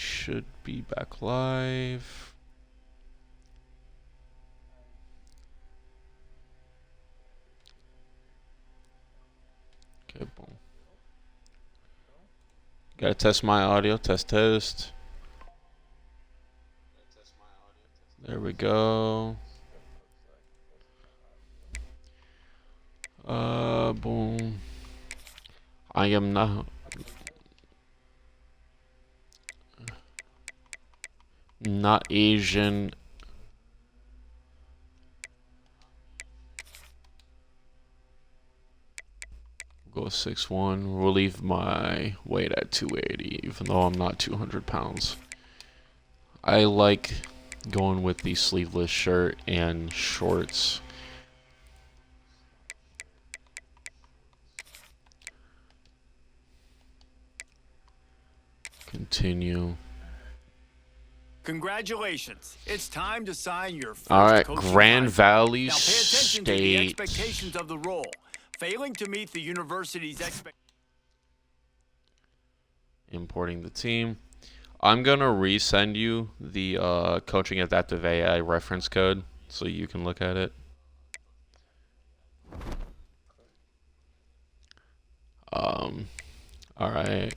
should be back live. Okay, boom. Gotta test my audio. Test. There we go. Boom. I am not Asian. Go 6'1". We'll leave my weight at 280, even though I'm not 200 pounds. I like going with the sleeveless shirt and shorts. Continue. Congratulations. It's time to sign your first All right, coaching Grand contract. Valley Now pay attention to the State. expectations of the role. Failing to meet the university's expectations. Importing the team. I'm going to resend you the Coaching Adaptive AI reference code so you can look at it. All right.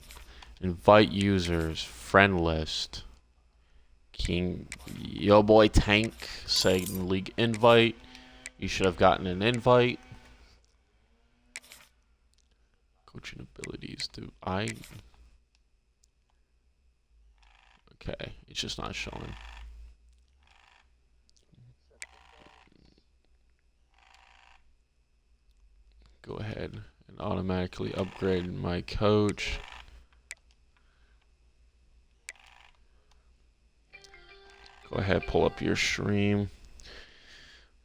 Invite users. Friend list. Yo boy Tank saying league invite. You should have gotten an invite. Coaching abilities. Do I... Okay, it's just not showing. Go ahead and automatically upgrade my coach. Go ahead, pull up your stream.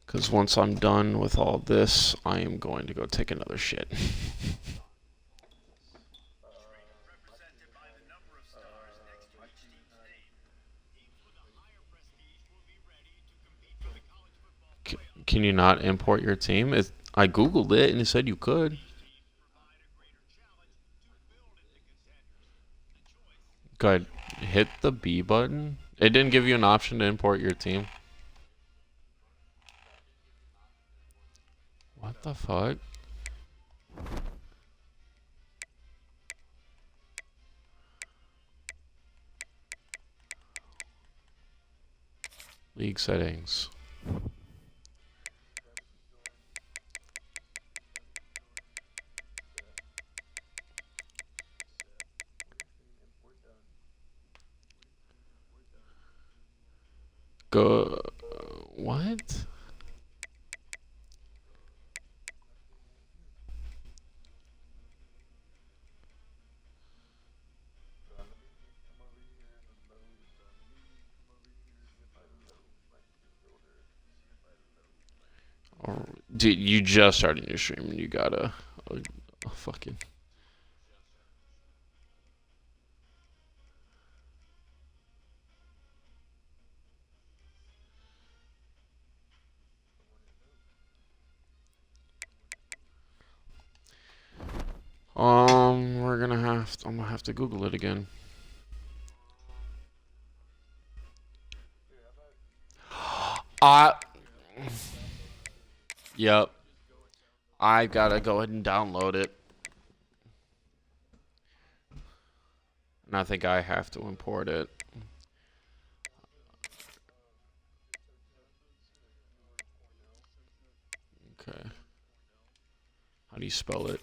Because once I'm done with all this, I am going to go take another shit. Can you not import your team? I googled it and it said you could. Go ahead, hit the B button. It didn't give you an option to import your team. What the fuck? League settings. Go. What? Dude, you just started your stream and you got a fucking... I'm gonna have to Google it again. Yep. I gotta go ahead and download it. And I think I have to import it. Okay. How do you spell it?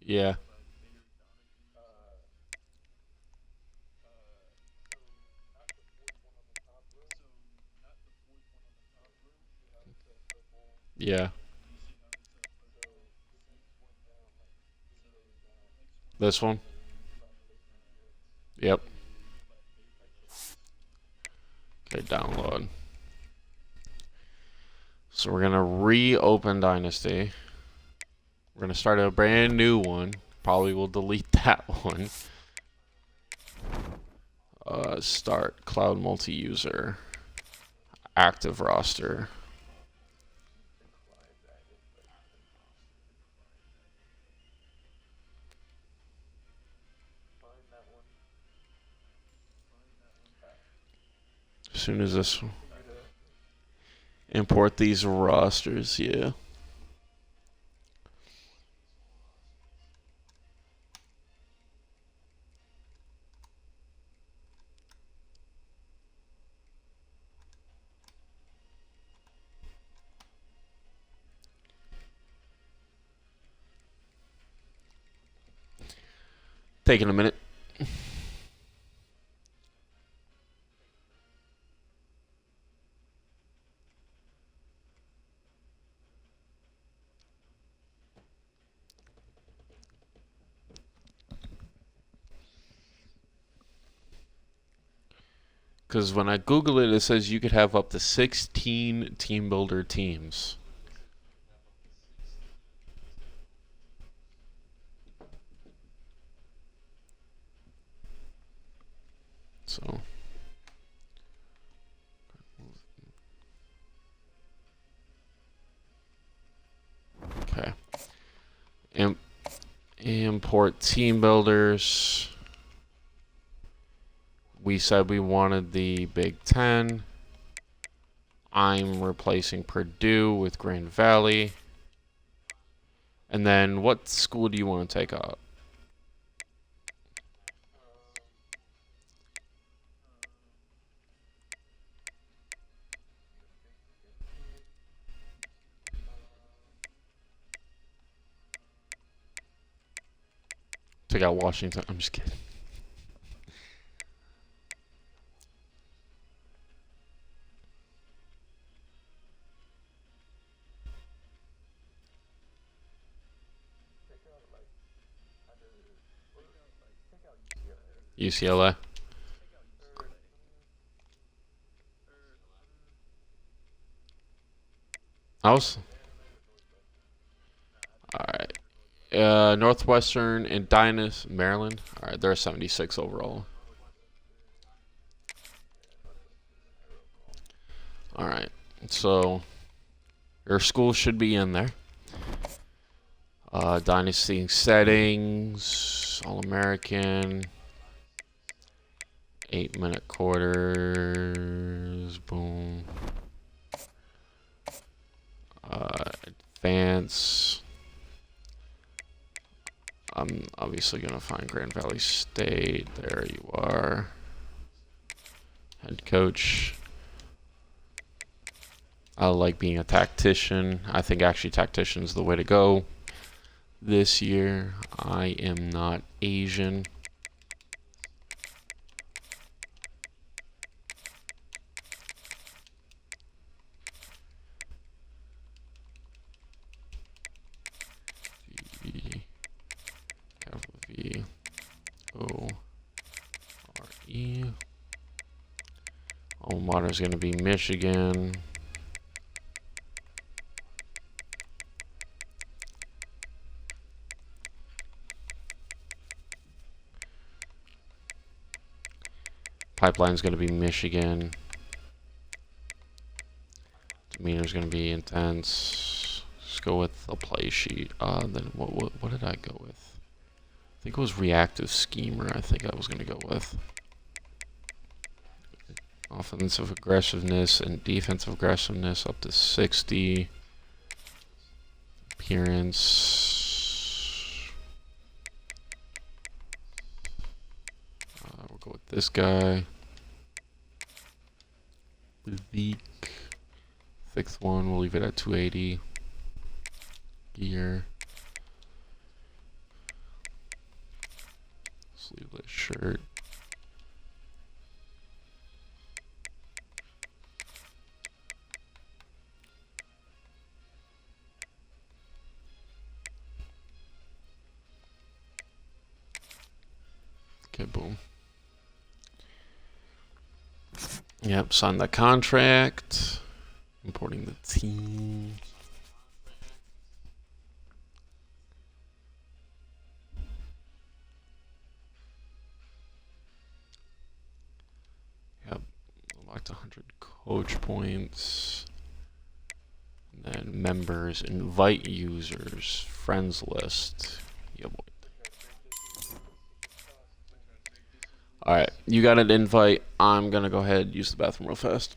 Yeah. Yeah. This one? Yep. Okay, download. So we're gonna reopen Dynasty. We're going to start a brand new one. Probably will delete that one. Start cloud multi-user. Active roster. As soon as this... Import these rosters, yeah. Taking a minute. Because when I Google it, it says you could have up to 16 team builder teams. So. Okay. Import team builders. We said we wanted the Big Ten. I'm replacing Purdue with Grand Valley. And then what school do you want to take out? Take out Washington. I'm just kidding. UCLA. House. All right. Northwestern and Dynasty, Maryland. All right, they're 76 overall. All right, so your school should be in there. Dynasty settings, All-American, 8-minute quarters, boom. Advance. I'm obviously going to find Grand Valley State. There you are. Head coach. I like being a tactician. I think actually tactician's the way to go this year. I am not Asian. V-O-R-E. Alma mater is going to be Michigan. Pipeline is going to be Michigan. Demeanor is going to be intense. Let's go with a play sheet. Then what did I go with? I think it was reactive schemer. I think I was going to go with offensive aggressiveness and defensive aggressiveness up to 60. Appearance. We'll go with this guy. Leak. Sixth one. We'll leave it at 280. Gear. Sleeveless shirt. Okay, boom. Yep, sign the contract. Importing the team. 100 coach points. And then members, invite users, friends list. Yeah, boy. Alright, you got an invite. I'm gonna go ahead and use the bathroom real fast.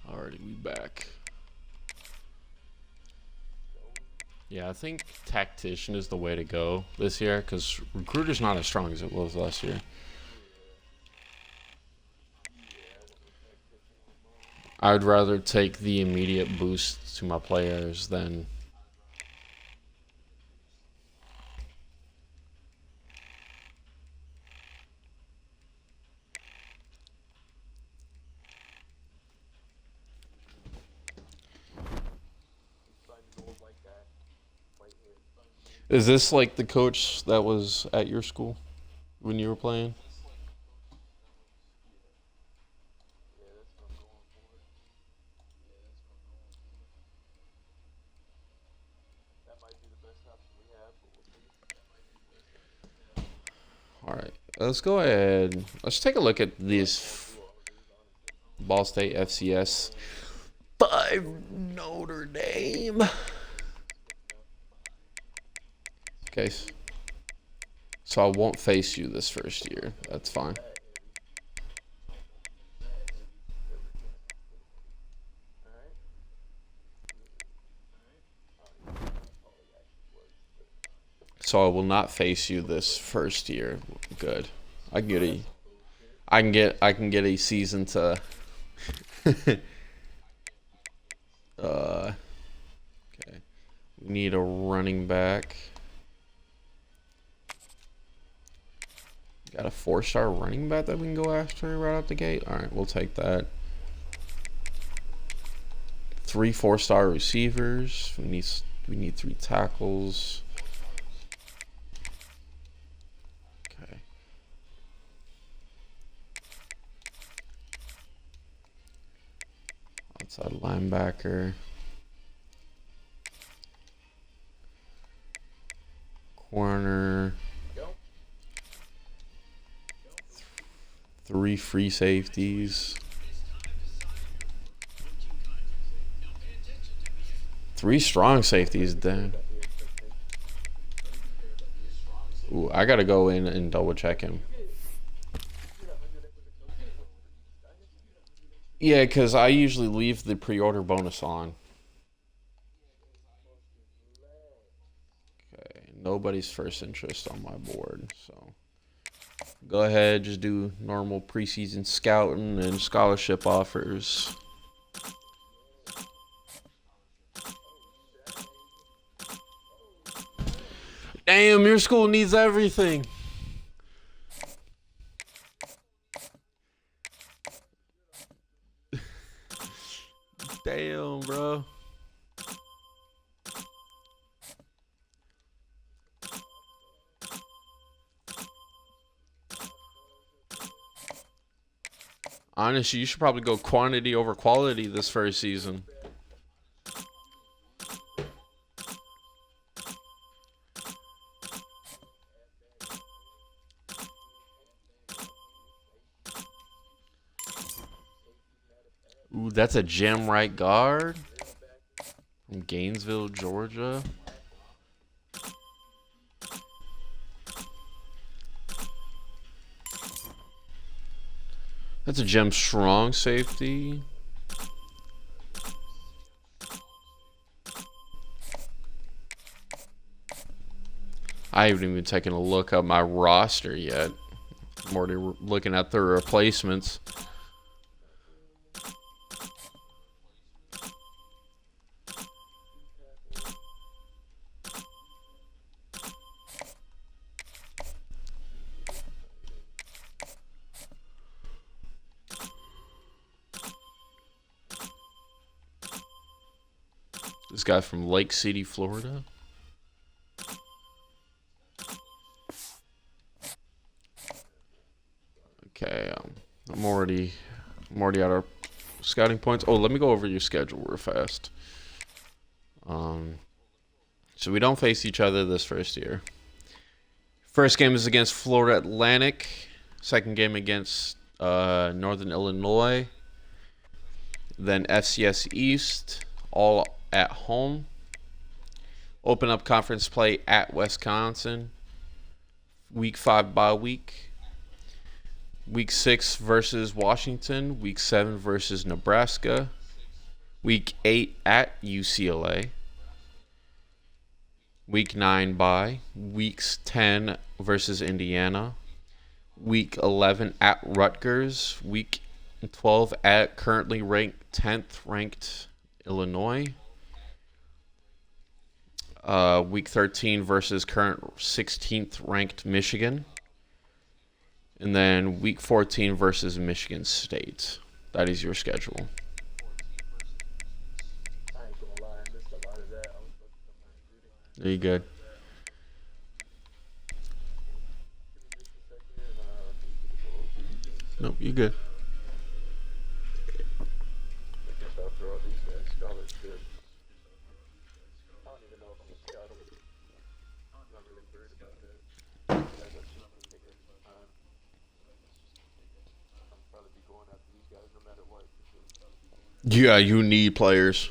Alrighty, we back. Yeah, I think tactician is the way to go this year because recruiter's not as strong as it was last year. I would rather take the immediate boost to my players than. Is this like the coach that was at your school when you were playing? Let's go ahead. Let's take a look at this Ball State FCS 5 Notre Dame. Okay. So I won't face you this first year. That's fine. So I will not face you this first year. Good. I can get a season to okay. We need a running back. Got a 4-star running back that we can go after right out the gate. All right, we'll take that. 3 4-star receivers. We need 3 tackles. Okay. Outside linebacker. Corner. 3 free safeties. 3 strong safeties, then. Ooh, I gotta go in and double check him. Yeah, because I usually leave the pre-order bonus on. Okay, nobody's first interest on my board, so go ahead, just do normal preseason scouting and scholarship offers. Damn, your school needs everything. Damn, bro. Honestly, you should probably go quantity over quality this first season. Ooh, that's a gem right guard from Gainesville, Georgia. That's a gem strong safety. I haven't even taken a look at my roster yet. I'm already looking at the replacements. This guy from Lake City, Florida. Okay, I'm already at our scouting points. Oh, let me go over your schedule real fast. So we don't face each other this first year. First game is against Florida Atlantic. Second game against Northern Illinois. Then FCS East, all at home. Open up conference play at Wisconsin. Week 5 bye week. Week 6 versus Washington. Week 7 versus Nebraska. Week 8 at UCLA. Week 9 bye. Weeks 10 versus Indiana. Week 11 at Rutgers. Week 12 at currently ranked 10th ranked Illinois. Week 13 versus current 16th ranked Michigan. And then week 14 versus Michigan State. That is your schedule. Are you good? Nope, you good. Yeah, you need players.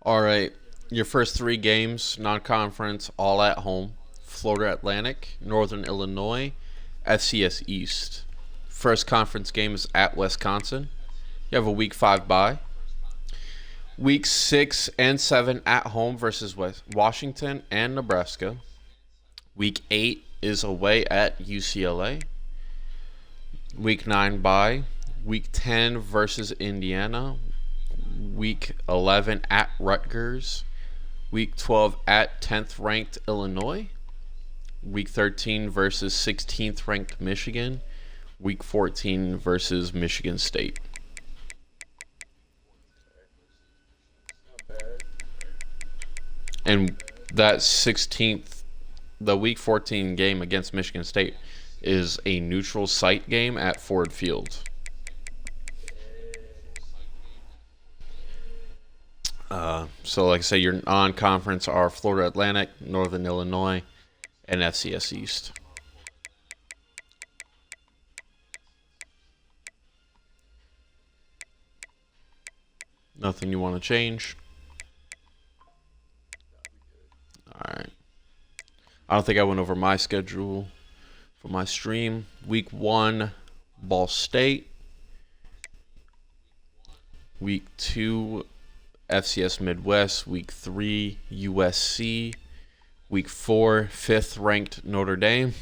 All right. Your first three games, non-conference, all at home. Florida Atlantic, Northern Illinois, FCS East. First conference game is at Wisconsin. You have a week 5 bye. Week 6 and 7 at home versus Washington and Nebraska. Week 8 is away at UCLA. Week 9 bye. Week 10 versus Indiana. Week 11 at Rutgers. Week 12 at 10th ranked Illinois. Week 13 versus 16th ranked Michigan. Week 14 versus Michigan State. And that 16th, the week 14 game against Michigan State is a neutral site game at Ford Field. So, like I say, your non-conference are Florida Atlantic, Northern Illinois, and FCS East. Nothing you want to change? All right. I don't think I went over my schedule for my stream. Week 1, Ball State. Week 2, FCS Midwest. Week 3, USC. Week 4, 5th ranked Notre Dame.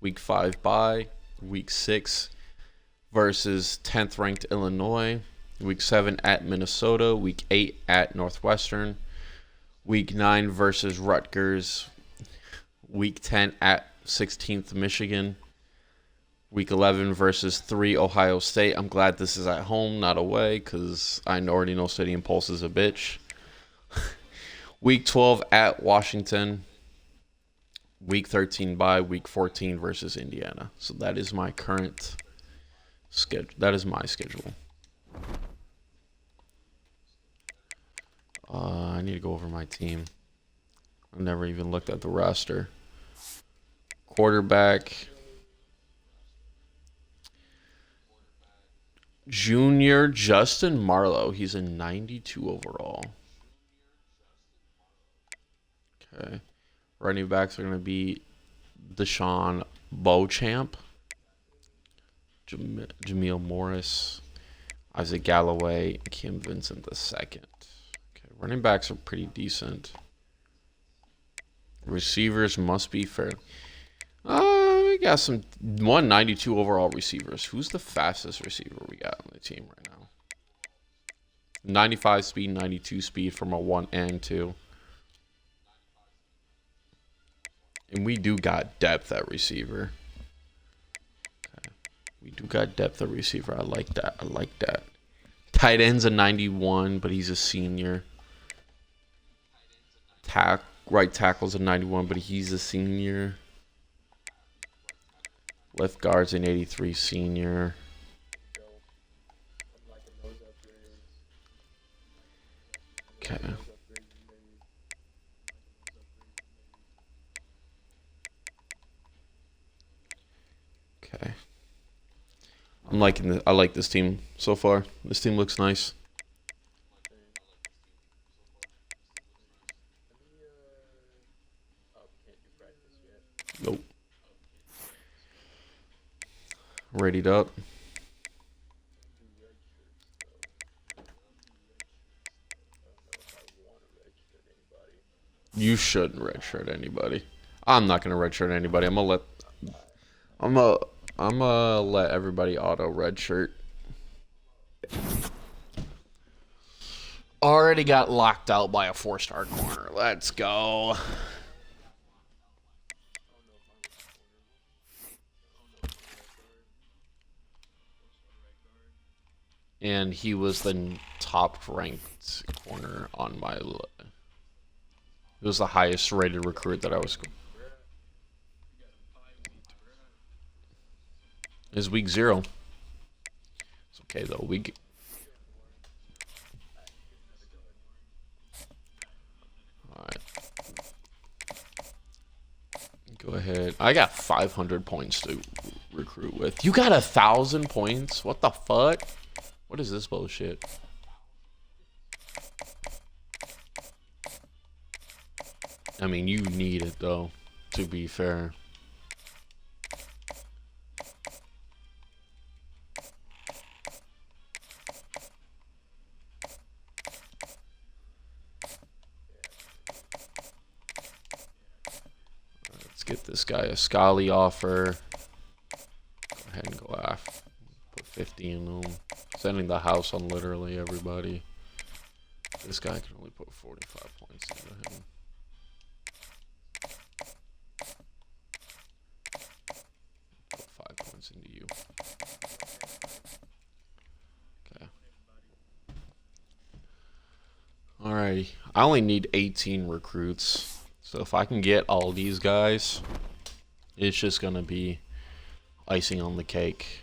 Week 5 bye. Week 6 versus 10th ranked Illinois. Week 7 at Minnesota. Week 8 at Northwestern. Week 9 versus Rutgers. Week 10 at 16th Michigan. Week 11 versus 3 Ohio State. I'm glad this is at home, not away, because I already know Stadium Pulse is a bitch. Week 12 at Washington. Week 13 bye. Week 14 versus Indiana. So that is my current schedule. That is my schedule. I need to go over my team. I've never even looked at the roster. Quarterback. Junior Justin Marlowe. He's a 92 overall. Okay. Running backs are going to be Deshaun Beauchamp, Jameel Morris, Isaac Galloway, Kim Vincent II. Okay. Running backs are pretty decent. Receivers must be fair. We got some 192 overall receivers. Who's the fastest receiver we got on the team right now? 95 speed, 92 speed from a 1 and 2. And we do got depth at receiver. Okay. We do got depth at receiver. I like that. I like that. Tight end's a 91, but he's a senior. Right tackle's a 91, but he's a senior. Left guard's an 83 senior. Okay. Okay. I like this team so far. This team looks nice. Nope. Readied up. You shouldn't redshirt anybody. I'm not gonna redshirt anybody. I'm gonna let everybody auto redshirt. Already got locked out by a 4-star corner. Let's go. And he was the top ranked corner on my list. It was the highest rated recruit that I was. It's week 0. It's okay though. Alright. ahead. I got 500 points to recruit with. You got 1,000 points? What the fuck? What is this bullshit? I mean, you need it though, to be fair. Let's get this guy a Scully offer. Go ahead and go after. Put 50 in them. Sending the house on literally everybody. This guy can only put 45 points into him. Put 5 points into you. Okay. Alrighty. I only need 18 recruits. So if I can get all these guys, it's just gonna be icing on the cake.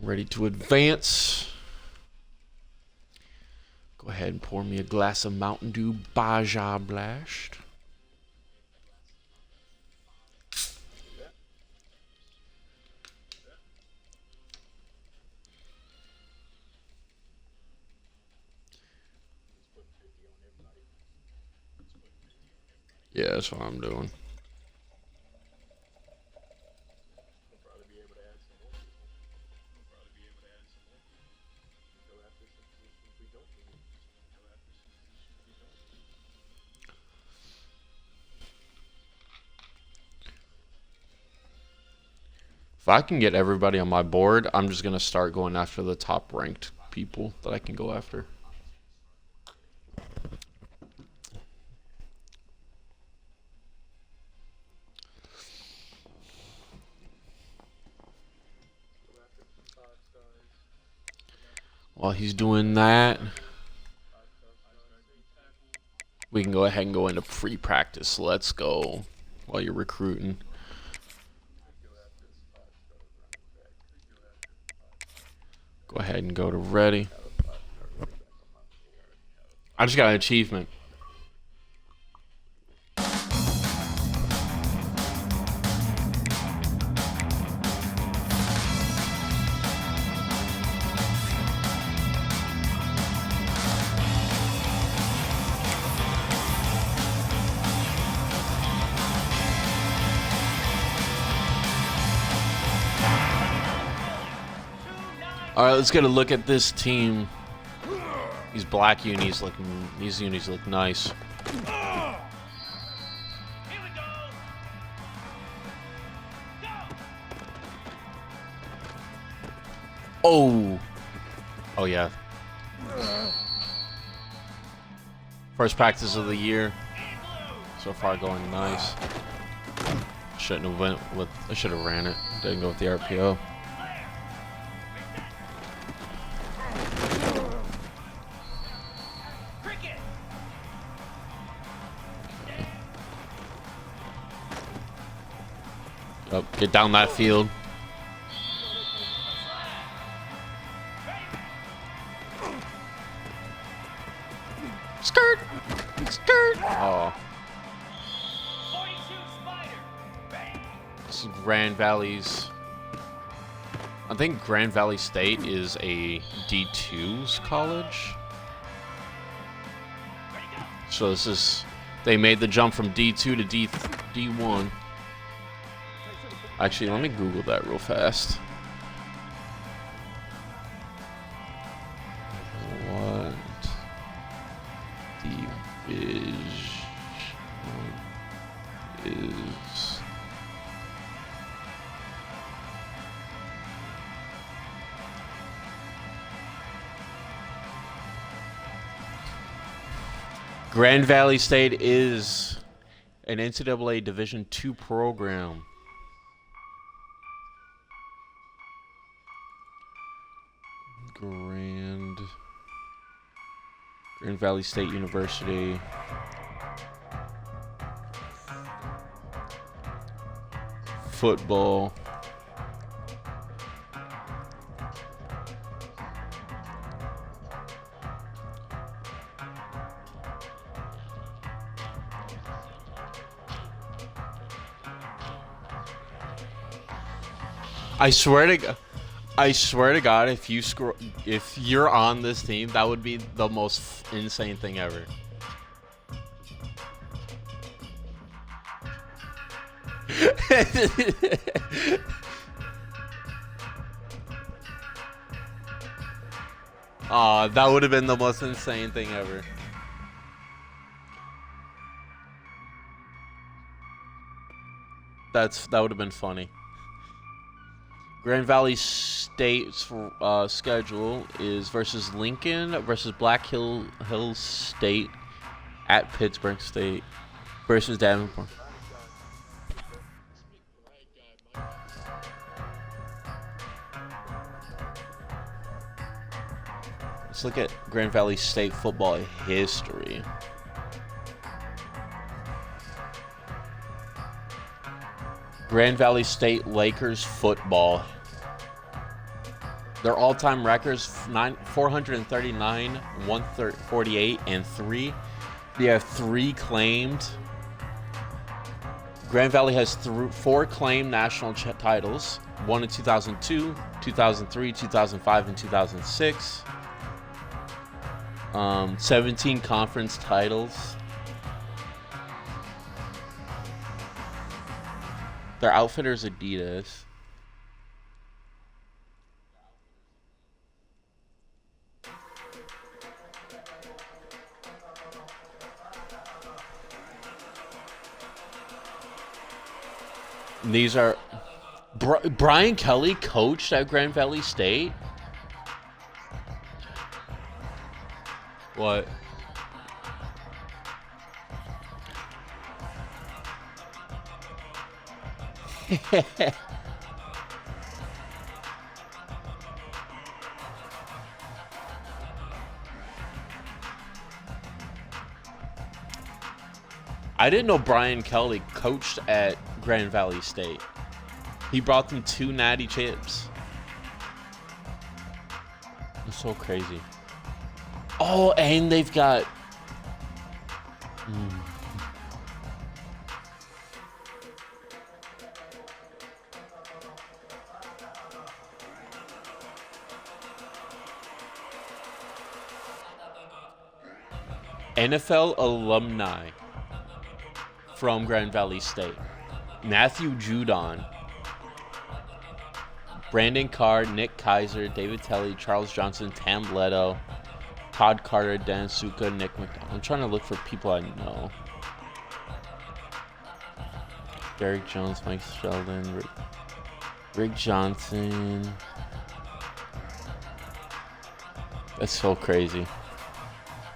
Ready to advance. Go ahead and pour me a glass of Mountain Dew Baja Blast. Yeah, that's what I'm doing. If I can get everybody on my board, I'm just going to start going after the top ranked people that I can go after. While he's doing that, we can go ahead and go into pre-practice. Let's go while you're recruiting. Go ahead and go to ready. I just got an achievement. All right, let's get a look at this team. These black unis look. These unis look nice. Oh. Oh yeah. First practice of the year. So far going nice. Shouldn't have went with. I should have ran it. Didn't go with the RPO. Oh, get down that field. Skirt! Skirt! Oh. This is Grand Valley's. I think Grand Valley State is a D2's college. So this is. They made the jump from D2 to D1. Actually, let me Google that real fast. What division is Grand Valley State is an NCAA Division II program. Grand Valley State University. Football. I swear to God, if you're on this team, that would be the most insane thing ever. Aw, that would have been the most insane thing ever. That would have been funny. Grand Valley State's schedule is versus Lincoln, versus Black Hills State, at Pittsburgh State, versus Davenport. Let's look at Grand Valley State football history. Grand Valley State Lakers football. Their all-time records 439, 148, and 3. They have 3 claimed. Grand Valley has 4 claimed national titles. 1 in 2002, 2003, 2005, and 2006. 17 conference titles. Their outfitter's Adidas. These are Brian Kelly coached at Grand Valley State. What? I didn't know Brian Kelly coached at Grand Valley State. He brought them 2 natty chips. It's so crazy. Oh, and they've got... NFL alumni from Grand Valley State. Matthew Judon, Brandon Carr, Nick Kaiser, David Telley, Charles Johnson, Tam Leto, Todd Carter, Dan Suka, Nick McDonald. I'm trying to look for people I know. Derek Jones, Mike Sheldon, Rick Johnson. That's so crazy.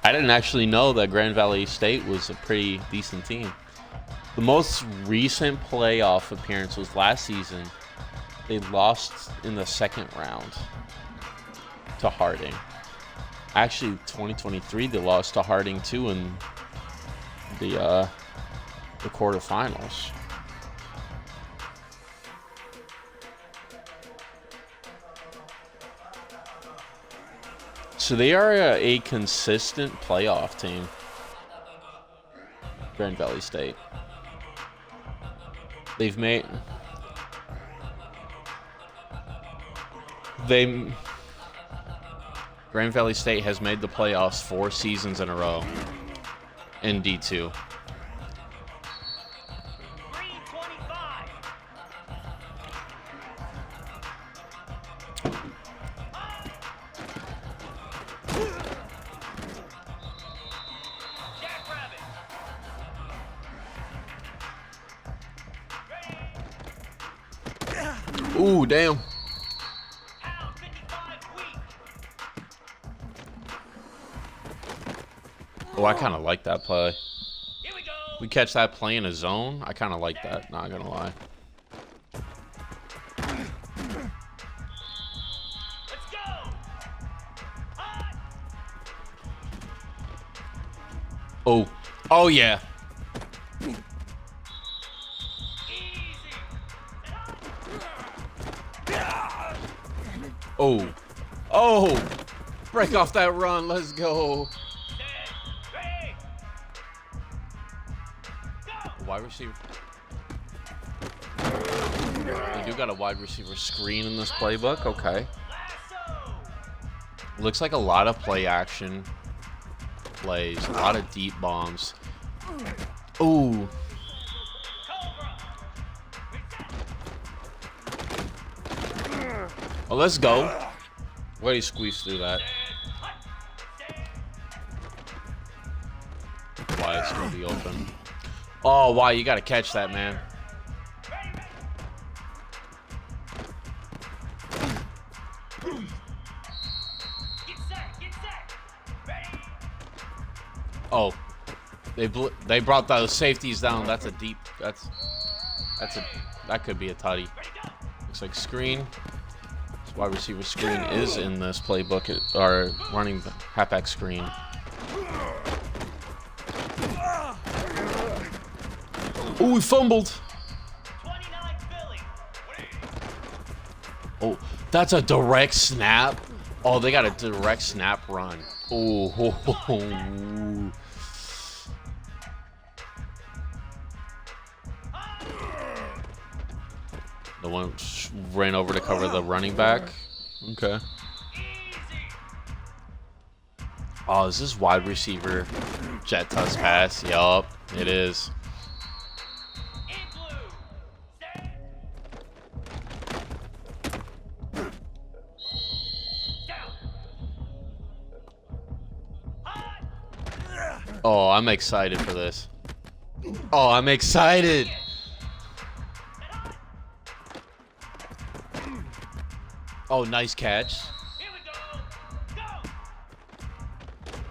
I didn't actually know that Grand Valley State was a pretty decent team. The most recent playoff appearance was last season. They lost in the second round to Harding. Actually, 2023, they lost to Harding too in the quarterfinals. So they are a consistent playoff team. Grand Valley State. Grand Valley State has made the playoffs 4 seasons in a row in D2. Ooh, damn. Oh, I kind of like that play. We catch that play in a zone. I kind of like that, not gonna lie. Oh. Oh, yeah. Oh. Oh. Break off that run. Let's go. Wide receiver. They do got a wide receiver screen in this playbook. Okay. Looks like a lot of play action plays, a lot of deep bombs. Ooh. Oh, let's go. Way to squeeze through that. Why it's gonna be open. Oh, why you gotta catch that, man. Oh, they brought those safeties down. That's a deep. That could be a tutty. Looks like screen. This wide receiver screen is in this playbook. Or running the halfback screen. Oh, he fumbled. Oh, that's a direct snap. Oh, they got a direct snap run. Oh. The one ran over to cover the running back. Okay. Oh, is this wide receiver jet touch pass? Yup, it is. Oh, I'm excited for this. Oh, I'm excited. Oh, nice catch.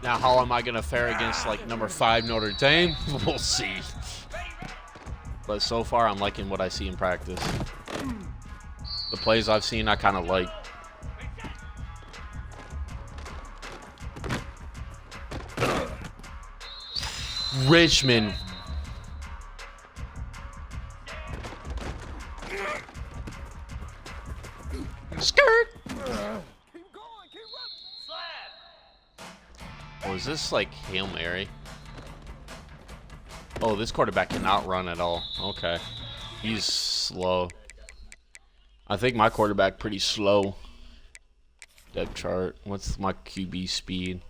Now, how am I going to fare against, like, number 5 Notre Dame? We'll see. But so far, I'm liking what I see in practice. The plays I've seen, I kind of like. Richmond. Skirt. Oh, is this like Hail Mary? Oh, this quarterback cannot run at all. Okay. He's slow. I think my quarterback pretty slow. Depth chart. What's my QB speed?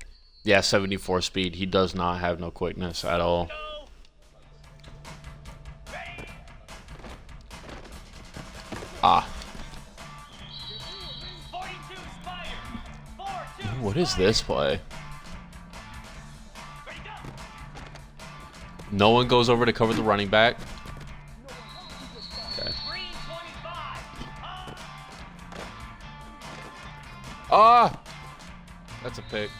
Yeah, 74 speed. He does not have no quickness at all. Ah. What is this play? No one goes over to cover the running back. Okay. Ah! That's a pick.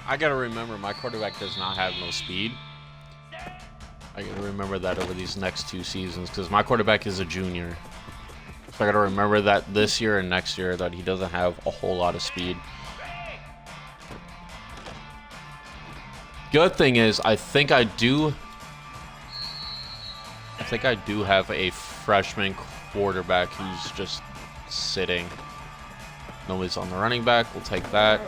I gotta remember my quarterback does not have no speed. I gotta remember that over these next 2 seasons because my quarterback is a junior. So I gotta remember that this year and next year that he doesn't have a whole lot of speed. Good thing is I think I do have a freshman quarterback who's just sitting. Nobody's on the running back. We'll take that.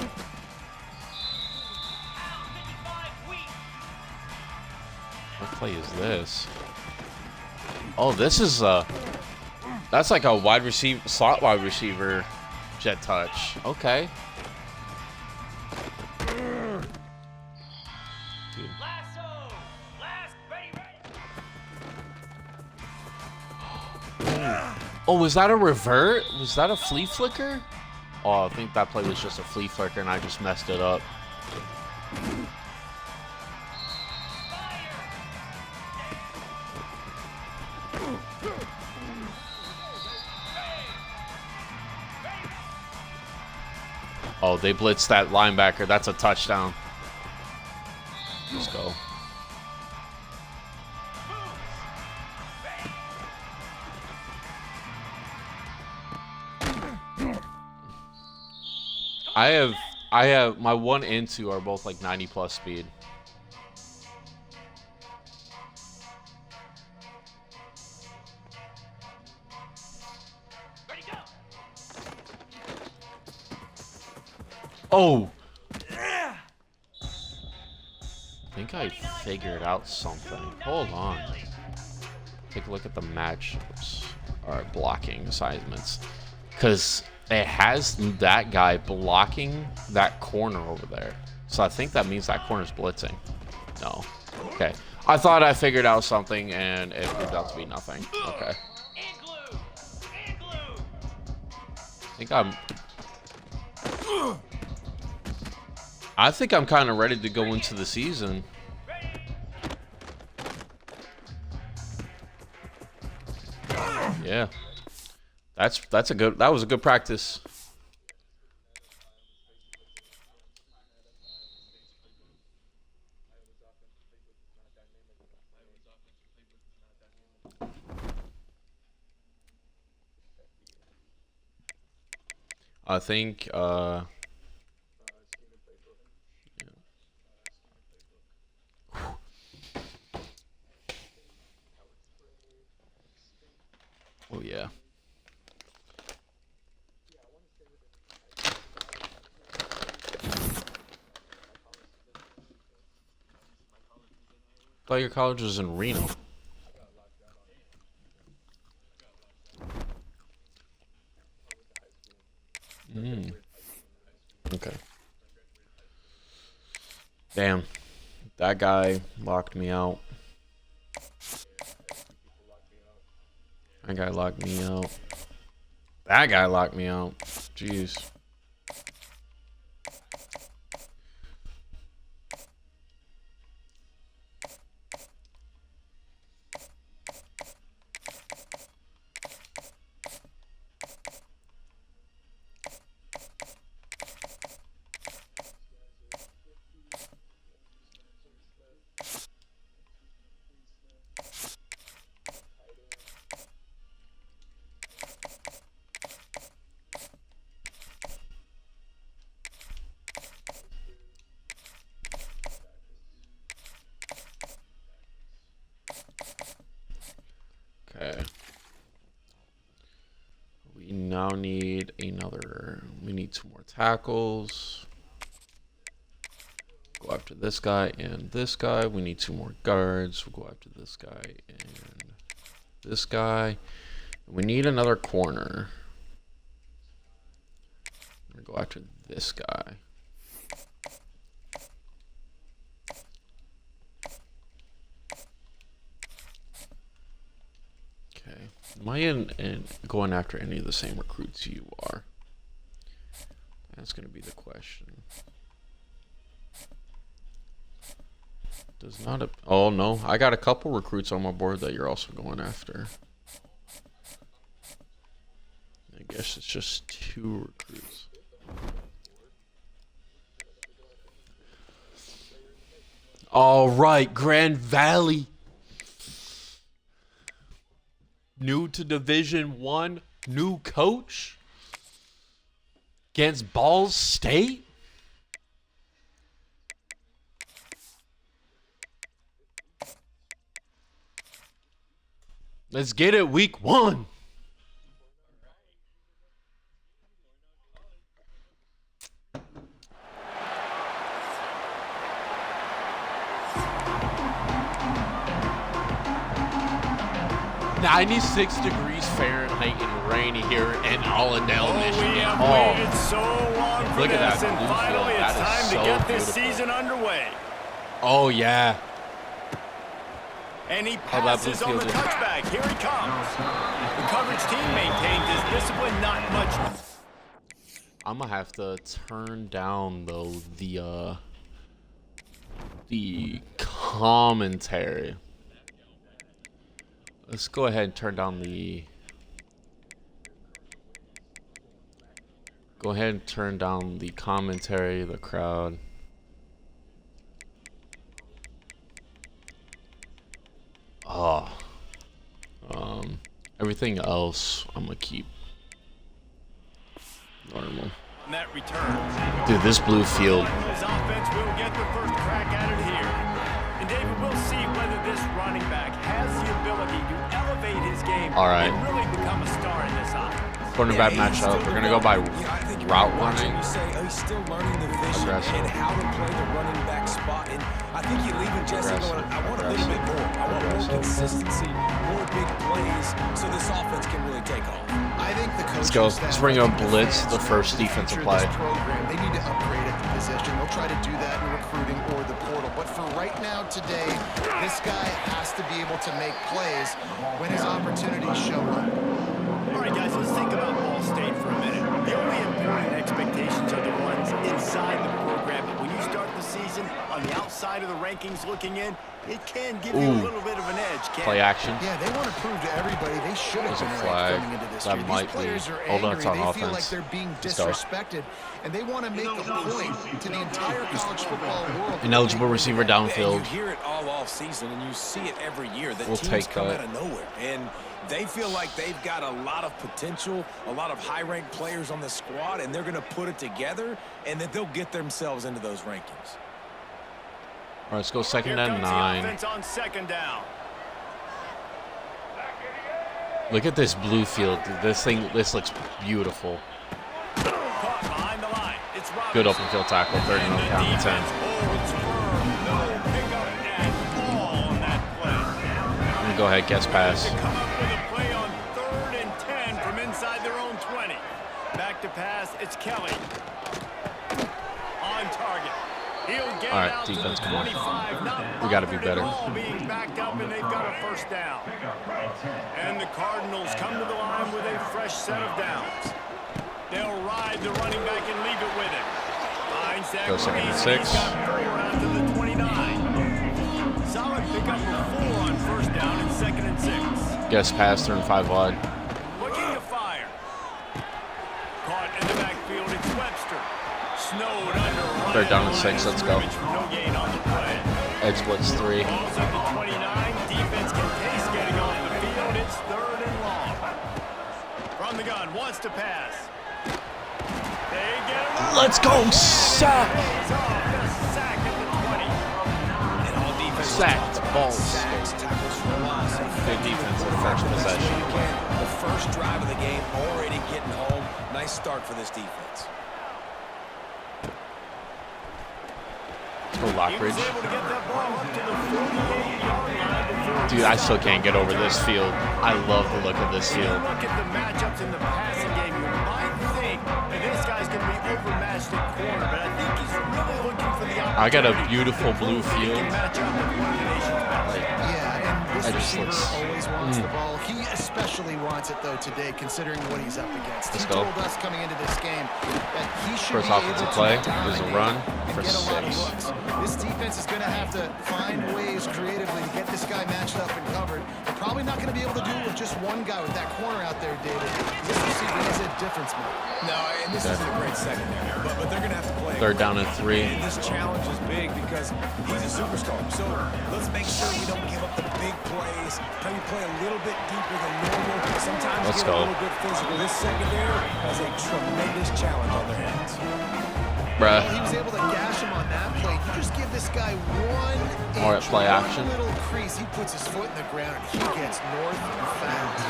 What play is this? Oh, this is that's like a slot wide receiver jet touch. Okay. Dude. Oh, was that a revert? Was that a flea flicker? Oh, I think that play was just a flea flicker and I just messed it up. Oh, they blitzed that linebacker. That's a touchdown. Let's go. I have my 1 and 2 are both like 90+ speed. Oh! I think I figured out something. Hold on. Take a look at the matchups. Or blocking assignments. Because it has that guy blocking that corner over there. So I think that means that corner's blitzing. No. Okay. I thought I figured out something and it turned out to be nothing. Okay. I think I'm kind of ready to go into the season. Yeah. That was a good practice. I think yeah. Oh yeah. Thought your college was in Reno. Okay. Damn. That guy locked me out. That guy locked me out. That guy locked me out. Jeez. Okay. We now need we need 2 more tackles. Go after this guy and this guy. We need 2 more guards. We'll go after this guy and this guy. We need another corner. We're gonna go after this guy. Okay. Am I in going after any of the same recruits you are? That's gonna be the question. Does not. Oh no, I got a couple recruits on my board that you're also going after. I guess it's just 2 recruits. All right, Grand Valley. New to Division 1, new coach against Ball State. Let's get it, week 1. "96 degrees Fahrenheit and rainy here in Allendale, Michigan." We have waited so long for Look at this, that and blue finally field. it's That is time so to get this beautiful. season underway. Oh yeah. And he How about passes blue on the field? touchback. Here he comes. The coverage team maintains his discipline, not much. I'm gonna have to turn down though the commentary. Let's go ahead and turn down the. Go ahead and turn down the commentary, the crowd. Oh. Everything else I'm gonna keep normal. On that return. Dude, this blue field. His offense will get the first crack at it here. And David, we'll see whether this running back has the ability to elevate his game All right. and really become a star in this offense. Cornerback matchup. We're gonna go by route running. You say, oh, he's still learning the vision and how to play the running back spot. And I think you leave him Jesse going, I want a little bit more. I want more consistency, more big plays, so this offense can really take off. I think the coaching Let's go. staff Let's bring up blitz, the first defensive play. this program, they need to upgrade at the position. They'll try to do that in recruiting or the portal. But for right now, today, this guy has to be able to make plays when his opportunities show up. All right, guys, let's think about Ball State for a minute. The only important expectations are the ones inside the program. But when you start the season on the outside of the rankings looking in, it can give you a little bit of an edge, can't Play it? action. Yeah, they want to prove to everybody they should have There's a been flag. ranked coming into this That year. might These players be. are Although angry. it's on They feel offense. like they're being Let's go. disrespected, and they want to make a point to the entire college football world. Ineligible receiver And downfield. you hear it all off season, and you see it every year that We'll teams take come that. out of nowhere. And they feel like they've got a lot of potential, a lot of high-ranked players on the squad, and they're going to put it together, and that they'll get themselves into those rankings. All right, let's go second Here and comes the 9. offense on second down. Look at this blue field. This looks beautiful. Caught behind the line. It's Robinson. Good open field tackle. Third and And the down to 10. defense holds firm. No pickup at all on that play. I'm gonna go ahead, guess pass. To come up with a play on 3rd and 10 from inside their own 20. Back to pass, it's Kelly. On target. He'll get All right, it out defense, to the come on. 25. Not We gotta be bothered at better. all being backed up, and they've got a first down. And the Cardinals come to the line with a fresh set of downs. They'll ride the running back and leave it with him. Finds that Go second and Reese, 6. He's got 4 out to the 29. Solid pickup of 4 on first down and 2nd and 6. Guess pass, turn 5 wide. Looking to fire. Caught in the backfield, it's Webster. Snowed under. Third down and 6, let's go. No gain on the play. Edge blitz 3. Balls at the 29. Defense can taste getting off the field. It's 3rd and long. From the gun, wants to pass. They get him. Let's go, sack! He's off. A sack at the 20. And all defense Sacked, balls. sacks, tackles for loss. Good defense in the first possession. The first drive of the game already getting home. Nice start for this defense. Let's go He was Lockridge. able to get that ball up to the 48-yard line before Dude, I still can't get over this field. I love the look of this When you field. look at the matchups in the passing game, you might think that this guy's going to be overmatched at corner, but I think he's really looking for the opportunity. I got a beautiful blue He field. can match up with one of the nation's best. Yeah, and this I just receiver looks- always wants the ball. He especially wants it, though, today, considering what he's up against. Let's He go. told us coming into this game that he should First be offensive able play to is a dominate run and for get a lot of 6. looks. This defense is going to have to find ways creatively to get this guy matched up and covered. They're probably not going to be able to do it with just one guy with that corner out there, David. This receiver is a difference maker. No, and this isn't a great secondary, but they're going to have to play. Third down and 3. And this challenge is big because he's a superstar. So let's make sure we don't give up the big plays. Maybe play a little bit deeper than normal. Sometimes Let's get go. a little bit physical. This secondary has a tremendous challenge on their hands. Bruh. He was able to gash him on that play. You just give this guy one inch, All right, play one action. little crease. He puts his foot in the ground, and he gets north and fast.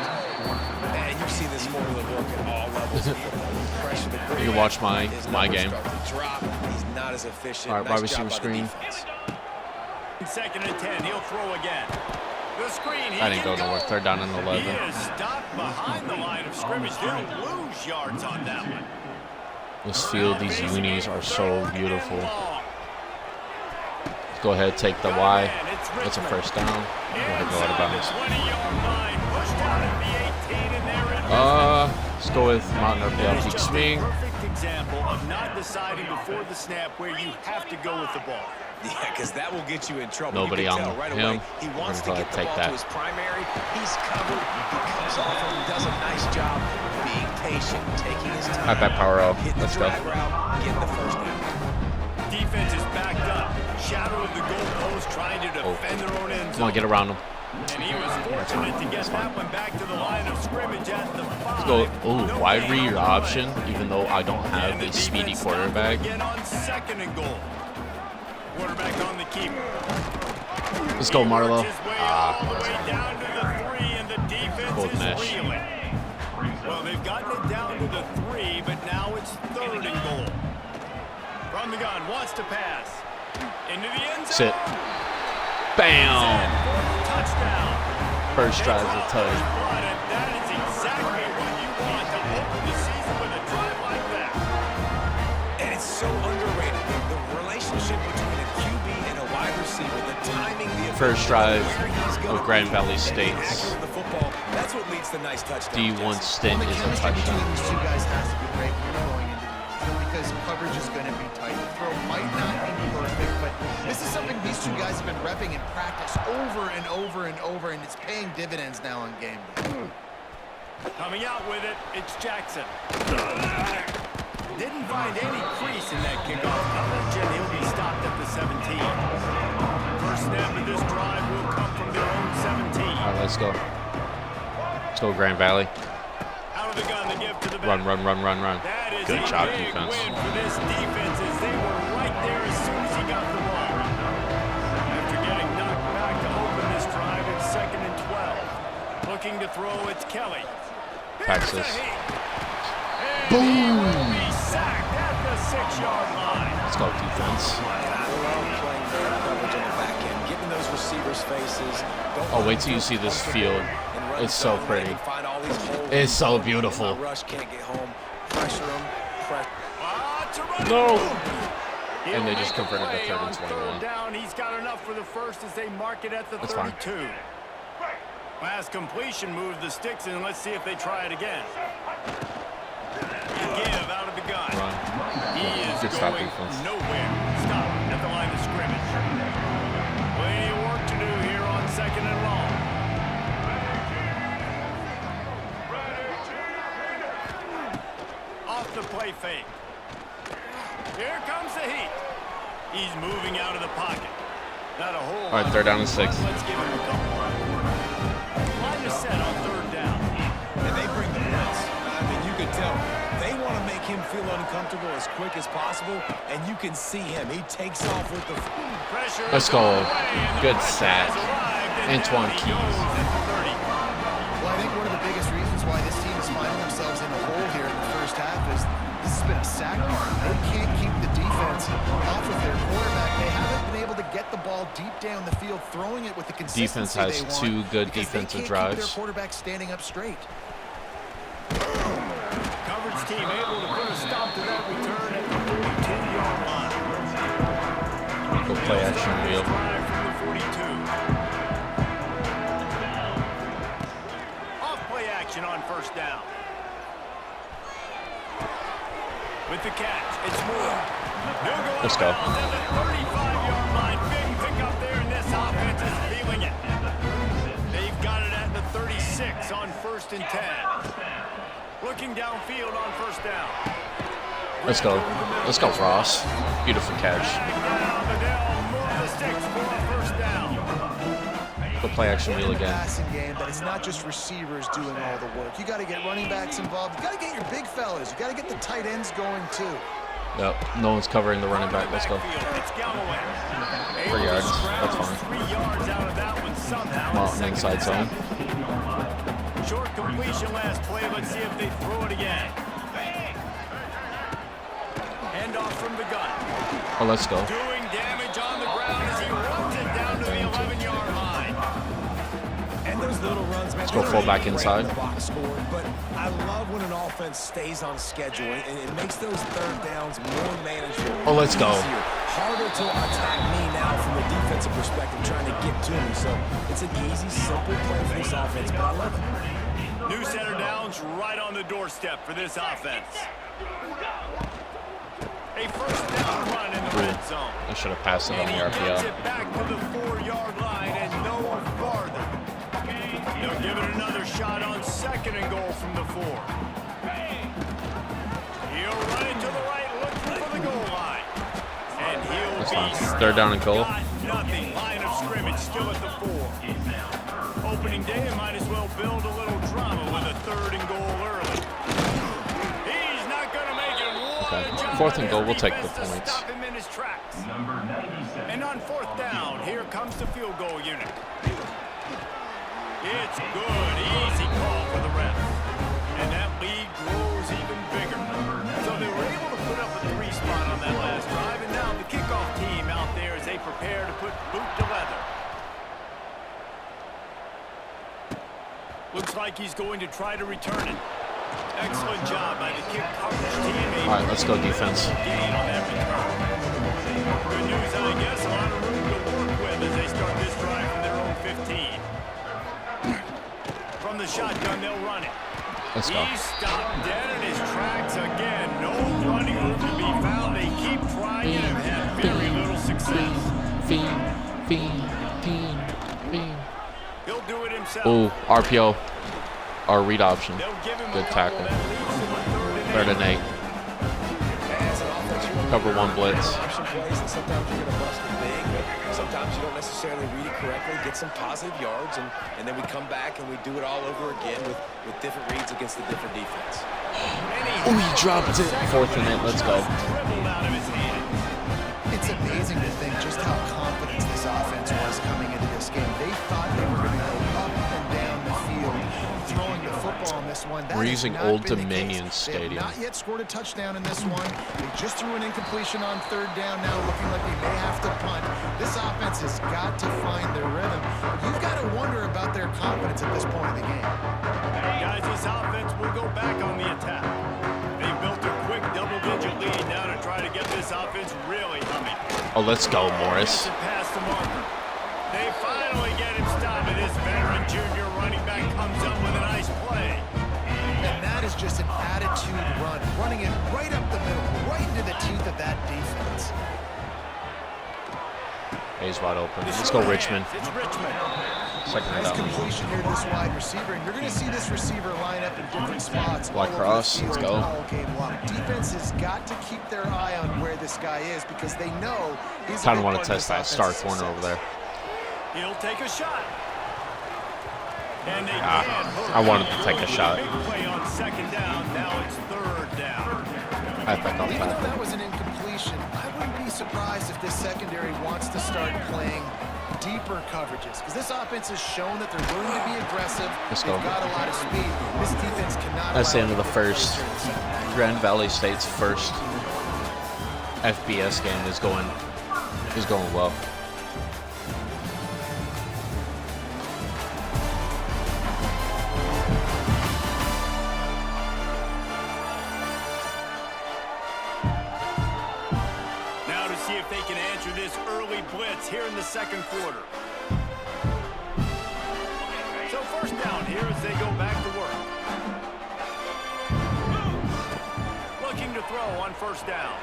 And you see this formula work at all levels of football. Pressure the You can watch my his my numbers game. start to drop. He's not as efficient. All right, Nice wide job receiver by the screen. defense. 2nd and 10, he'll throw again. The screen, he I didn't can go nowhere. Third down and He 11. is stopped behind the line of scrimmage. They'll lose yards on that one. This field, these unis are so beautiful. Let's go ahead, take the Y. That's a first down. Go ahead, go out of bounds. Let's go with Mountain or PLT swing. Perfect example of not deciding before the snap where you have to go with the ball. Yeah, because that will get you in trouble. Nobody you can on tell right him. away. He We're wants to gonna get the take ball that. to his primary. He's covered. He comes off him. Does a nice job being patient, taking his time. High back power out. Hitting Let's the go. drag route, getting the first down. Defense is backed up. Shadow of the goalpost trying to defend their own end Come on, zone. get around him. And he was fortunate to get that one back to the line of scrimmage at the 5. Go, ooh, No wide gain read on the option, play. even though I don't have And the a speedy defense stopped quarterback. Again on 2nd and goal. Quarterback on the keeper. Let's go, Marlo. His way all the way down to the 3, and the defense Cold is mesh. reeling. Well, they've gotten it down to the 3, but now it's 3rd from the gun, wants to pass. Into the end zone. Sit. Bam! Touchdown. First drive's a touch. That is exactly what you want to open the season with a drive like that. And it's so underrated. The relationship between a QB and a wide receiver, the timing, the First drive of Grand Valley State's that's what leads to nice touchdowns. D1 stint The is a chemistry between touchdown. these two guys has to be great when you're going into the because coverage is going to be tight. The throw might not be perfect, but this is something these two guys have been repping in practice over and over and over, and it's paying dividends now on game day. Coming out with it, it's Jackson. Didn't find any crease in that kickoff coverage, and he'll be stopped at the 17. First snap of this drive will come from their own 17. All right, let's go. Let's go, Grand Valley. Out of the gun to give to the back. Run, run, run, run, run. That is Good a job, big defense. win for this defense as they were right there as soon as he got the ball. After getting knocked back to open this drive, it's 2nd and 12. Looking to throw, it's Kelly. Texas. Boom! Be sacked at the 6-yard line. Let's go, defense. I love playing man coverage on the back end, giving those receivers faces. Oh, wait till you see this field. It's so pretty. It's so beautiful. Rush can't get home. Pressure them. No! And they just converted the 3rd and 21. Down. He's got enough for the first as they mark it at the That's 32. fine. Pass completion moves the sticks in. Let's see if they try it again. Give out of the gun. Run. He is Good stop, going defense. nowhere. Stop at the line of scrimmage. Plenty of work to do here on 2nd and long. Off the play fake. Here comes the heat. He's moving out of the pocket. Not a whole All right, lot 3rd down and of 6. Let's give him a couple. Line is set on 3rd down. And they bring the press. I mean, you could tell. They want to make him feel uncomfortable as quick as possible, and you can see him. He takes off with the Pressure. Let's go. Good sack. Antoine Keys. Keys. Well, I think one of the biggest reasons why this team is finding themselves in the hole here in the first half is this has been a sack mark. They can't keep the defense off of their quarterback. They haven't been able to get the ball deep down the field, throwing it with the consistency Defense has they want 2 good because defensive they can't drives. keep their quarterback standing up straight. Coverage team able to put a stop to that return at the 42-yard line. Go play action wheel. Drive from the 42. Off play action on 1st down. With the catch, it's Moore. Let's go. At the 35-yard line. Big pickup there, and this offense is feeling it. They've got it at the 36 on 1st and 10. Looking downfield on 1st down. Let's go. Let's go, Ross. Beautiful catch. Down, but they'll move the sticks for a 1st down. Go play action wheel In the again. passing game, but it's not just receivers doing all the work. You got to get running backs involved. You got to get your big fellas. You got to get the tight ends going too. Yep. No one's covering the running back. Let's go. It's Galloway. 3 yards. That's fine. 3 yards out of that one somehow. Come out in inside zone. Short completion last play. Let's see if they throw it again. Hand off from the gun. Oh, let's go. Doing damage on the ground as he runs it down to the 11-yard line. And those little runs, man. Let's go fullback inside. Box score, but I love when an offense stays on schedule, and it makes those 3rd downs more manageable. Oh, let's go. Easier. Harder to attack me now from a defensive perspective, trying to get to me. So it's an easy, simple play for this offense, but I love it. New center downs right on the doorstep for this offense. A 1st down run in the red zone. I should have passed it on And the he gets RPO. it back to the 4-yard line and no farther. They'll give it another shot on 2nd and goal from the 4. He'll run it to the right, looking for the goal line. And he'll That's be fine. stopped. 3rd down and goal. Got nothing. Line of scrimmage still at the 4. Opening day, might as well build a little drama with a 3rd and goal early. He's not going to make it. Okay. What a job 4th and by goal, his we'll take the defense to points. Stop him in his tracks. And on 4th down, here comes the field goal unit. It's good, easy call for the ref. And that lead grows even bigger. So they were able to put up a 3 spot on that last drive. prepare to put boot to leather. Looks like he's going to try to return it. Excellent job by the kick coverage team. All right, let's go defense. Gain on that return. Good news, I guess. A lot of room to work with as they start this drive from their own 15. From the shotgun, they'll run it. Let's go. He's stopped dead in his tracks again. No running room to be found. They keep trying and have very little success. He'll do it himself. Ooh, RPO. Our read option. They'll give him Good a couple tackle. that leaves him with Third and 8. As an offense, you're Cover one blitz. option plays, and sometimes you're going to bust it big, but sometimes you don't necessarily read it correctly, get some positive yards, and then we come back and we do it all over again with different reads against the different defense. Oh, he dropped it. 4th and 8. Let's go. dribbled out of his hand. It's amazing to think just how confident this offense was coming into this game. They thought they were going to go up and down the field throwing the football in this one. That We're has using not Old been the Dominion case. They Stadium. have not yet scored a touchdown in this one. They just threw an incompletion on 3rd down now, looking like they may have to punt. This offense has got to find their rhythm. You've got to wonder about their confidence at this point in the game. Guys, this offense will go back on the attack. They built a quick double-digit lead now to try to get this offense really humming. Oh, let's go, Morris. Past the marker. They finally get him stopped, and this veteran junior running back comes up with a nice play. And that is just an attitude run, running it right up the middle, right into the teeth of that defense. He's wide open. Let's go, Richmond. It's Richmond. Second Nice down. completion here to this wide receiver, and you're going to see this receiver line up in different spots. Black all over cross, the let's field go. all game long. Defense has got to keep their eye on where this guy is because they know he's Kind a of big want part to of test this that star offense's corner success. over there. He'll take a shot. And they Ah, can I wanted to take a shot. Big play on 2nd down. Now it's 3rd down. I think I'll Even though tap that it. was an incompletion, I wouldn't be surprised if this secondary wants to start playing deeper coverages because this offense has shown that they're willing to be aggressive. Let's They've go. got a lot of speed. This defense cannot. That's the allow end of the big first. plays here in the second half. Grand Valley State's first FBS game is going well. Now to see if they can answer this early blitz here in the 2nd quarter. So 1st down here as they go back to work. Looking to throw on 1st down.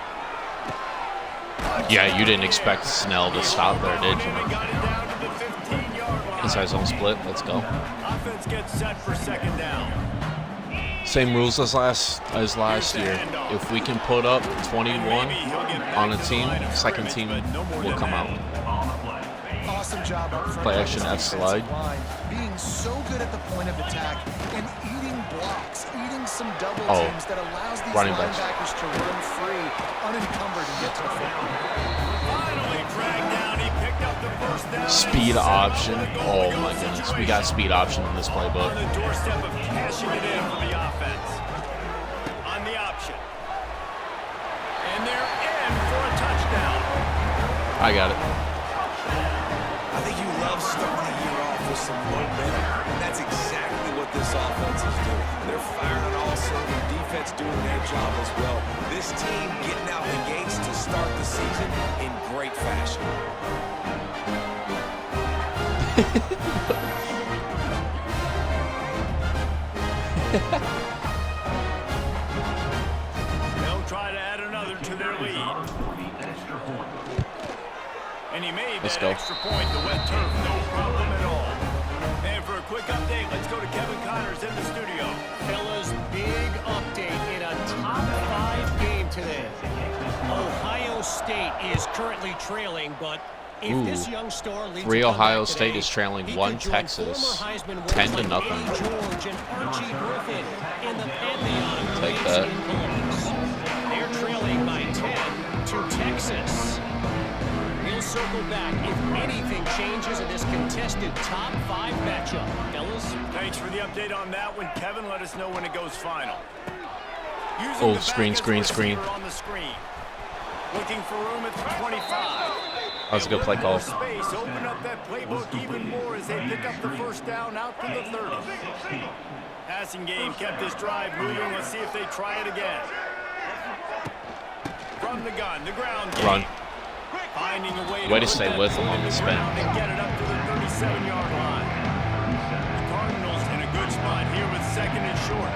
Yeah, you didn't expect Snell to stop there, did you? And they got it down to the 15-yard line. Inside zone split. Let's go. Offense gets set for 2nd down. Same rules as last year. If we can put up 21 on a team, second team will come out. Awesome job up front. Play by action this F slide. defensive line, being so good at the point of attack and eating blocks, eating some double Oh, teams that allows these running backs. linebackers to run free, unencumbered, and get to the football. Finally dragged down. He picked up the 1st down. Speed option. Oh my goodness. We got speed option in this On playbook. the doorstep of cashing it in for the offense. On the option. And they're in for a touchdown. I got it. I think you love starting the year off with some momentum, and that's exactly what this offense is doing. They're firing on all cylinders, defense doing their job as well. This team getting out the gates to start the season in great fashion. They'll try to add another to their lead. And he made Let's that go. extra point. The wet turf, no problem at all. And for a quick update, let's go to Kevin Connors in the studio. Fellas, big update in a top 5 game today. Ohio State is currently trailing, but if this young star leads 3 a comeback Ohio State today, is trailing he 1 could join Texas, former Heisman winners 10 to like nothing. Eddie George and Archie Griffin in the pantheon of Take greats that. in Columbus. They're trailing by 10 to Texas. We'll circle back if anything changes in this contested top 5 matchup. Fellas, Thanks for the update on that one, Kevin. Let us know when it goes final. Using Oh, the screen, back as screen, receiver screen. on the screen. Looking for room at the 25. That was a good play call. Space, open up that playbook even more as they pick up the first down out to the 30. Passing game kept this drive moving. Let's see if they try it again. From the gun, the ground game. Run. Finding a way to stay with him on the spin. And get it up to the 37-yard line. The Cardinals in a good spot here with second and short.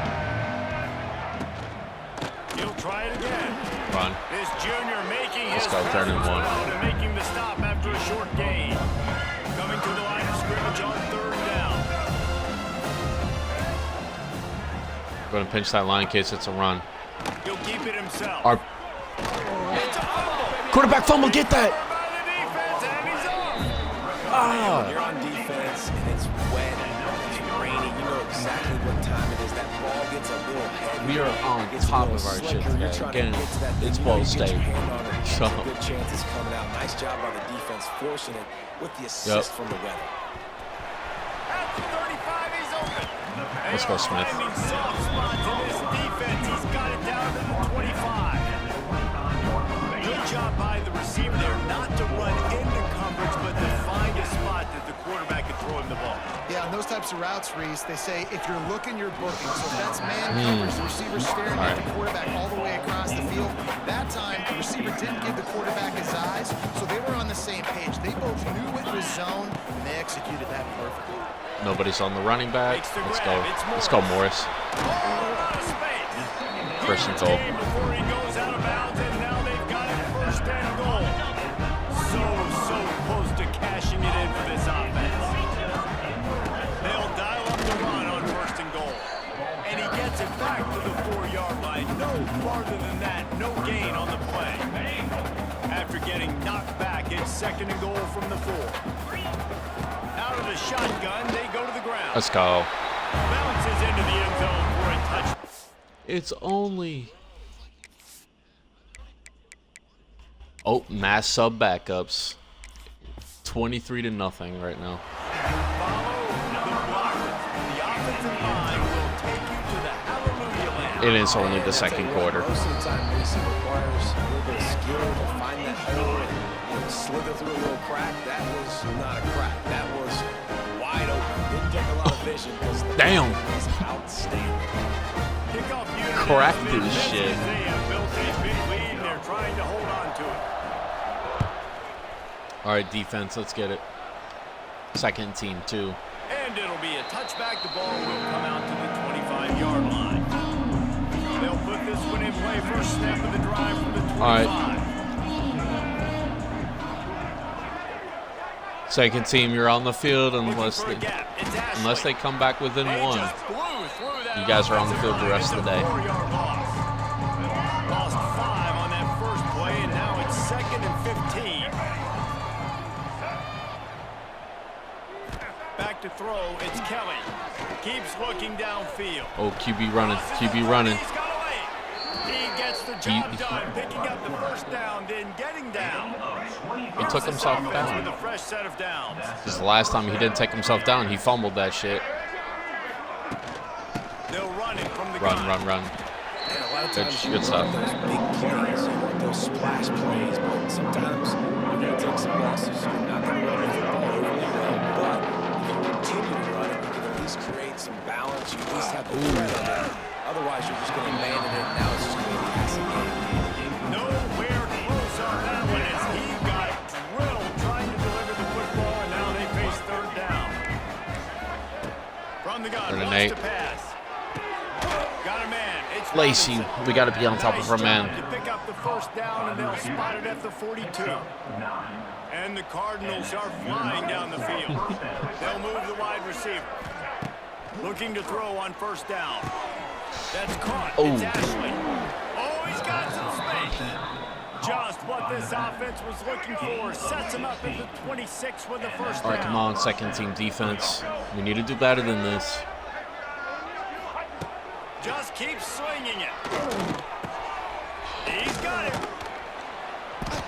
He'll try it again. Run. This junior making Let's his go, third and one. and making the stop after a short gain. Coming to the line of scrimmage on third down. Going to pinch that line in case it's a run. He'll keep it himself. Our It's a fumble. quarterback fumble, get that! By the defense, and he's off. Ah! You're on defense, and it's wet, it's rainy. You know exactly what time it is. That ball gets a little heavy. We are on Gets a top little of our slicker. shit You're today. trying Again, to get to that thing. it's You know Ball you get State. your hand on it. So- There's a good chance it's coming out. Nice job by the defense forcing it with the assist from the weather. At the 35, he's open. Let's go, Smith. Finding soft spots in this defense. He's got it down to the 25. Good job by the receiver there, not to run into coverage, but to find a spot that the quarterback could throw him the ball. Yeah, on those types of routes, Reese, they say if you're looking, you're booking. So if that's man coverage, the receiver's staring at the quarterback all the way across the field. That time, the receiver didn't give the quarterback his eyes, so they were on the same page. They both knew it was zone, and they executed that perfectly. Nobody's on the running back. Makes the Let's grab. go. It's Let's go, Morris. Oh, out of space. First and Huge goal. gain before he goes out of bounds, and now they've got it first and goal. So close to cashing it in for this offense. They'll dial up the run on first and goal. And he gets it back to the 4-yard line. No farther than that. No gain on the play. After getting knocked back, it's second and goal from the 4. Out of the shotgun, they go to the ground. Let's go. Bounces into the end zone for a touchdown. It's only... Oh, mass sub backups. 23-0 right now. Follow the blockers. The offensive line will take you to the hallelujah land. It is only the second quarter. Most of the time, Reese, it requires a little bit of skill to find that hole and slither through a little crack. That was not a crack. That was wide open. Didn't take a lot of vision because the Damn. was outstanding. Kickoff unit Cracked has been his busy. shit. They have built a big lead, and they're trying to hold on to it. All right, defense, let's get it. Second team, too. And it'll be a touchback. The ball will come out to the 25-yard line. They'll put this one in play. First snap of the drive from the 25. All right. Second team, you're on the field unless Looking for a they, gap. It's Ashley. unless they come back within They one. just blew through that You guys are on the field the rest of the day. 4-yard loss. Lost 5 on that first play, and now it's second and 15. Back to throw, it's Kelly. Keeps looking downfield. Oh, QB running. QB running. He's got away. He gets the job done, picking up the first down, then getting down. He took himself With down. a fresh set of downs. This is the last time he didn't take himself down. He fumbled that shit. They'll run it from the Run, gun. run, run. And a lot of Good- times good you stuff. want those big plays, you want those splash plays, but sometimes you're going to take some losses. You're not going to run the football overly well, but if you continue to run it, you can at least create some balance. You at least have the threat of it. Otherwise, you're just going to abandon it, and now it's just going to be a passing game. Nowhere close on that one as he got drilled trying to deliver the football, and now they face third down. From the gun, Third and wants 8. to pass. Got a man. It's Lacey, Robinson. we got to be on top of our Nice man. job to pick up the first down, and they'll spot it at the 42. And the Cardinals are flying down the field. They'll move the wide receiver. Looking to throw on first down. That's caught. It's Oh. Ashley. Oh, he's got some space. Just what this offense was looking for. Sets him up at the 26 with the first All right, down. come on, second team defense. We need to do better than this. Just keep swinging it. He's got it.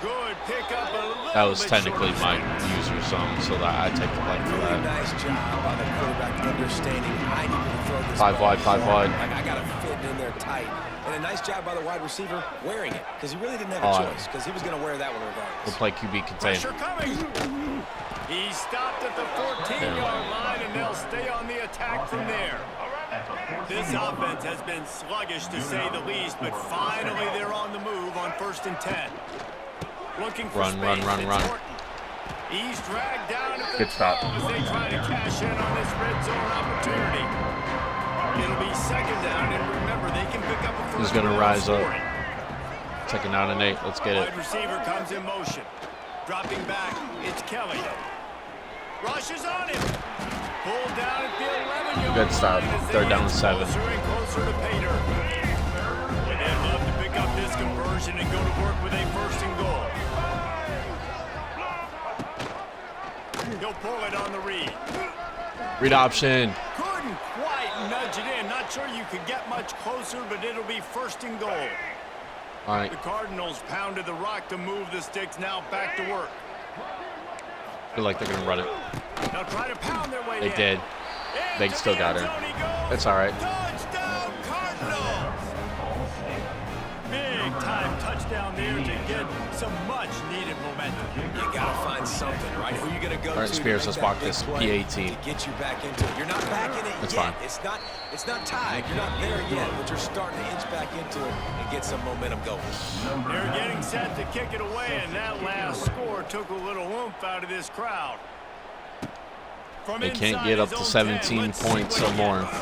Good pickup. That was technically my user zone, so that I take the blame for Really that. nice job by the quarterback understanding I need to throw this 5 ball. wide, 5 wide. Like, I got to fit in there tight. And a nice job by the wide receiver wearing it, because he really didn't have a choice, because he was going to wear that one regardless. We'll play QB Pressure contain. coming. He stopped at the 14-yard line, and they'll stay on the attack from there. This offense has been sluggish, to say the least, but finally they're on the move on 1st and 10. Looking for Run, space. run, run, It's run. Horton. He's dragged down at the Good stop. 12 as they try to cash in on this red zone opportunity. It'll be 2nd down, and remember, they can pick up a first. Who's gonna down rise up? scoring. 2nd down and 8. Let's get it. Wide receiver comes in motion. Dropping back, it's Kelly. Rushes on him. Pulled down at the 11-yard Good stop. line as they 3rd down get and 7. Closer and closer to pay dirt. And they'd love to pick up this conversion and go to work with a 1st and goal. He'll pull it on the read. Read option. Couldn't quite nudge it in. Not sure you could get much closer, but it'll be 1st and goal. All right. The Cardinals pounded the rock to move the sticks. Now back to work. Feel like they're going to run it. Now try to pound their way They in. did. They Into still the got end her. zone he goes. It's all right. Touchdown, Cardinals! Big time touchdown there to get some much needed momentum. You got to find something, right? Who you going to go All right, to Spears, make let's that block big this play P18. to get you back into it. You're not back in it That's yet. fine. It's not tied. You're not there yet, but you're starting to inch back into it and get some momentum going. They're getting set to kick it away, and that last score took a little oomph out of this crowd. From They can't inside get up his to own 17 10, let's see points what or he more. gets.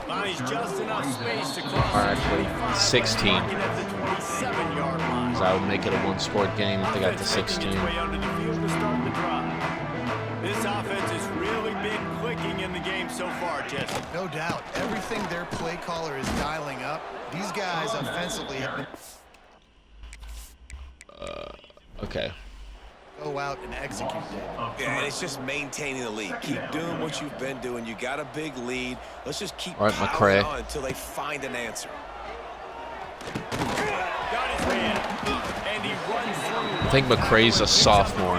Finds just enough space to cross. Or actually, 25, 16. knocking at the 27-yard line. So that would make it a 1-scored game if they got to Offense making 16. its way onto the field to start the drive. This offense has really been clicking in the game so far, Jesse. No doubt. Everything their play caller is dialing up, these guys offensively have been Okay. go out and execute, David. Yeah, and it's just maintaining the lead. Keep doing what you've been doing. You got a big lead. Let's just keep All right, piling McCray. on until they find an answer. Got his man, and he runs through. I think McCray's a sophomore.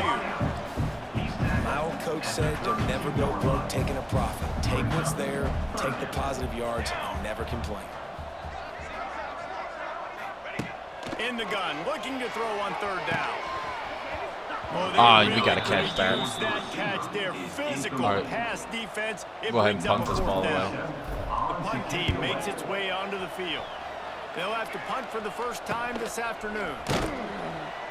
My old coach said you'll never go broke taking a profit. Take what's there, take the positive yards, and never complain. In the gun, looking to throw on 3rd down. We gotta catch that. Use that catch there. Physical All right. pass defense. It Go ahead and brings up punt a this 4th ball down. away. The punt team makes its way onto the field. They'll have to punt for the first time this afternoon.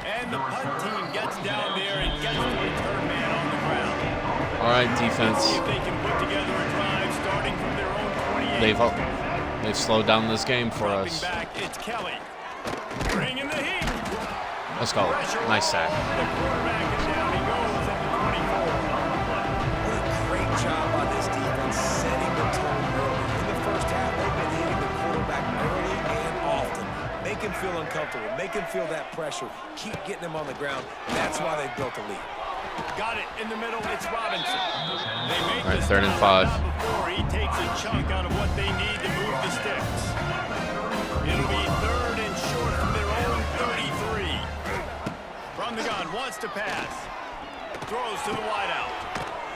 And the punt team gets down there and gets the return man on the ground. All right, See defense. if they can put together a drive starting from their own 28. They've slowed down this game for Dropping us. back, it's Kelly. Bringing the heat. Let's go. Nice sack. The quarterback, and down he goes at the 24. What a great job by this defense setting the tone early. In the first half, they've been hitting the quarterback early and often. Make him feel uncomfortable. Make him feel that pressure. Keep getting him on the ground. That's why they built the lead. Got it in the middle. It's Robinson. They made All right, this 3rd and stop 5. before he takes a chunk out of what they need to move the sticks. It'll be 3rd and short from their own 33. From the gun, wants to pass. Throws to the wideout.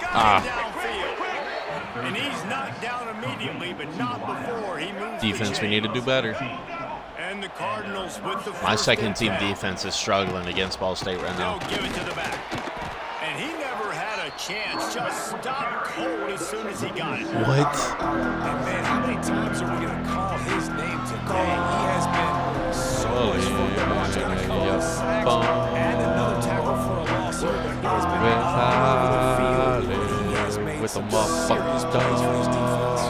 Got it downfield. And he's knocked down immediately, but not before he moves the Defense, we need to do better. And the Cardinals with the My first second and team 10. defense is struggling against Ball State right They'll now. give it to the back. And he never had a chance. Just stopped cold as soon as he got it. What? And man, how many times are we going to call his name today? He has been so much fun to watch. Got a couple of sacks and another tackle for a loss. He has been all over the field. He has made With the some serious plays for his defense.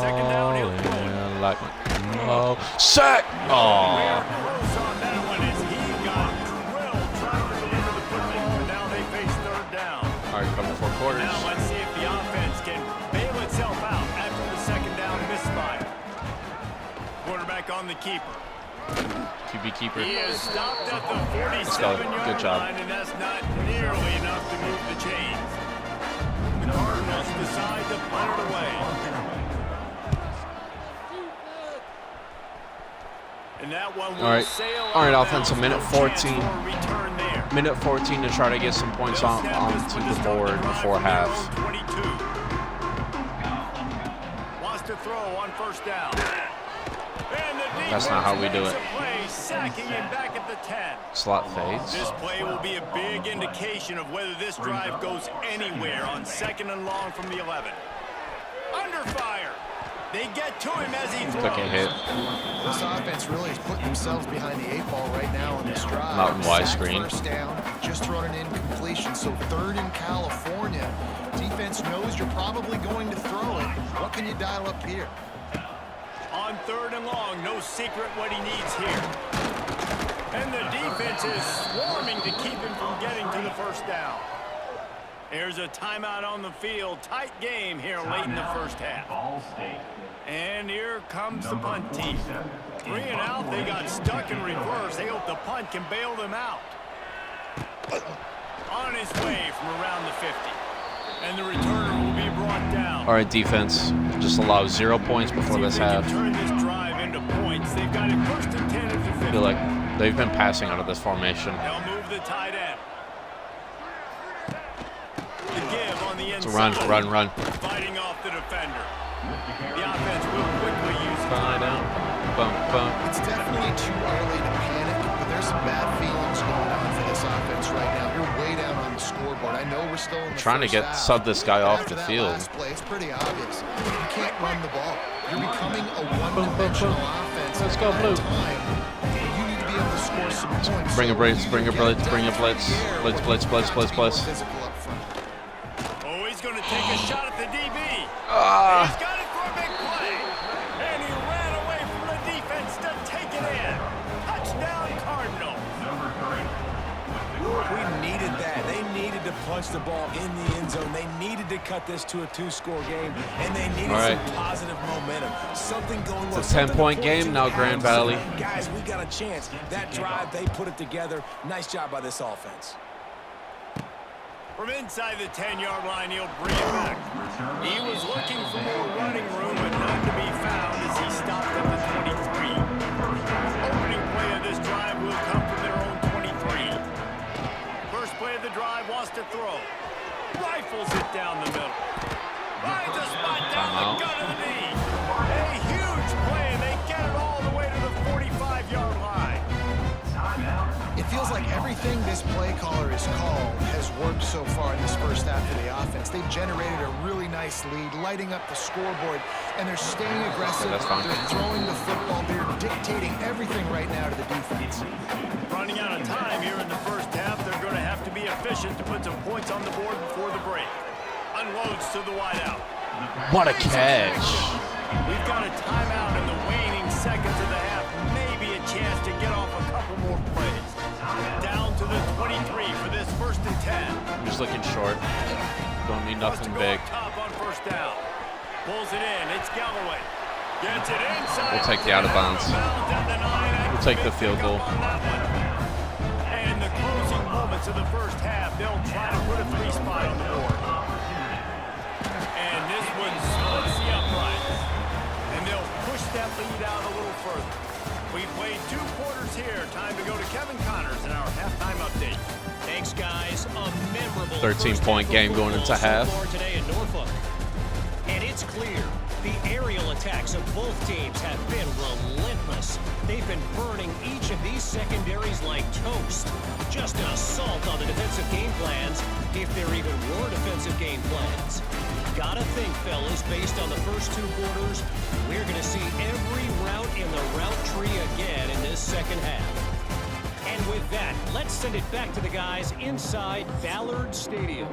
Second down, he'll throw it. Sack! Close Oh. on that one as he got drilled trying to deliver the football, and now they face 3rd down. All right, cover 4 quarters. Now let's see if the offense can bail itself out after the 2nd down misfire. Quarterback on the keeper. QB keeper. He is stopped at the go. 47-yard Good job. line, and that's not nearly enough to move the chains. The Cardinals decide to punt it away. And that one will All right. sail All right, out of offense, a bounds. minute No chance 14. for a return there. Minute 14 to try to get some points onto the board before half. 22. Wants to throw on first down. That's not how we do it. Play, sacking him back at the 10. Slot fades. This play will be a big indication of whether this drive goes anywhere on 2nd and long from the 11. Under fire. They get to him as he throws. Took a hit. This offense really is putting themselves behind the 8 ball right now on this drive. Mountain widescreen. First down, just thrown an incompletion. So 3rd in California. Defense knows you're probably going to throw it. What can you dial up here? On 3rd and long, no secret what he needs here. And the defense is swarming to keep him from getting to the first down. There's a timeout on the field. Tight game here late in the first half. And here comes the punt team. 3 and out, they got stuck in reverse. They hope the punt can bail them out. On his way from around the 50. And the returner will be brought down. All right, defense. Just allow 0 points before this half. Turn this drive into points. They've got it 1st and 10 at the 50. I feel like they've been passing out of this formation. They'll move the tight end. The give on the inside. It's a run. Fighting off the defender. The offense will quickly use it. Bump. It's definitely too early to panic, but there's some bad feelings going on for this offense right now. You're way down on the scoreboard. I know we're still in the Trying to first get half, sub this guy but off after the that field. last play, it's pretty obvious. You can't run the ball. You're becoming a one-dimensional offense. Let's go, At Blue. time, you need to be able to score some points. Bring a blitz. Bring a blitz. Blitz. Physical up front. Oh, he's going to take a shot at the DB. Ah. He's got it for a big play. And he ran away from the defense to take it in. Touchdown, Cardinals. We needed that. They needed to punch the ball in the end zone. They needed to cut this to a 2-score game, and they needed some positive momentum. Something going well. It's a 10-point game now, Grand Valley. Guys, we got a chance. That drive, they put it together. Nice job by this offense. From inside the 10-yard line, he'll bring it back. He was looking for more running room, but none to be found as he stopped at the 23. Opening play of this drive will come from their own 23. First play of the drive wants to throw. Rifles it down the middle. Finds a spot down the gut of the knee. A huge play, and they get it all the way to the 45-yard line. It feels like everything this play caller has called has worked so far in this first half of the offense. They've generated a really nice lead, lighting up the scoreboard, and they're staying aggressive. That's fine. They're throwing the football. They're dictating everything right now to the defense. Running out of time here in the first half, they're going to have to be efficient to put some points on the board before the break. Unloads to the wideout. What a catch. We've got a timeout in the waning seconds of the half. Maybe a chance to get off a couple more plays. Down to the 23 for this 1st and 10. I'm just looking short. Don't need nothing big. Top on first down. Pulls it in. It's Galloway. Gets it inside. We'll take the out of bounds. We'll take the field goal. And the closing moments of the first half, they'll try to put a 3 spot on the board. And this one splits the uprights. And they'll push that lead out a little further. We played 2 quarters here. Time to go to Kevin Connors in our halftime update. Thanks, guys. A memorable 13-point game going into half. Today in Norfolk. And it's clear the aerial attacks of both teams have been relentless. They've been burning each of these secondaries like toast. Just an assault on the defensive game plans, if there even were defensive game plans. Gotta think, fellas, based on the first 2 quarters, we're going to see every route in the route tree again in this second half. And with that, let's send it back to the guys inside Ballard Stadium.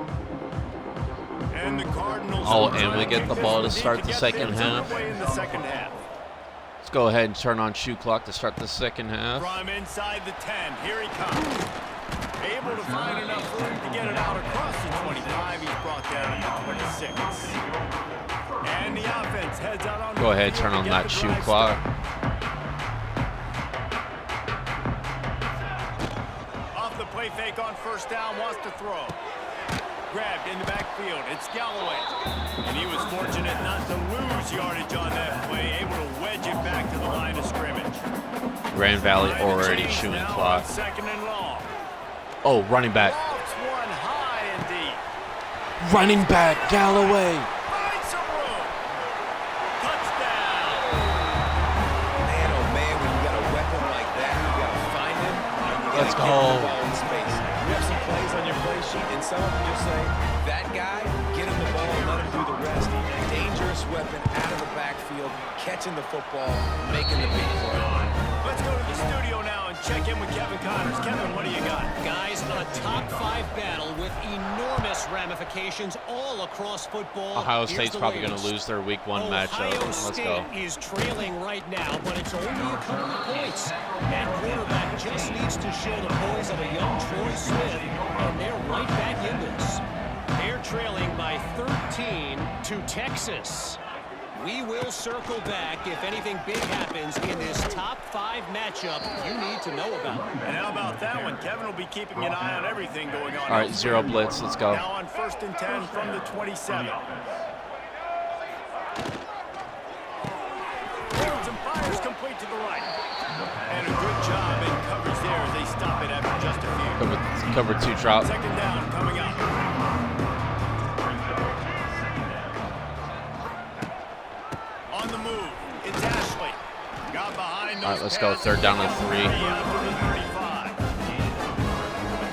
And the Cardinals. Oh, and we get the ball to start the second half. Let's go ahead and turn on shoe clock to start the second half. From inside the 10, here he comes. Able to find enough room to get it out across the 25. He's brought down to 26. And the offense heads out on. Go ahead, turn on that shoe clock. Off the play fake on first down, wants to throw. Grabbed in the backfield. It's Galloway. And he was fortunate not to lose yardage on that play, able to wedge it back to the line of scrimmage. Grand Valley already shooting clock. Second and long. Oh, running back. Lofts one high and deep. Running back, Galloway. Finds some room. Touchdown. Man, oh man, when you got a weapon like that, you got to find him. And you Let's gotta go. get the ball in space. You have some plays on your play sheet, and some of them just say, that guy, get him the ball and let him do the rest. Dangerous weapon out of the backfield, catching the football, making the big play. Let's go to the studio now and check in with Kevin Connors. Kevin, what do you got? Guys, a top-5 battle with enormous ramifications all across football. Ohio Here's State's the probably going to latest. lose their Week 1 matchup. Ohio Let's State go. is trailing right now, but it's only a couple of points. That quarterback just needs to show the poise of a young Troy Smith, and they're right back in this. They're trailing by 13 to Texas. We will circle back if anything big happens in this top-5 matchup you need to know about. And how about that one? Kevin will be keeping an eye on everything going on. All right, 0 blitz. Let's go. Now on 1st and 10 from the 27. Throws and fires complete to the right. And a good job in coverage there as they stop it after just a few. Cover 2 drop. Second down coming up. On the move, it's Ashley. Got behind those. All right, let's go. 3rd down and 3.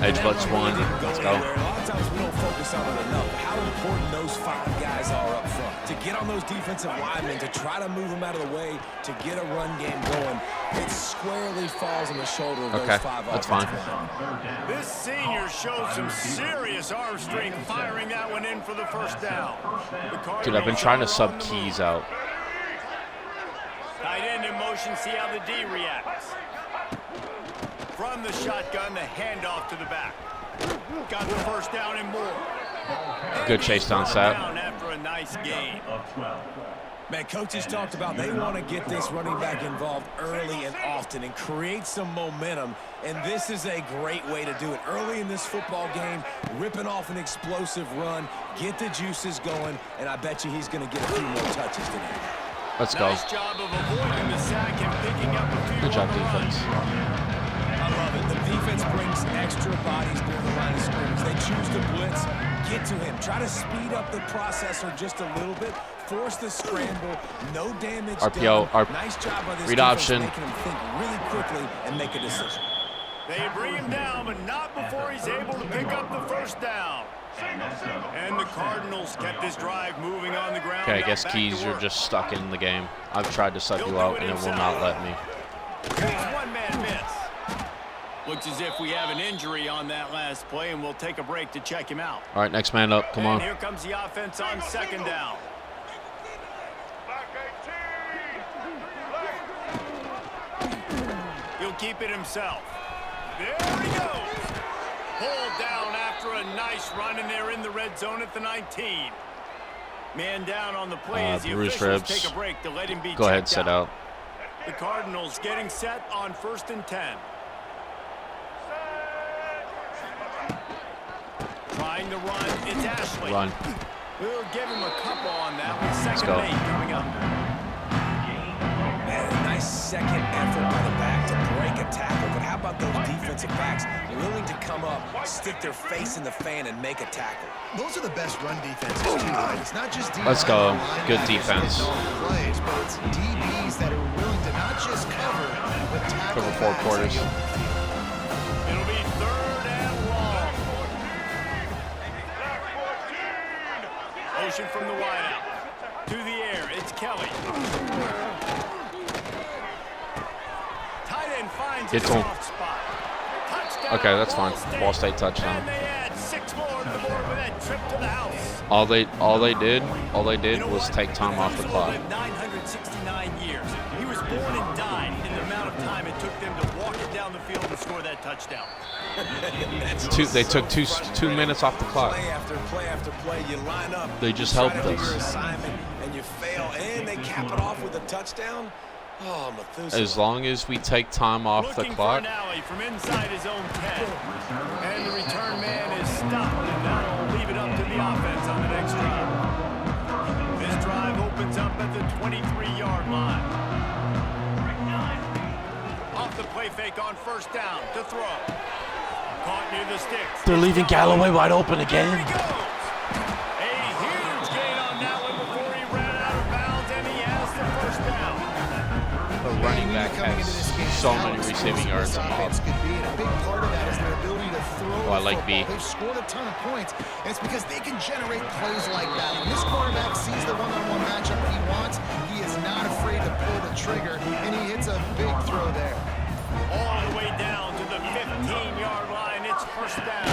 Edge blitz 1. Let's go. A lot of times we don't focus on it enough. How important those 5 guys are up front. To get on those defensive linemen, to try to move them out of the way, to get a run game going, it squarely falls on the shoulder of those 5 that's offensive fine. linemen. This senior showed some serious arm strength firing that one in for the first down. Dude, I've been trying to sub keys out. Tight end in motion, see how the D reacts. From the shotgun, the handoff to the back. Got the first down and more. Good chase down, Sap. Down after a nice gain. Man, coaches talked about they want to get this running back involved early and often and create some momentum, and this is a great way to do it. Early in this football game, ripping off an explosive run, get the juices going, and I bet you he's going to get a few more touches today. Let's go. Nice job of avoiding the sack and picking up a few. Good job, on the run. defense. I love it. The defense brings extra bodies near the line of scrimmage. They choose to blitz, get to him, try to speed up the processor just a little bit, force the scramble, no damage RPO, done. Nice job by this read defense option. making him think really quickly and make a decision. They bring him down, but not before he's able to pick up the first down. And the Cardinals kept this drive moving on the ground. Okay, I Got guess back Keys, to you're work. just stuck in the game. I've tried to sub you out, and it will not let me. It's one-man miss. Looks as if we have an injury on that last play, and we'll take a break to check him out. All right, next man up. Come And on. here comes the offense on 2nd down. He'll keep it himself. There he goes. Pulled down after a nice run, and they're in the red zone at the 19. Man down on the play as the bruised officials ribs. take a break to let him be Go ahead, checked sit out. out. The Cardinals getting set on 1st and 10. Trying to run, it's Ashley. Run. We'll give him a couple on that with 2nd go. and 8 coming up. Man, a nice second effort by the back to break a tackle, but how about those defensive backs willing to come up, stick their face in the fan, and make a tackle? Those are the best run defenses, too, right? It's not just Let's go. D-line Good linebackers defense. that know plays, but it's DBs that are willing to not just cover, but tackle Cover 4 backs. quarters. It'll be 3rd and long. Motion from the wideout. To the air, it's Kelly. Tight end finds Get a to him. soft spot. Touchdown, Okay, that's fine. Ball State And touchdown. they add 6 more to the board with that trip to the house. All they did was take time off the clock. Lived 969 years. He was born and died in the amount of time it took them to walk it down the field and score that touchdown. They took two minutes off the clock. Play after play after play, you line up. They just you try helped to do us. your assignment, and you fail, and they cap it off with a touchdown. Oh, Methuselah. As long as we take time off the Looking clock. for an alley from inside his own 10. And the return man is stopped, and now will leave it up to the offense on the next drive. This drive opens up at the 23-yard line. off the play fake on first down to throw. Caught near the sticks. They're leaving Galloway wide open again. Here he goes. A huge gain on that one before he ran out of bounds, and he has the first down. The running back has so many receiving yards. Offense could be, and a big part of that is their ability to throw. I like B. They've scored a ton of points, and it's because they can generate plays like that. When this quarterback sees the one-on-one matchup he wants, he is not afraid to pull the trigger, and he hits a big throw there. All the way down to the 15-yard line. It's first down.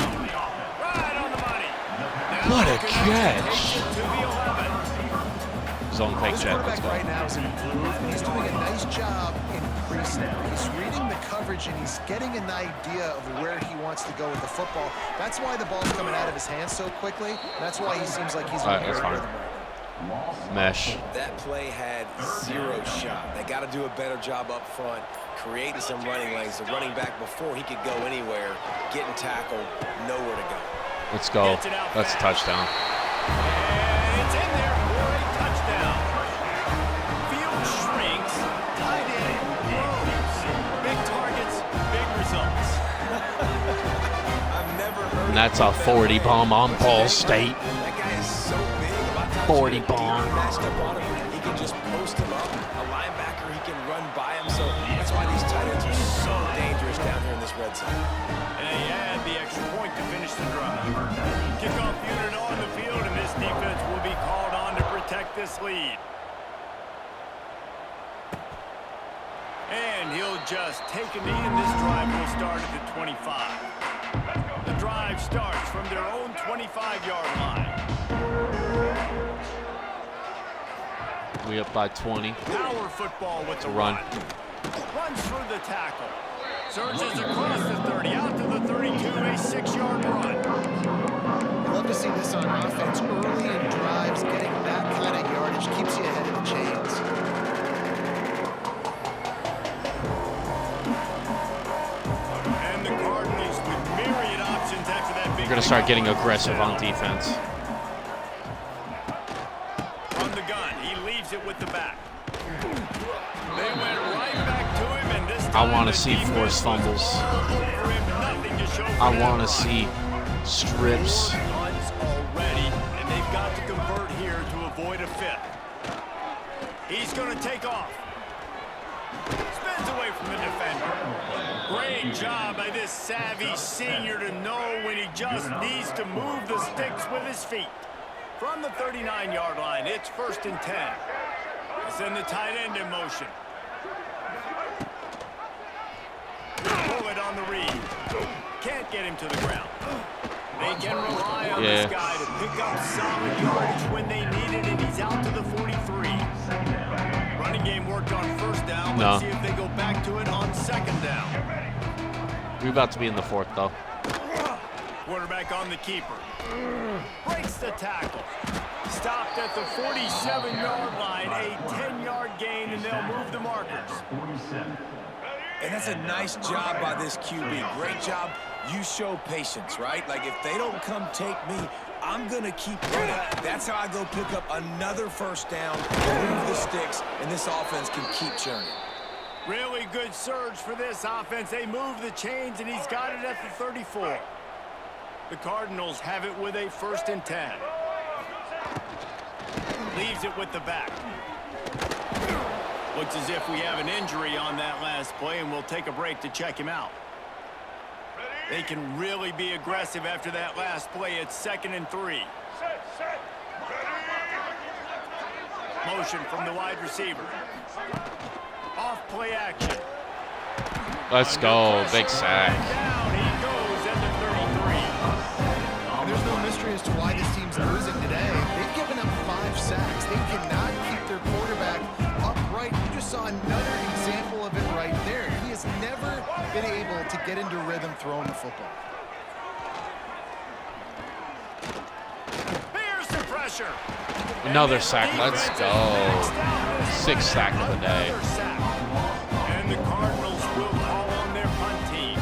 Right on the money. Now What a Connecticut catch. takes it to the 11. Zone fake This check. quarterback Let's go. right now is improved, and he's doing a nice job in pre-snap. He's reading the coverage, and he's getting an idea of where he wants to go with the football. That's why the ball's coming out of his hands so quickly. That's why he seems like he's All right, in a that's great fine. rhythm. Mesh. That play had zero shot. They got to do a better job up front, creating some running lanes. The running back, before he could go anywhere, getting tackled, nowhere to go. Let's go. Gets it out That's a fast. touchdown. And it's in there for a touchdown. Field shrinks. Tight end grows. Big targets, big results. I've never heard. And that's a 40 bomb on Ball State. That guy is so big. A lot of times 40 you get a bomb. deep matched up on him. He can just post him up. A linebacker, he can run by him. So that's why these tight ends are so dangerous down here in this red zone. And they add the extra point to finish the drive. Kickoff unit on the field, and this defense will be called on to protect this lead. And he'll just take a knee, and this drive will start at the 25. The drive starts from their own 25-yard line. We up by 20. Power football with the Run. Runs through the tackle. Surges across the 30, out to the 32, a 6-yard run. Love to see this on offense early in drives. Getting that kind of yardage keeps you ahead of the chains. And the Cardinals with myriad options after that big. We're going to start getting aggressive on defense. From the gun, he leaves it with the back. They went right back to him, and this I time want to the see defense forced was fumbles. all over him, nothing to show for I that want to run. see strips. Punts already, and they've got to convert here to avoid a fifth. He's going to take off. Spins away from the defender. Great job by this savvy senior to know when he just needs to move the sticks with his feet. From the 39-yard line, it's 1st and 10. Send the tight end in motion. Pull it on the read. Can't get him to the ground. They can rely on this guy to pick up solid yardage when they need it, and he's out to the 43. Running game worked on first down. Let's see if they go back to it on 2nd down. We're about to be in the 4th, though. Quarterback on the keeper. Breaks the tackle. Stopped at the 47-yard line. A 10-yard gain, and they'll move the markers. And that's a nice job by this QB. Great job. You show patience, right? Like, if they don't come take me, I'm going to keep running. That's how I go pick up another first down, move the sticks, and this offense can keep churning. Really good surge for this offense. They move the chains, and he's got it at the 34. The Cardinals have it with a 1st and 10. Leaves it with the back. Looks as if we have an injury on that last play, and we'll take a break to check him out. They can really be aggressive after that last play. It's 2nd and 3. Motion from the wide receiver. Off play action. Let's go. Big sack. Down he goes at the 33. And there's no mystery as to why this team's losing today. They've given up 5 sacks. They cannot keep their quarterback upright. You just saw another example of it right there. He has never been able to get into rhythm throwing the football. There's the pressure. Another sack. Let's go. 6th sack of the day. Another sack. And the Cardinals will call on their punt team.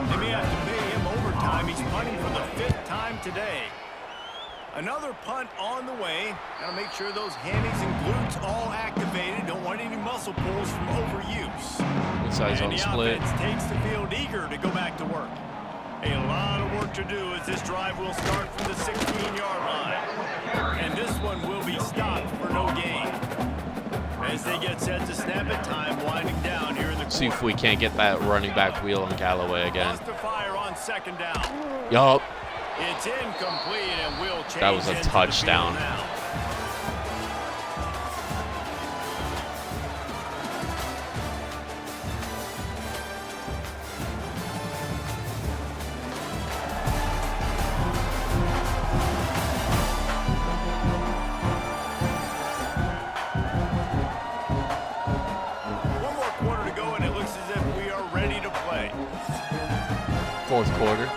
They may have to pay him overtime. He's punting for the 5th time today. Another punt on the way. Got to make sure those hammies and glutes all activated. Don't want any muscle pulls from overuse. Inside zone split. Offense takes the field eager to go back to work. A lot of work to do as this drive will start from the 16-yard line. And this one will be stopped for no gain. As they get set to snap it, time winding down here in the See if we can't get that running back wheel on Callaway again. To fire on second down. Yup. It's incomplete and will change. That was a touchdown. One more quarter to go, and it looks as if we are ready to play. Fourth quarter.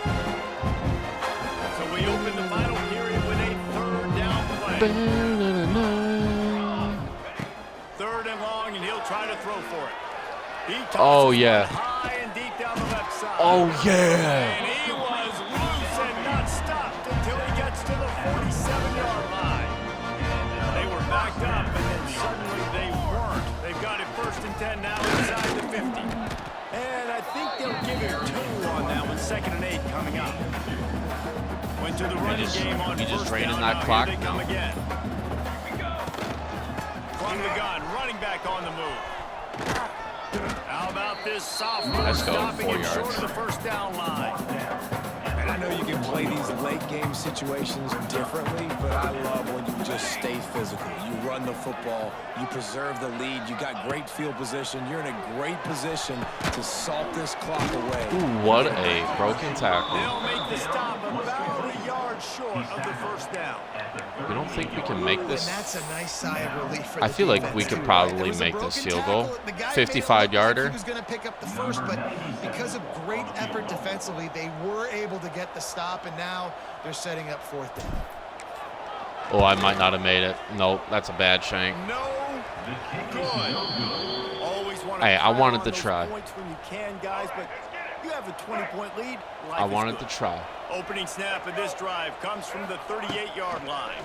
So we open the final period with a third down play. Third and long, and he'll try to throw for it. He tosses one high and deep down the left side. Oh, yeah. And he was loose and not stopped until he gets to the 47-yard line. They were backed up, and then suddenly they weren't. They've got it 1st and 10 now inside the 50. And I think they'll give it 2 on that one. 2nd and 8 coming up. Went to the running game on first down. That clock. Here they come again. From the gun, running back on the move. How about this sophomore stopping him short of the first down line? And I know you can play these late game situations differently, but I love when you just stay physical. You run the football, you preserve the lead, you got great field position, you're in a great position to salt this clock away. Ooh, what a broken tackle. They'll make the stop about a yard short of the first down. You don't think we can make this? And that's a nice sigh of relief for I feel like we could probably make this field goal. 55-yarder. He was going to pick up the first, but because of great effort defensively, they were able to get the stop, and now they're setting up 4th down. Oh, I might not have made it. Nope, that's a bad shank. No good. Always want to Hey, I wanted to try. points when you can, guys, but you have a 20-point lead. I wanted to try. Opening snap of this drive comes from the 38-yard line.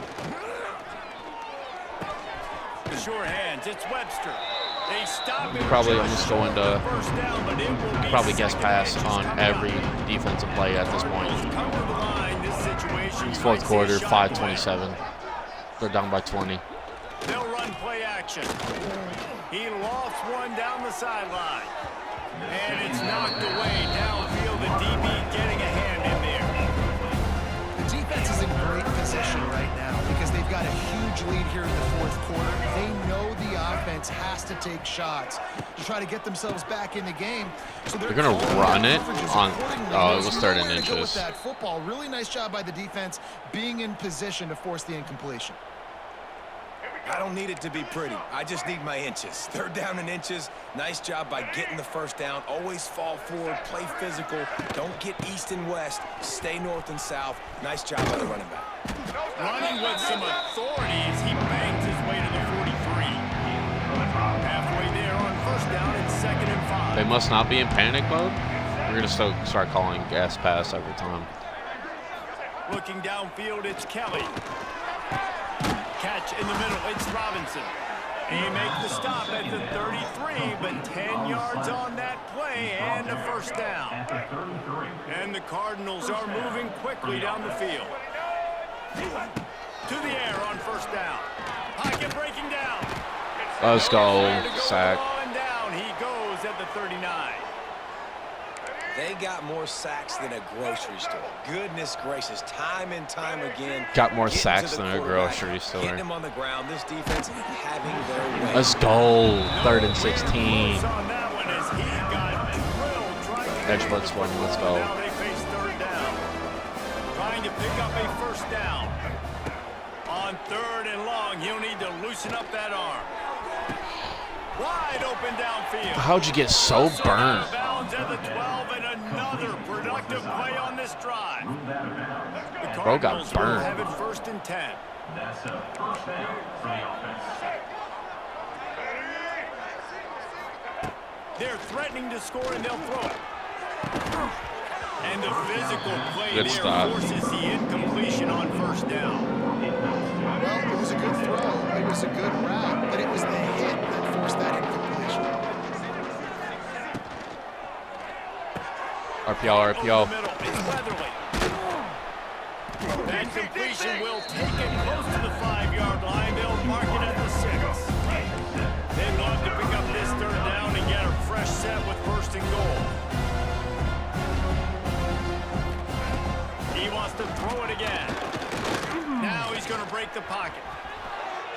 The sure hands, it's Webster. They stop him. Probably almost going to first down, but it will be probably guess second pass and on coming every up. defensive play at this point. Cover the line, this situation, It's you fourth might quarter, see a shot play. 5:27. They're down by 20. They'll run play action. He lofts one down the sideline. And it's knocked away downfield. The DB getting a hand in there. The defense is in great position right now because they've got a huge lead here in the 4th quarter. They know the offense has to take shots to try to get themselves back in the game. So they're going to run it on. Oh, it was 3rd and inches. inches. That football, really nice job by the defense being in position to force the incompletion. I don't need it to be pretty. I just need my inches. 3rd down and inches. Nice job by getting the first down. Always fall forward, play physical. Don't get east and west. Stay north and south. Nice job by the running back. Running with some authority as he bangs his way to the 43. Halfway there on first down and 2nd and 5. They must not be in panic mode. We're going to start calling gas pass every time. Looking downfield, it's Kelly. Catch in the middle, it's Robinson. He makes the stop at the 33, but 10 yards on that play and a first down. And the Cardinals are moving quickly down the field. To the air on first down. Pocket breaking down. Let's go. Sack. Down he goes at the 39. They got more sacks than a grocery store. Goodness gracious, time and time again. Got more sacks than a grocery store. Getting him on the ground. This defense having their way. Let's go. 3rd and 16. Edge blitz one. Let's go. Now they face 3rd down. Trying to pick up a first down. On 3rd and long, he'll need to loosen up that arm. Wide open downfield. How'd you get so burned? Bounds at the 12 and another productive play on this drive. The Bro got Cardinals will burned. have it 1st and 10. That's a first down for the offense. They're threatening to score and they'll throw it. And the physical play Good there stop. forces the incompletion on first down. Well, it was a good throw. It was a good route, but it was the hit that forced that incompletion. RPO, RPO. That completion will take it close to the 5-yard line. They'll mark it at the 6. They'd love to pick up this third down and get a fresh set with first and goal. He wants to throw it again. Now he's going to break the pocket.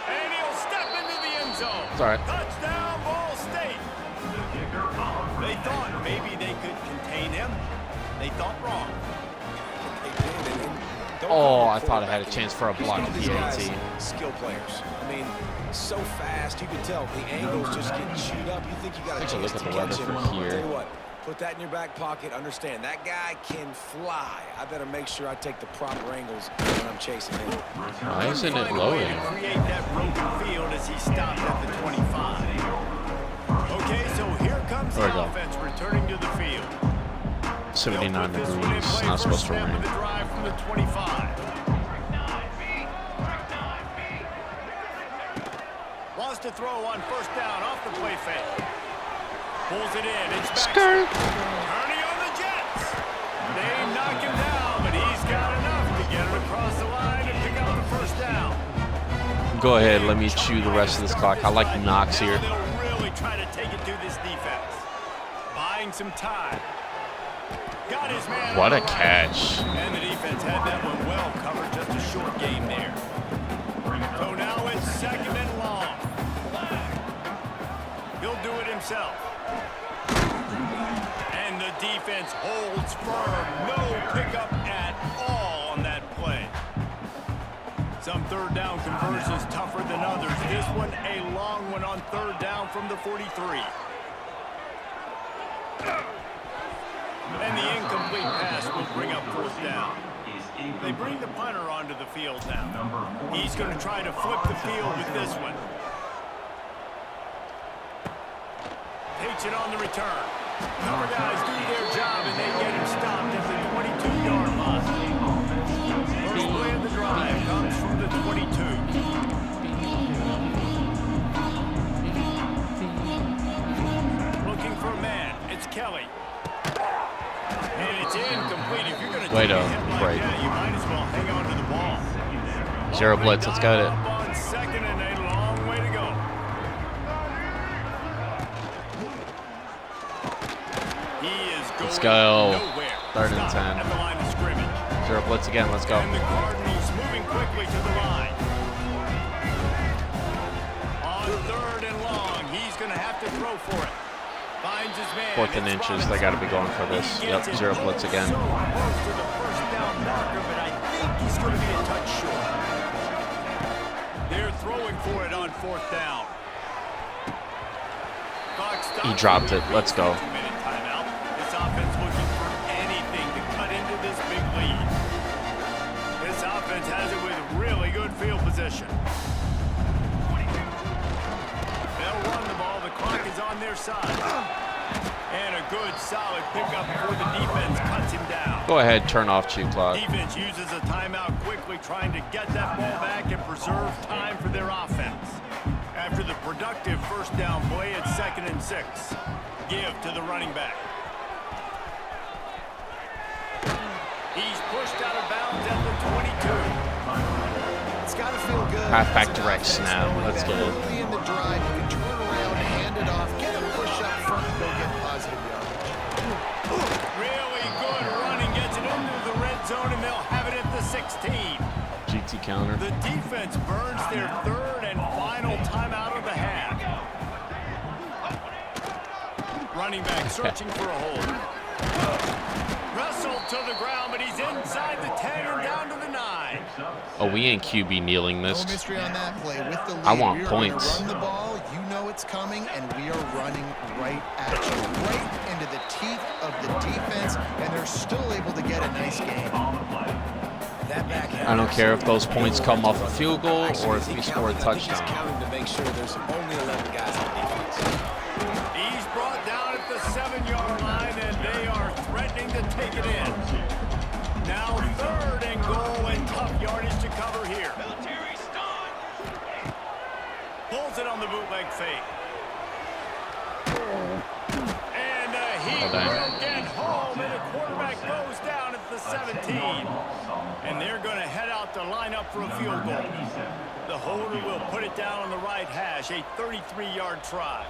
And he'll step into the end zone. It's all right. Touchdown, Ball State. They thought maybe they could contain him. They thought wrong. Oh, I thought I had a chance for a block at the AT. Skill players. I mean, so fast, you can tell the angles just get chewed up. You think you got a chance to catch him. I'll tell you what, put that in your back pocket. Understand, that guy can fly. I better make sure I take the proper angles when I'm chasing him. Why isn't it loading? Create that broken field as he stopped at the 25. Okay, so here comes the offense returning to the field. 79 degrees, not supposed to rain. The drive from the 25. Wants to throw on first down off the play fake. Pulls it in. It's back. Turning on the Jets. They knock him down, but he's got enough to get it across the line and pick up the first down. Go ahead, let me chew the rest of this clock. I like Knox here. They'll really try to take it to this defense. Buying some time. Got his man. What a catch. And the defense had that one well covered. Just a short game there. So now it's second and long. He'll do it himself. And the defense holds firm. No pickup at all on that play. Some third down conversions tougher than others. This one a long one on third down from the 43. And the incomplete pass will bring up fourth down. They bring the punter onto the field now. He's going to try to flip the field with this one. Takes it on the return. Cover guys do their job, and they get him stopped at the 22-yard line. First play of the drive comes from the 22. Looking for a man. It's Kelly. And it's incomplete. If you're going to Way to like break. that, you might as well hang on to the ball. Zero blitz, let's get it. On second and a long way to go. He is going Let's go. nowhere. Third and Stop 10. at the line of scrimmage. Zero blitz again, let's go. And the Cardinals moving quickly to the line. On third and long, he's going to have to throw for it. Finds his man. Fourth and inches, they got to be going for this. Yep, zero blitz again. So close to the first down marker, but I think he's going to be a touch short. They're throwing for it on fourth down. He dropped it. Let's go. 2-minute timeout. This offense looking for anything to cut into this big lead. This offense has it with really good field position. They'll run the ball. The clock is on their side. And a good, solid pickup before the defense cuts him down. Go ahead, turn off chew clock. Defense uses a timeout quickly, trying to get that ball back and preserve time for their offense. After the productive first down play, it's second and 6. Give to the running back. He's pushed out of bounds at the 22. It's got to feel good. Halfback direct snap. Let's get it. Early in the drive, you can turn around, hand it off, get a push up front, and go get positive yardage. Really good running, gets it into the red zone, and they'll have it at the 16. GT counter. The defense burns their third and final timeout of the half. Running back searching for a hold. Wrestled to the ground, but he's inside the 10 and down to the 9. Oh, we ain't QB kneeling No this. mystery on that play. With the lead, I want we are points. Run the ball, you know it's coming, and we are running right at you, right into the teeth of the defense, and they're still able to get a nice game. I don't care if those points come off a field goal or if we score a touchdown. Counting to make sure there's only 11 guys on defense. He's brought down at the 7-yard line, and they are threatening to take it in. bootleg fake. And he Oh, dang. will get home, and the quarterback goes down at the 17. And they're going to head out to line up for a field goal. The holder will put it down on the right hash, a 33-yard try.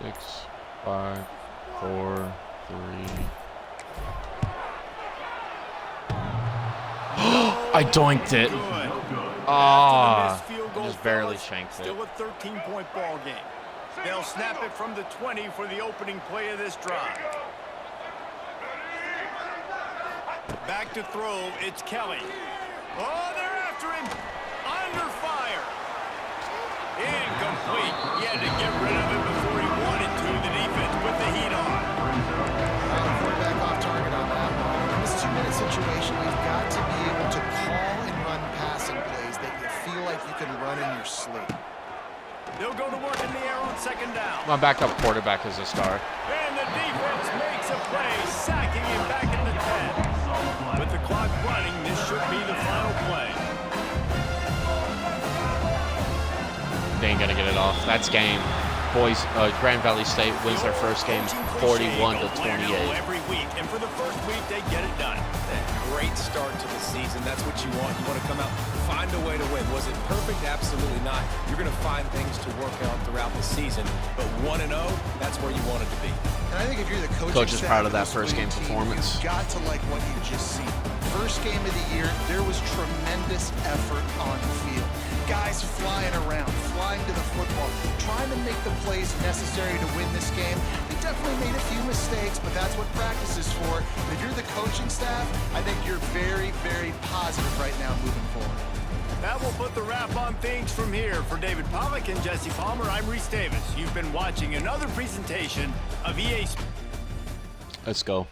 Six, 5, 4, 3. I doinked it. Ah, I just barely shanked it. Still a 13-point ball game. They'll snap it from the 20 for the opening play of this drive. Back to throw, it's Kelly. Oh, they're after him. Under fire. Incomplete. He had to get rid of it before he wanted to. The defense put the heat on. Quarterback off target on that one. In this 2-minute situation, you've got to be able to call and run passing plays that you feel like you can run in your sleep. They'll go to work in the air on second down. My backup quarterback is a star. And the defense makes a play, sacking him back at the 10. With the clock running, this should be the final play. They ain't gonna get it off. That's game. Boys, Grand Valley State wins their first game 41-28. Every week, and for the first week, they get it done. Great start to the season. That's what you want. You want to come out, find a way to win. Was it perfect? Absolutely not. You're going to find things to work out throughout the season. But 1-0, that's where you want it to be. And I think if you're the Coach is proud of that first game performance. You've got to like what you just seen. First game of the year, there was tremendous effort on the field. Guys flying around, flying to the football, trying to make the plays necessary to win this game. They definitely made a few mistakes, but that's what practice is for. And if you're the coaching staff, I think you're very, very positive right now moving forward. That will put the wrap on things from here. For David Pollack and Jesse Palmer, I'm Reese Davis. You've been watching another presentation of EA Sports. Let's go.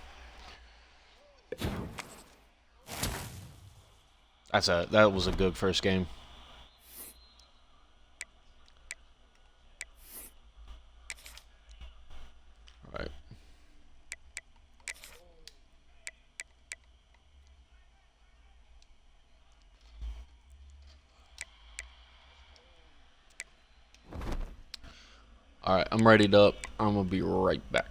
That was a good first game. All right. All right, I'm readied up. I'm gonna be right back.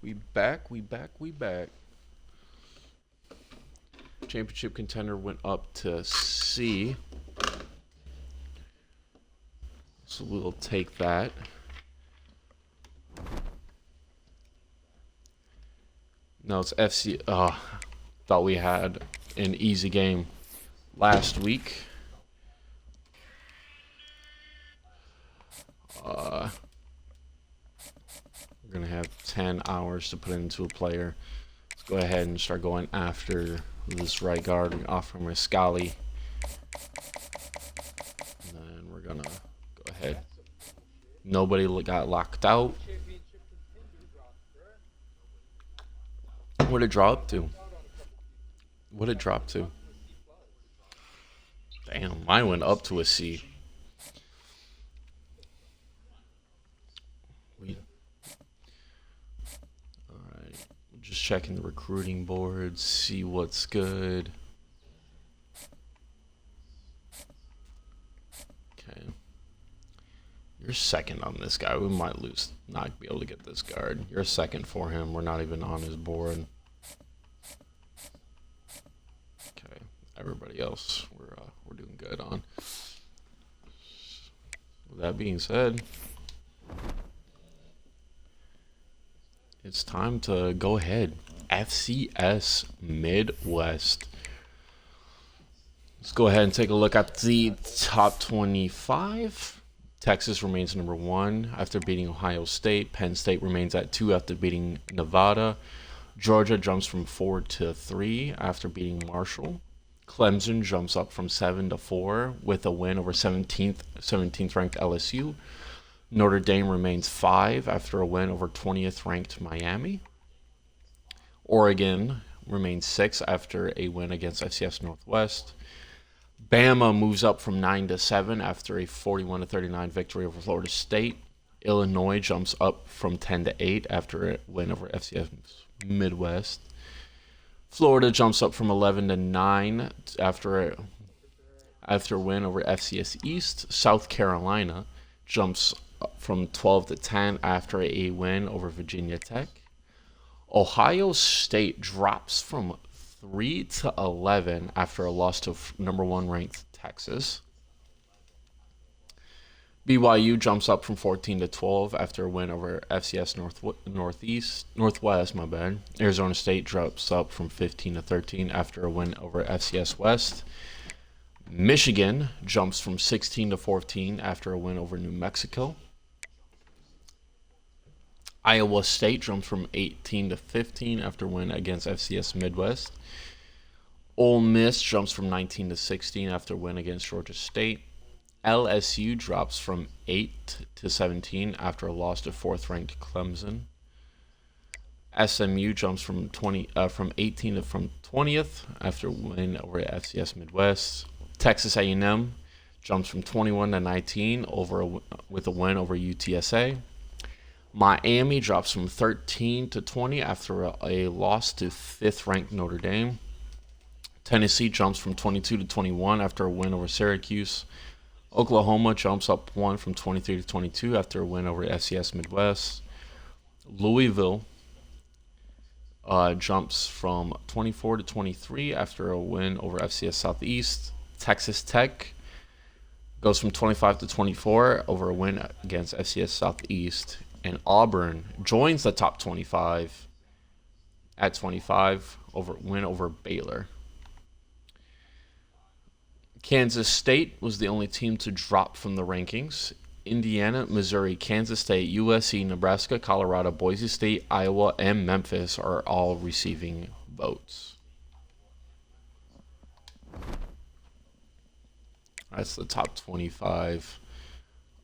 We back. Championship contender went up to C. So we'll take that. No, it's FC. Thought we had an easy game last week. We're going to have 10 hours to put into a player. Let's go ahead and start going after this right guard. We offer him a Scally. And then we're going to go ahead. Nobody got locked out. What'd it drop to? What'd it drop to? Damn, mine went up to a C. Alright, just checking the recruiting boards, see what's good. Okay. You're second on this guy. We might not be able to get this guard. You're second for him. We're not even on his board. Okay. Everybody else, we're doing good on. With that being said, it's time to go ahead. FCS Midwest. Let's go ahead and take a look at the top 25. Texas remains number 1 after beating Ohio State. Penn State remains at 2 after beating Nevada. Georgia jumps from 4 to 3 after beating Marshall. Clemson jumps up from 7 to 4 with a win over 17th ranked LSU. Notre Dame remains 5 after a win over 20th ranked Miami. Oregon remains 6 after a win against FCS Northwest. Bama moves up from 9 to 7 after a 41-39 victory over Florida State. Illinois jumps up from 10 to 8 after a win over FCS Midwest. Florida jumps up from 11 to 9 after a win over FCS East. South Carolina jumps up from 12 to 10 after a win over Virginia Tech. Ohio State drops from 3 to 11 after a loss to number 1 ranked Texas. BYU jumps up from 14 to 12 after a win over FCS Northwest. Arizona State drops up from 15 to 13 after a win over FCS West. Michigan jumps from 16 to 14 after a win over New Mexico. Iowa State jumps from 18 to 15 after a win against FCS Midwest. Ole Miss jumps from 19 to 16 after a win against Georgia State. LSU drops from 8 to 17 after a loss to 4th-ranked Clemson. SMU jumps from 18 to 20th after a win over FCS Midwest. Texas A&M jumps from 21 to 19 with a win over UTSA. Miami drops from 13 to 20 after a loss to 5th-ranked Notre Dame. Tennessee jumps from 22 to 21 after a win over Syracuse. Oklahoma jumps up 1 from 23 to 22 after a win over FCS Midwest. Louisville jumps from 24 to 23 after a win over FCS Southeast. Texas Tech goes from 25 to 24 over a win against FCS Southeast. And Auburn joins the top 25 at 25 win over Baylor. Kansas State was the only team to drop from the rankings. Indiana, Missouri, Kansas State, USC, Nebraska, Colorado, Boise State, Iowa, and Memphis are all receiving votes. That's the top 25.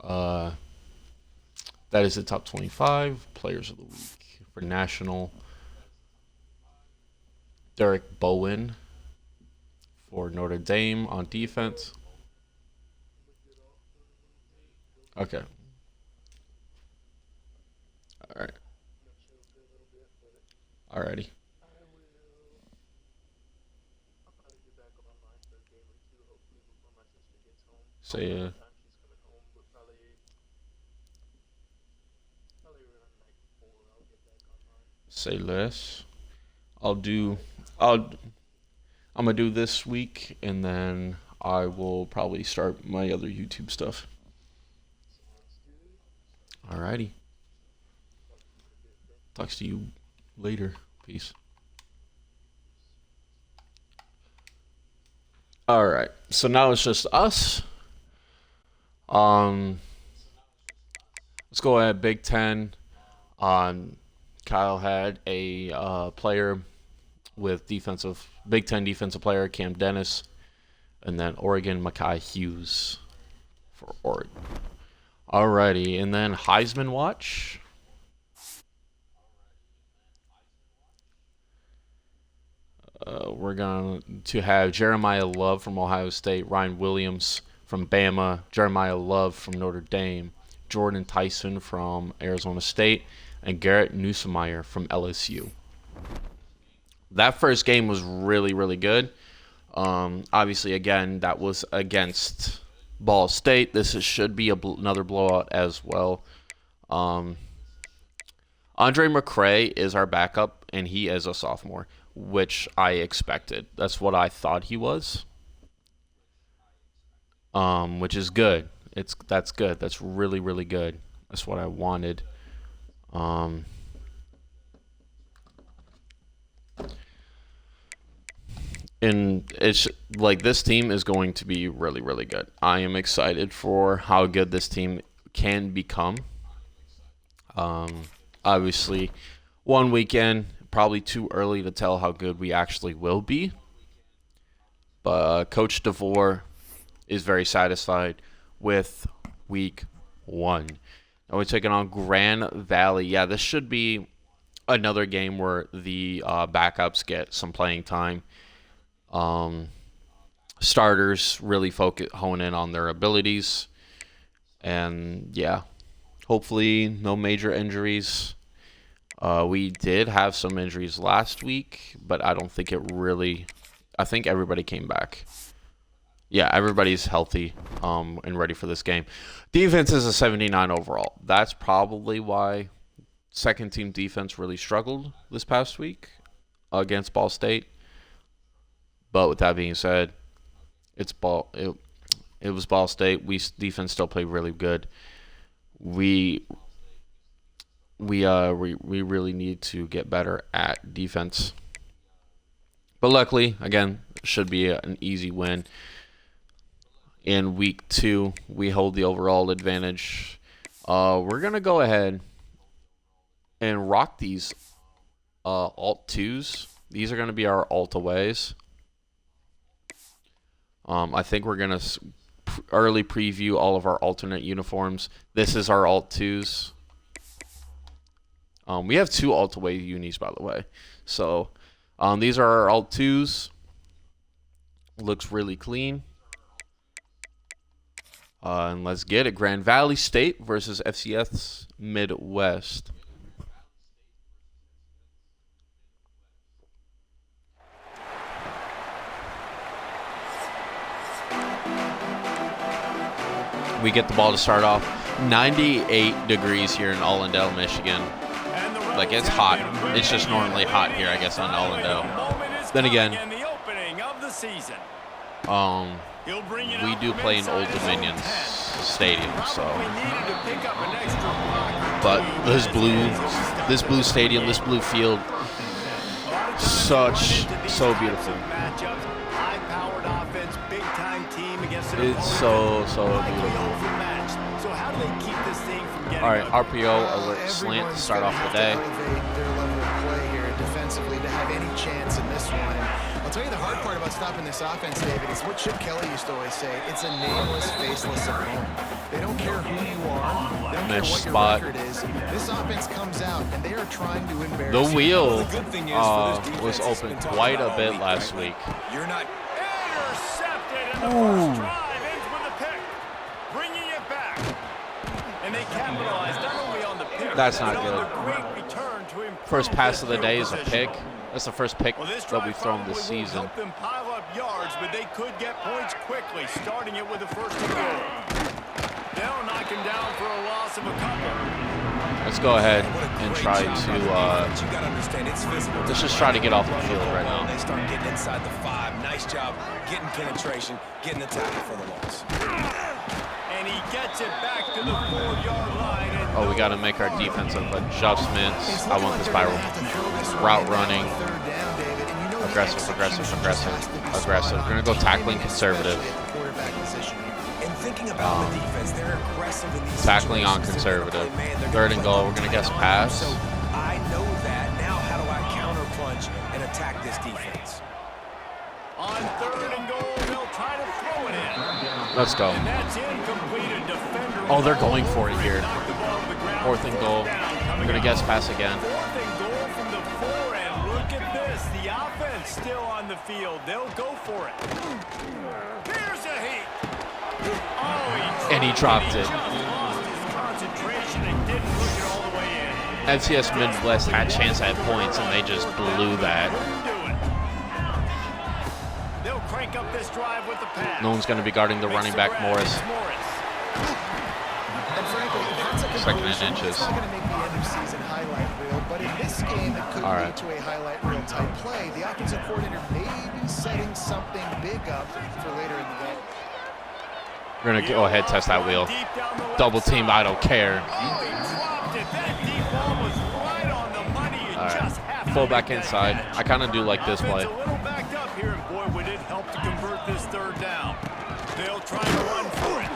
That is the top 25 players of the week. For national, Derek Bowen for Notre Dame on defense. Okay. All right. Alrighty. So say less. I'm gonna do this week, and then I will probably start my other YouTube stuff. Alrighty. Talks to you later. Peace. Alright, so now it's just us. Let's go ahead. Big Ten. Kyle had a player with Big Ten defensive player Cam Dennis, and then Oregon Mekhi Hughes for Oregon. Alrighty, and then Heisman watch. We're going to have Jeremiah Love from Ohio State, Ryan Williams from Bama, Jeremiah Love from Notre Dame, Jordan Tyson from Arizona State, and Garrett Nussmeier from LSU. That first game was really, really good. Obviously, again, that was against Ball State. This should be another blowout as well. Andre McCray is our backup, and he is a sophomore, which I expected. That's what I thought he was, which is good. That's good. That's really, really good. That's what I wanted. And it's like this team is going to be really, really good. I am excited for how good this team can become. Obviously, one weekend, probably too early to tell how good we actually will be. But Coach DeVore is very satisfied with week 1. And we're taking on Grand Valley. Yeah, this should be another game where the backups get some playing time. Starters really hone in on their abilities. And, yeah, hopefully no major injuries. We did have some injuries last week, but I don't think I think everybody came back. Yeah, everybody's healthy and ready for this game. Defense is a 79 overall. That's probably why second-team defense really struggled this past week against Ball State. But with that being said, it was Ball State. Defense still played really good. We really need to get better at defense. But luckily, again, should be an easy win. In week 2, we hold the overall advantage. We're going to go ahead and rock these alt 2s. These are going to be our alt aways. I think we're going to early preview all of our alternate uniforms. This is our alt 2s. We have 2 alt away unis, by the way. So these are our alt 2s. Looks really clean. And let's get it. Grand Valley State versus FCS Midwest. We get the ball to start off. 98 degrees here in Allendale, Michigan. Like, it's hot. It's just normally hot here, I guess, on Allendale. Then again, we do play in Old Dominion Stadium, so. But this blue stadium, this blue field, so beautiful. It's so beautiful. All right, RPO alert slant to start off the day. Their level of play here defensively to have any chance in this one. And I'll tell you the hard part about stopping this offense, David, is what Chip Kelly used to always say. It's a nameless, faceless opponent. They don't care who you are. They don't care what your record is. This offense comes out, and they are trying to embarrass the wheel was open quite a bit last week. You're not intercepted, and the first drive ends with a pick, bringing it back. And they capitalized not only on the pick, that's not but good. on the great return to improve First pass of the day is a position. pick. That's the first pick that we've thrown this season. Help them pile up yards, but they could get points quickly, starting it with a first and goal. They'll knock him down for a loss of a couple. Let's go ahead and try to, let's just try to get off the field right now. They start getting inside the 5. Nice job getting penetration, getting the tackle for the loss. And he gets it back to the 4-yard line. And Oh, we got to make our defensive adjustments. I want this by route running. Aggressive. We're going to go tackling conservative. And thinking about the defense, they're aggressive in these Tackling on situations. conservative. Man, they're 3rd and goal. We're going to guess pass. So I know that. Now how do I counter punch and attack this defense? on 3rd and goal, they'll try to throw it in. Let's go. And that's incomplete. A defender. Oh, they're going for it here. Knocked the ball to the ground. 4th and goal. We're going to guess pass again. 4th and goal from the 4, and look at this. The offense still on the field. They'll go for it. Here's a heat. Oh, And he dropped it. Just lost his concentration and didn't look it all the way in. FCS Midwest had chance at points, and they just blew that. Couldn't do it. They'll crank up this drive with the pass. No one's going to be guarding the running back, Morris. And frankly, that's a 2nd and conversion. inches. It's not going to make the end of season highlight reel, but in this game, it could All lead right. to a highlight reel type play. The offensive coordinator may be setting something big up for later in the game. We're going to go ahead, test that wheel. Double team, I don't care. Oh, he dropped it. That deep ball was right on the money. You All right. just have to Full make back that inside. catch. I kind of do like this play. Offense a little backed up here, and boy, would it help to convert this 3rd down. They'll try to run for it.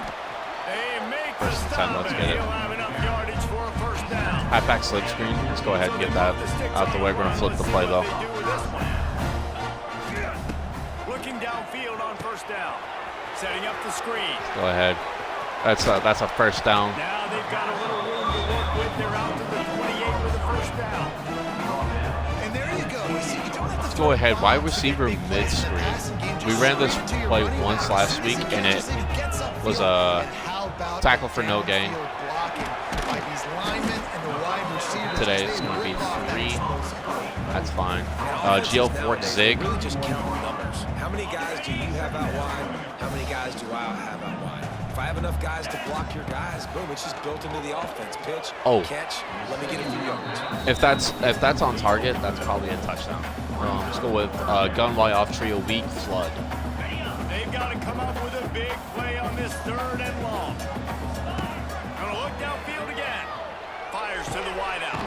They make the 1st and 10, stop, let's and get it. he'll have enough yardage for a 1st down. Halfback slip screen. Let's go ahead and get that out the way. We're going to flip the play, though. Looking downfield on 1st down. Setting up the screen. Go ahead. That's a 1st down. Now they've got a little room to work with. They're out to the 28 with a 1st down. And there you go. You see, you don't have to Let's go ahead. Wide receiver mid-screen. We ran this play once last week, and it was a tackle for no gain. Today it's going to be 3. That's fine. GL Fort Zig. Really just count the numbers. How many guys do you have out wide? How many guys do I have out wide? If I have enough guys to block your guys, boom, it's just built into the offense. Pitch, catch, let me get a few yards. If that's on target, that's probably a touchdown. Let's go with gun Y off trio weak flood. They've got to come up with a big play on this 3rd and long. Gonna look downfield again. Fires to the wideout.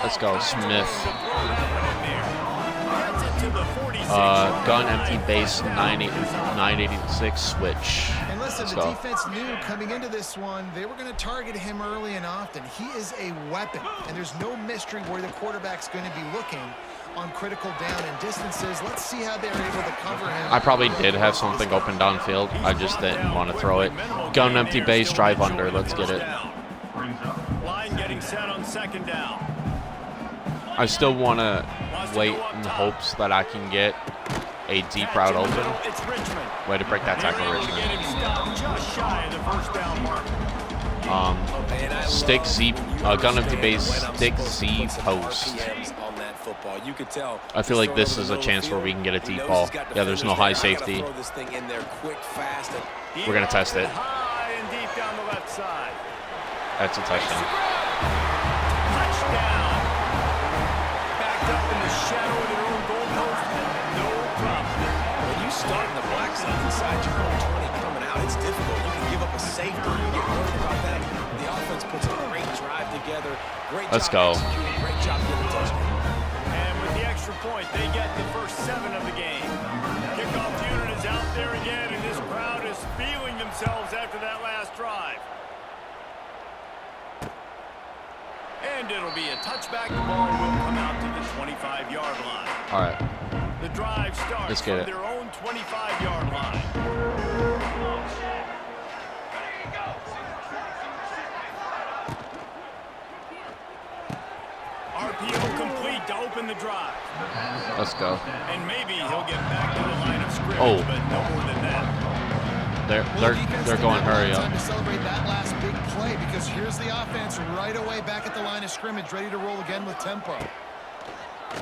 Let's go, Smith. Gets it to the 46. Gun empty base 986 switch. And listen, Let's the go. defense knew coming into this one, they were going to target him early and often. He is a weapon, and there's no mystery where the quarterback's going to be looking on critical down and distances. Let's see how they're able to cover him. I probably did have something open downfield. I just didn't want to throw it. Gun empty base, drive under. Let's get it. Line getting set on 2nd down. I still want to wait in hopes that I can get a deep route open. It's Richmond. Way to break that tackle, Able to get him Richmond. stopped just shy of the 1st down mark. Stick Z, gun empty base, stick Z post. You could tell. I feel like this is a chance where we can get a deep ball. Yeah, there's no high safety. We're going to test it. High and deep down the left side. That's a touchdown. Touchdown. Backed up in the shadow of their own goalpost. No problem. When you start in the black side inside your own 20 coming out, it's difficult. You can give up a safety. You get worried about that. The offense puts a great drive together. Great Let's job go. executing. Great job getting a touchdown. And with the extra point, they get the first 7 of the game. Kickoff unit is out there again, and this crowd is feeling themselves after that last drive. And it'll be a touchback. The ball will come out to the 25-yard line. All right. The drive starts Let's get from it. their own 25-yard line. RPO complete to open the drive. Let's go. And maybe he'll get back to the line of scrimmage, Oh. but no more than that. They're going hurry up. Time to celebrate that last big play because here's the offense right away back at the line of scrimmage, ready to roll again with tempo.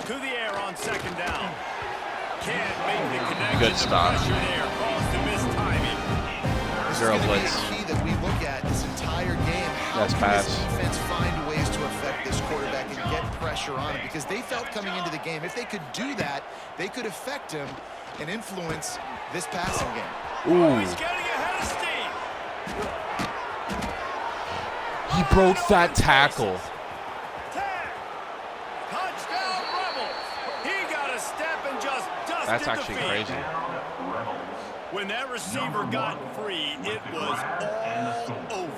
To the air on 2nd down. Can't make the connection. Good stop. The pressure there caused a missed timing. This Zero is gonna be blitz. the key that we look at this entire game. How That's can pass. this defense find ways to this quarterback and get pressure on him, because they felt coming into the game, if they could do that, they could affect him and influence this passing game. Ooh. He's getting ahead of steam. He broke that tackle. Touchdown, Rebels. He got a step and just dusted That's the actually field. crazy. When that receiver got free, it was all over.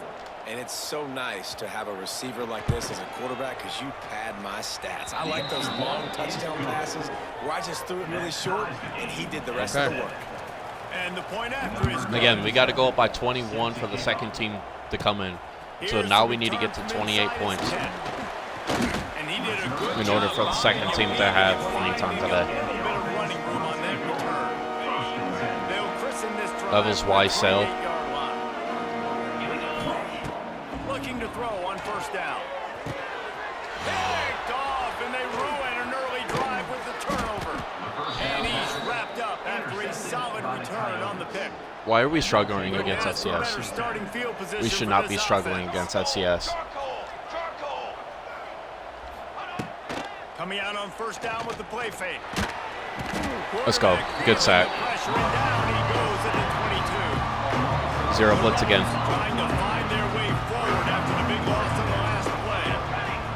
And it's so nice to have a receiver like this as a quarterback, because you pad my stats. I like those long touchdown passes where I just threw it really short and he did the rest of the work. And the point after is Again, we got to go up by 21 for the second team to come in. So now we need to get to 28 points And he did a good in order job for the second team to have any time today. Levels Y sale. Looking to throw on first down. Picked off, and they ruin an early drive with the turnover. And he's wrapped up after a solid return on the pick. Why are we struggling against FCS? We should not be struggling against FCS. Coming out on first down with the play fake. Let's go. Good sack. Pressure and down he goes at the 22. Zero blitz again. Trying to find their way forward after the big loss on the last play.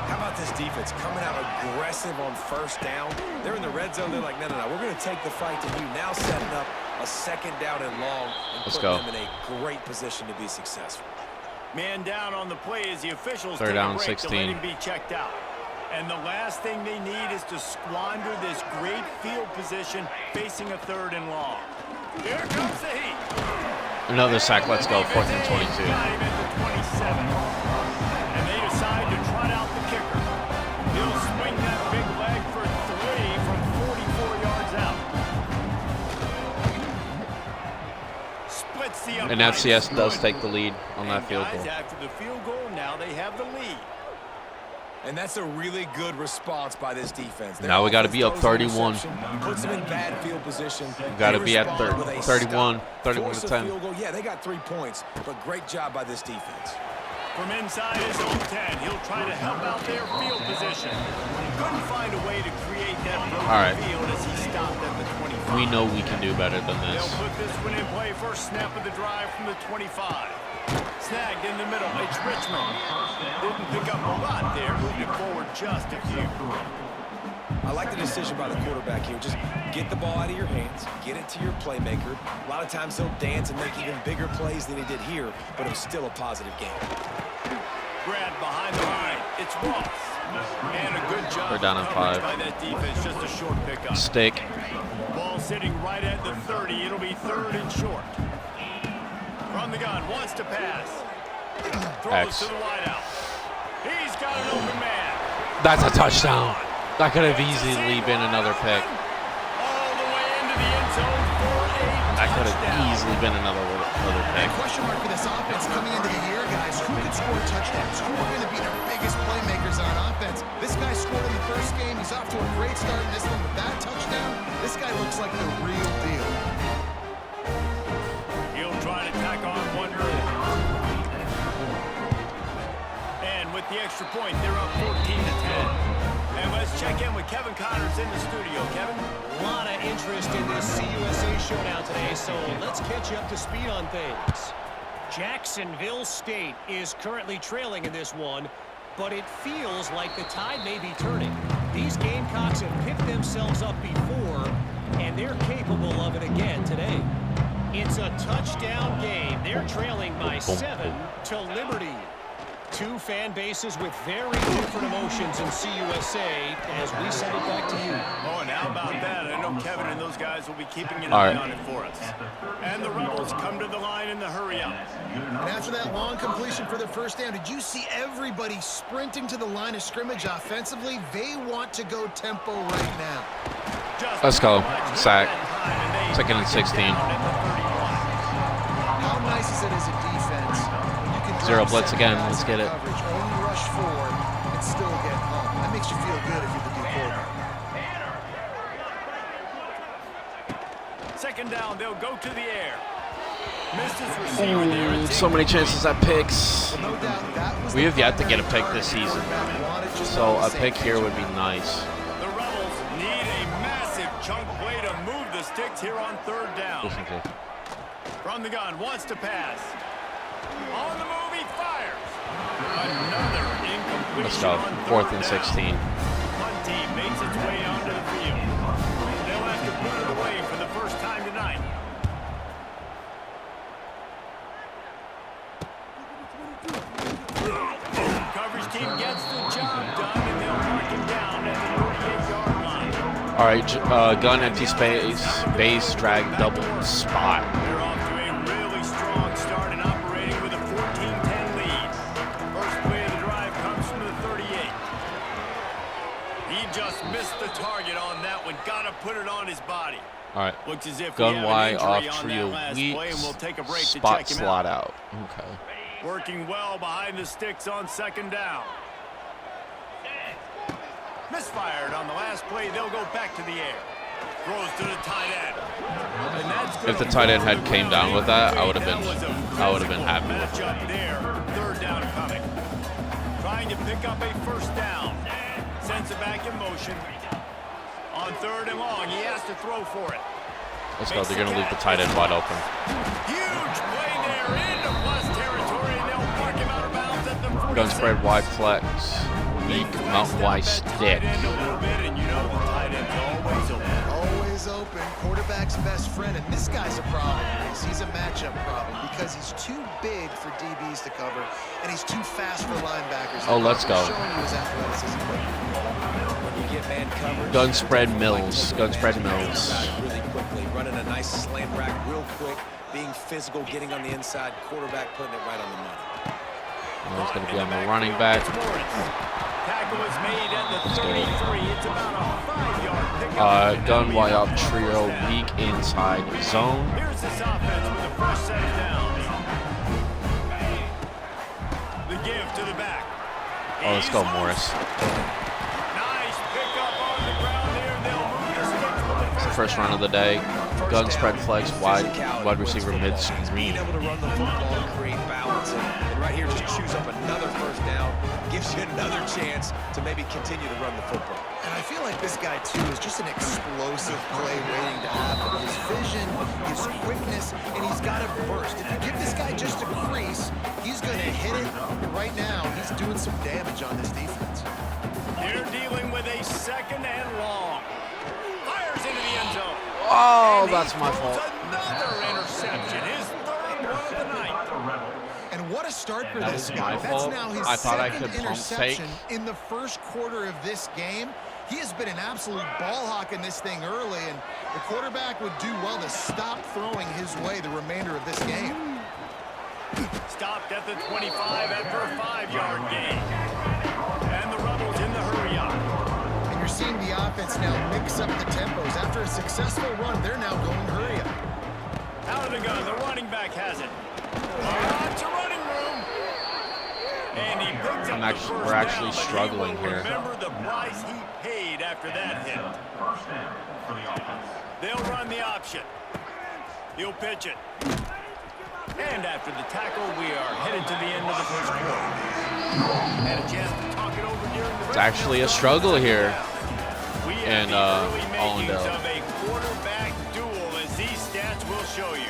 How about this defense coming out aggressive on first down? They're in the red zone. They're like, no, we're going to take the fight to you. Now setting up a second down and long and Let's putting go. them in a great position to be successful. Man down on the play as the officials Third take down, a break 16. to let him be checked out. And the last thing they need is to squander this great field position facing a third and long. Here comes the heat. Another sack. Let's go. 4th and 22. Got him at the 27. And they decide to trot out the kicker. He'll swing that big leg for 3 from 44 yards out. Splits the And uprights. FCS does take the lead on that And field guys, goal. after the field goal, now they have the lead. And that's a really good response by this defense. Their Now we gotta offense be up throws an 31. interception, puts them in bad field position. We gotta They be at respond with a 31, stop, 31 force to a 10. field goal. Yeah, they got 3 points, but great job by this defense. From inside his own 10, he'll try to help out their field position. Couldn't find a way to create that broken All right. field as he stopped at the 25. We know we can do better than They'll this. put this one in play first snap of the drive from the 25. Snagged in the middle. It's Richmond. Didn't pick up a lot there. Moved it forward just a few. I like the decision by the quarterback here. Just get the ball out of your hands, get it to your playmaker. A lot of times he'll dance and make even bigger plays than he did here, but it was still a positive game. Grabbed behind the line. It's Ross. And a good job. We're down on coverage 5. by that defense. Just a short pickup. Stick. Ball sitting right at the 30. It'll be 3rd and short. From the gun, wants to pass. Throws X. to the wideout. He's got an open man. That's a touchdown. That could have easily been another pick. All the way into the end zone for a That could have touchdown. easily been another pick. Question mark for this offense coming into the year, guys. Who could score touchdowns? Who are going to be their biggest playmakers on offense? This guy scored in the first game. He's off to a great start in this one with that touchdown. This guy looks like the real deal. He'll try to tack on one early. And with the extra point, they're up 14-10. And let's check in with Kevin Connors in the studio. Kevin? A lot of interest in this CUSA showdown today, so let's catch you up to speed on things. Jacksonville State is currently trailing in this one, but it feels like the tide may be turning. These Gamecocks have picked themselves up before, and they're capable of it again today. It's a touchdown game. They're trailing by 7 to Liberty. Two fan bases with very different emotions in CUSA as we send it back to you. Oh, and how about that? I know Kevin and those guys will be keeping an All eye right. on it for us. And the Rebels come to the line in the hurry-up. And after that long completion for the first down, did you see everybody sprinting to the line of scrimmage offensively? They want to go tempo right now. Just Let's go. pretty much Sack. that time, and they 2nd and 16. down at the 31. How nice is it as a defense when you can Zero drop blitz 7 again. guys Let's in get it. coverage, only rush 4 and still get home. That makes you feel good if you're the D quarterback. Second down, they'll go to the air. So many chances at picks. No doubt that was We the have yet to get a primary pick this target. season. Wanted just So on a the pick same here page. would be nice. The Rebels need a massive chunk play to move the sticks here on third down. Listen to. From the gun, wants to pass. On the move, he fires. Another incompletion. Let's go. on 4th third and down. 16. Punt team makes its way onto the field. They'll have to put it away for the first time tonight. Coverage team gets the job done, and they'll mark him down at the 38-yard line. All right, gun, empty space, base, drag, double, spot. They're off to a really strong start and operating with a 14-10 lead. First play of the drive comes from the 38. He just missed the target on that one. Got to put it on his body. All right, Looks as if gun we have Y an off injury on trio that last weak, play, and we'll take a break to spot check him slot out. out. Okay. Working well behind the sticks on second down. Misfired on the last play. They'll go back to the air. Throws to the tight end. And that's If the tight end had came down with that, I would have been happy with it. Matchup there. Third down coming. Trying to pick up a first down. Sends it back in motion. On third and long, he has to throw for it. Let's go. They're going to leave the tight end wide open. Huge play there into plus territory, and they'll mark him out of bounds at the 46. Gun spread, wide flex, weak, mountain wide stick. A little bit, and you know the tight end's always open. Always open, quarterback's best friend, and this guy's a problem. He's a matchup problem because he's too big for DBs to cover, and he's too fast for linebackers. Oh, let's go. Showing you his athleticism. When you get man coverage, Gun spread Mills. Gun spread Mills. really quickly, running a nice slant rack real quick, being physical, getting on the inside, quarterback putting it right on the money. Oh, it's going to be on the running back. Tackle is made at the 33. It's about a 5-yard pickup. Gun Y up trio, weak inside zone. Here's this offense with a fresh set of downs. The give to the back. Oh, let's go, He's Morris. Nice pickup on the ground there. They'll move the sticks for the It's the first first run of the day. Gun spread flex, wide receiver mid Being screen. able to run the football and create balance, and right here just chews up another first down, gives you another chance to maybe continue to run the football. And I feel like this guy, too, is just an explosive play waiting to happen. His vision, his quickness, and he's got to burst. If you give this guy just a crease, he's going to hit it. And right now, he's doing some damage on this defense. They're dealing with a second and long. Fires into the end zone. Oh, And he that's my throws fault. Another interception. His third one of the night. And what a start for That this was guy. my That's fault. now his I thought I second could pump interception fake. in the first quarter of this game. He has been an absolute ball hawk in this thing early, and the quarterback would do well to stop throwing his way the remainder of this game. Stopped at the 25 after a 5-yard gain. And the Rebels in the hurry up. And you're seeing the offense now mix up the tempos. After a successful run, they're now going hurry up. Out of the gun, the running back has it. To running room. And he picks up the first We're actually down, but struggling he will here. remember the price he paid after that hit. First down for the offense. They'll run the option. He'll pitch it. And after the tackle, we are headed to the end of the first quarter. Had a chance to talk it over during the It's actually a struggle here. We have And, the early Allendale. makings of a quarterback duel, as these stats will show you.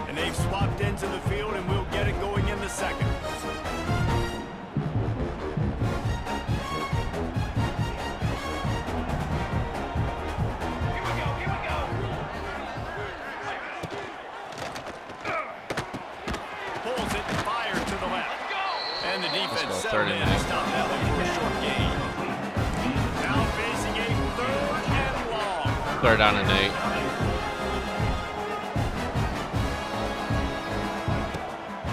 And they've swapped ends of the field, and we'll get it going in the second. Pulls it, fires to the left. And the defense go, settled third in and and eight. stopped that one for a short gain. Now facing a third and long. 3rd down and 8.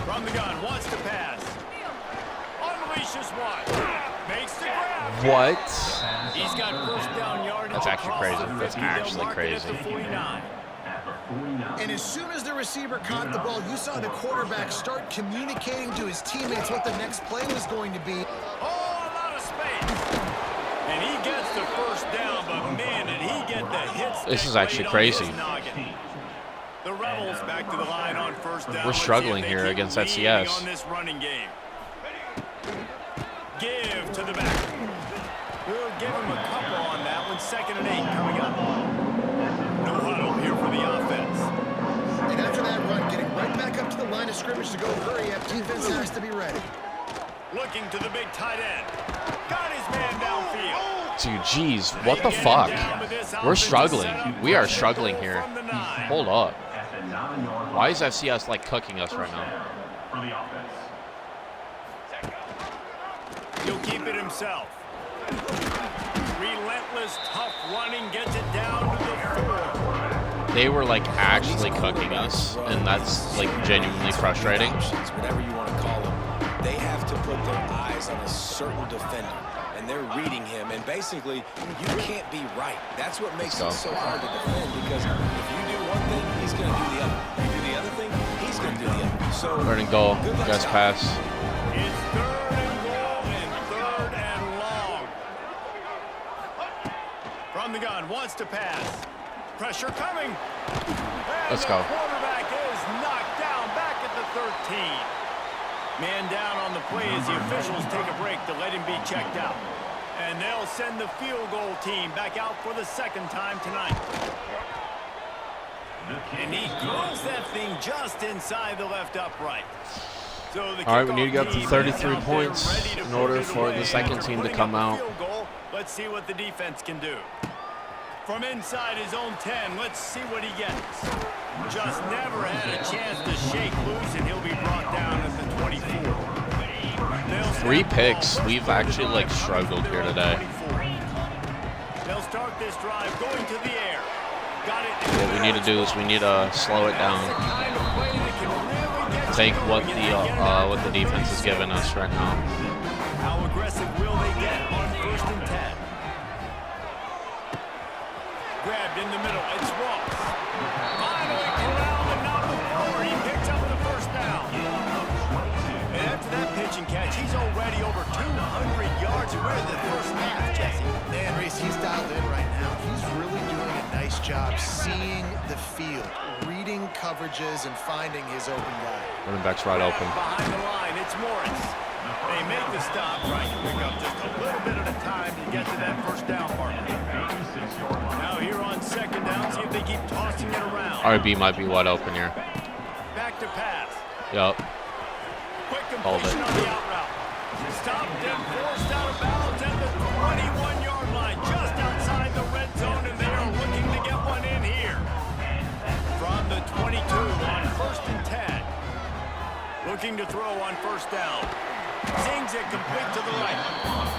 From the gun, wants to pass. Unleashes one. Makes the grab. What? He's got first down yardage. That's actually across crazy. the That's 50. They'll actually mark it at crazy. the 49. At the And as soon as the receiver caught the ball, you saw the quarterback start communicating to his teammates what the next play was going to be. Oh, a lot of space. And he gets the first down, but man, did he get the hits. This is actually crazy. The Rebels back to the line on first down. We're struggling here against FCS. On this running game. Give to the back. We'll give him a couple on that one. 2nd and 8 coming up. No huddle here for the offense. And after that run, getting right back up to the line of scrimmage to go hurry up. Defense has to be ready. Looking to the big tight end. Got his man downfield. Dude, geez, what the fuck? We're struggling. We are struggling here. Hold up. Why is FCS like cooking us right now? For the offense. He'll keep it himself. Relentless, tough running, gets it down to the 4. They were like actually cooking us, and that's like genuinely frustrating. Whatever you want to call them, they have to put their eyes on a certain defender, and they're reading him. And basically, you can't be right. That's what makes it so hard to defend, because if you do one thing, he's going to do the other. If you do the other thing, he's going to do the other. So, 3rd and goal. Just pass. It's 3rd and goal and 3rd and long. From the gun, wants to pass. Pressure coming. And Let's go. The quarterback is knocked down back at the 13. Man down on the play as the officials take a break to let him be checked out. And they'll send the field goal team back out for the 2nd time tonight. And he throws that thing just inside the left upright. So the All right, we need to get up to kickoff team 33 is out there points ready to in put order it for away the second after team to putting come up out. the field goal. Let's see what the defense can do. From inside his own 10, let's see what he gets. Just never had a chance to shake loose, and he'll be brought down at the 24. 3 picks. We've actually like struggled here today. They'll start this drive going to the air. Got it. What we need to do is we need to slow it down. Take what the defense is giving us right now. How aggressive will they get on 1st and 10? Grabbed in the middle. It's Ross. Finally corralled at number 4. He picks up the first down. And after that pitch and catch, he's already over 200 yards. And we're in the first half, Jesse. Man, Reese, he's dialed in right now. He's really doing a nice job seeing the field, reading coverages, and finding his open guy. Running back's right open. Behind the line, it's Morris. They make the stop, trying to pick up just a little bit at a time to get to that first down mark. Now here on 2nd down, see if they keep tossing it around. RB might be wide open here. Back to pass. Yup. Quick Hold it. completion on the out route. Stopped and forced out of bounds at the 21-yard line, just outside the red zone, and they are looking to get one in here. From the 22 on 1st and 10. Looking to throw on 1st down. Sings it complete to the right.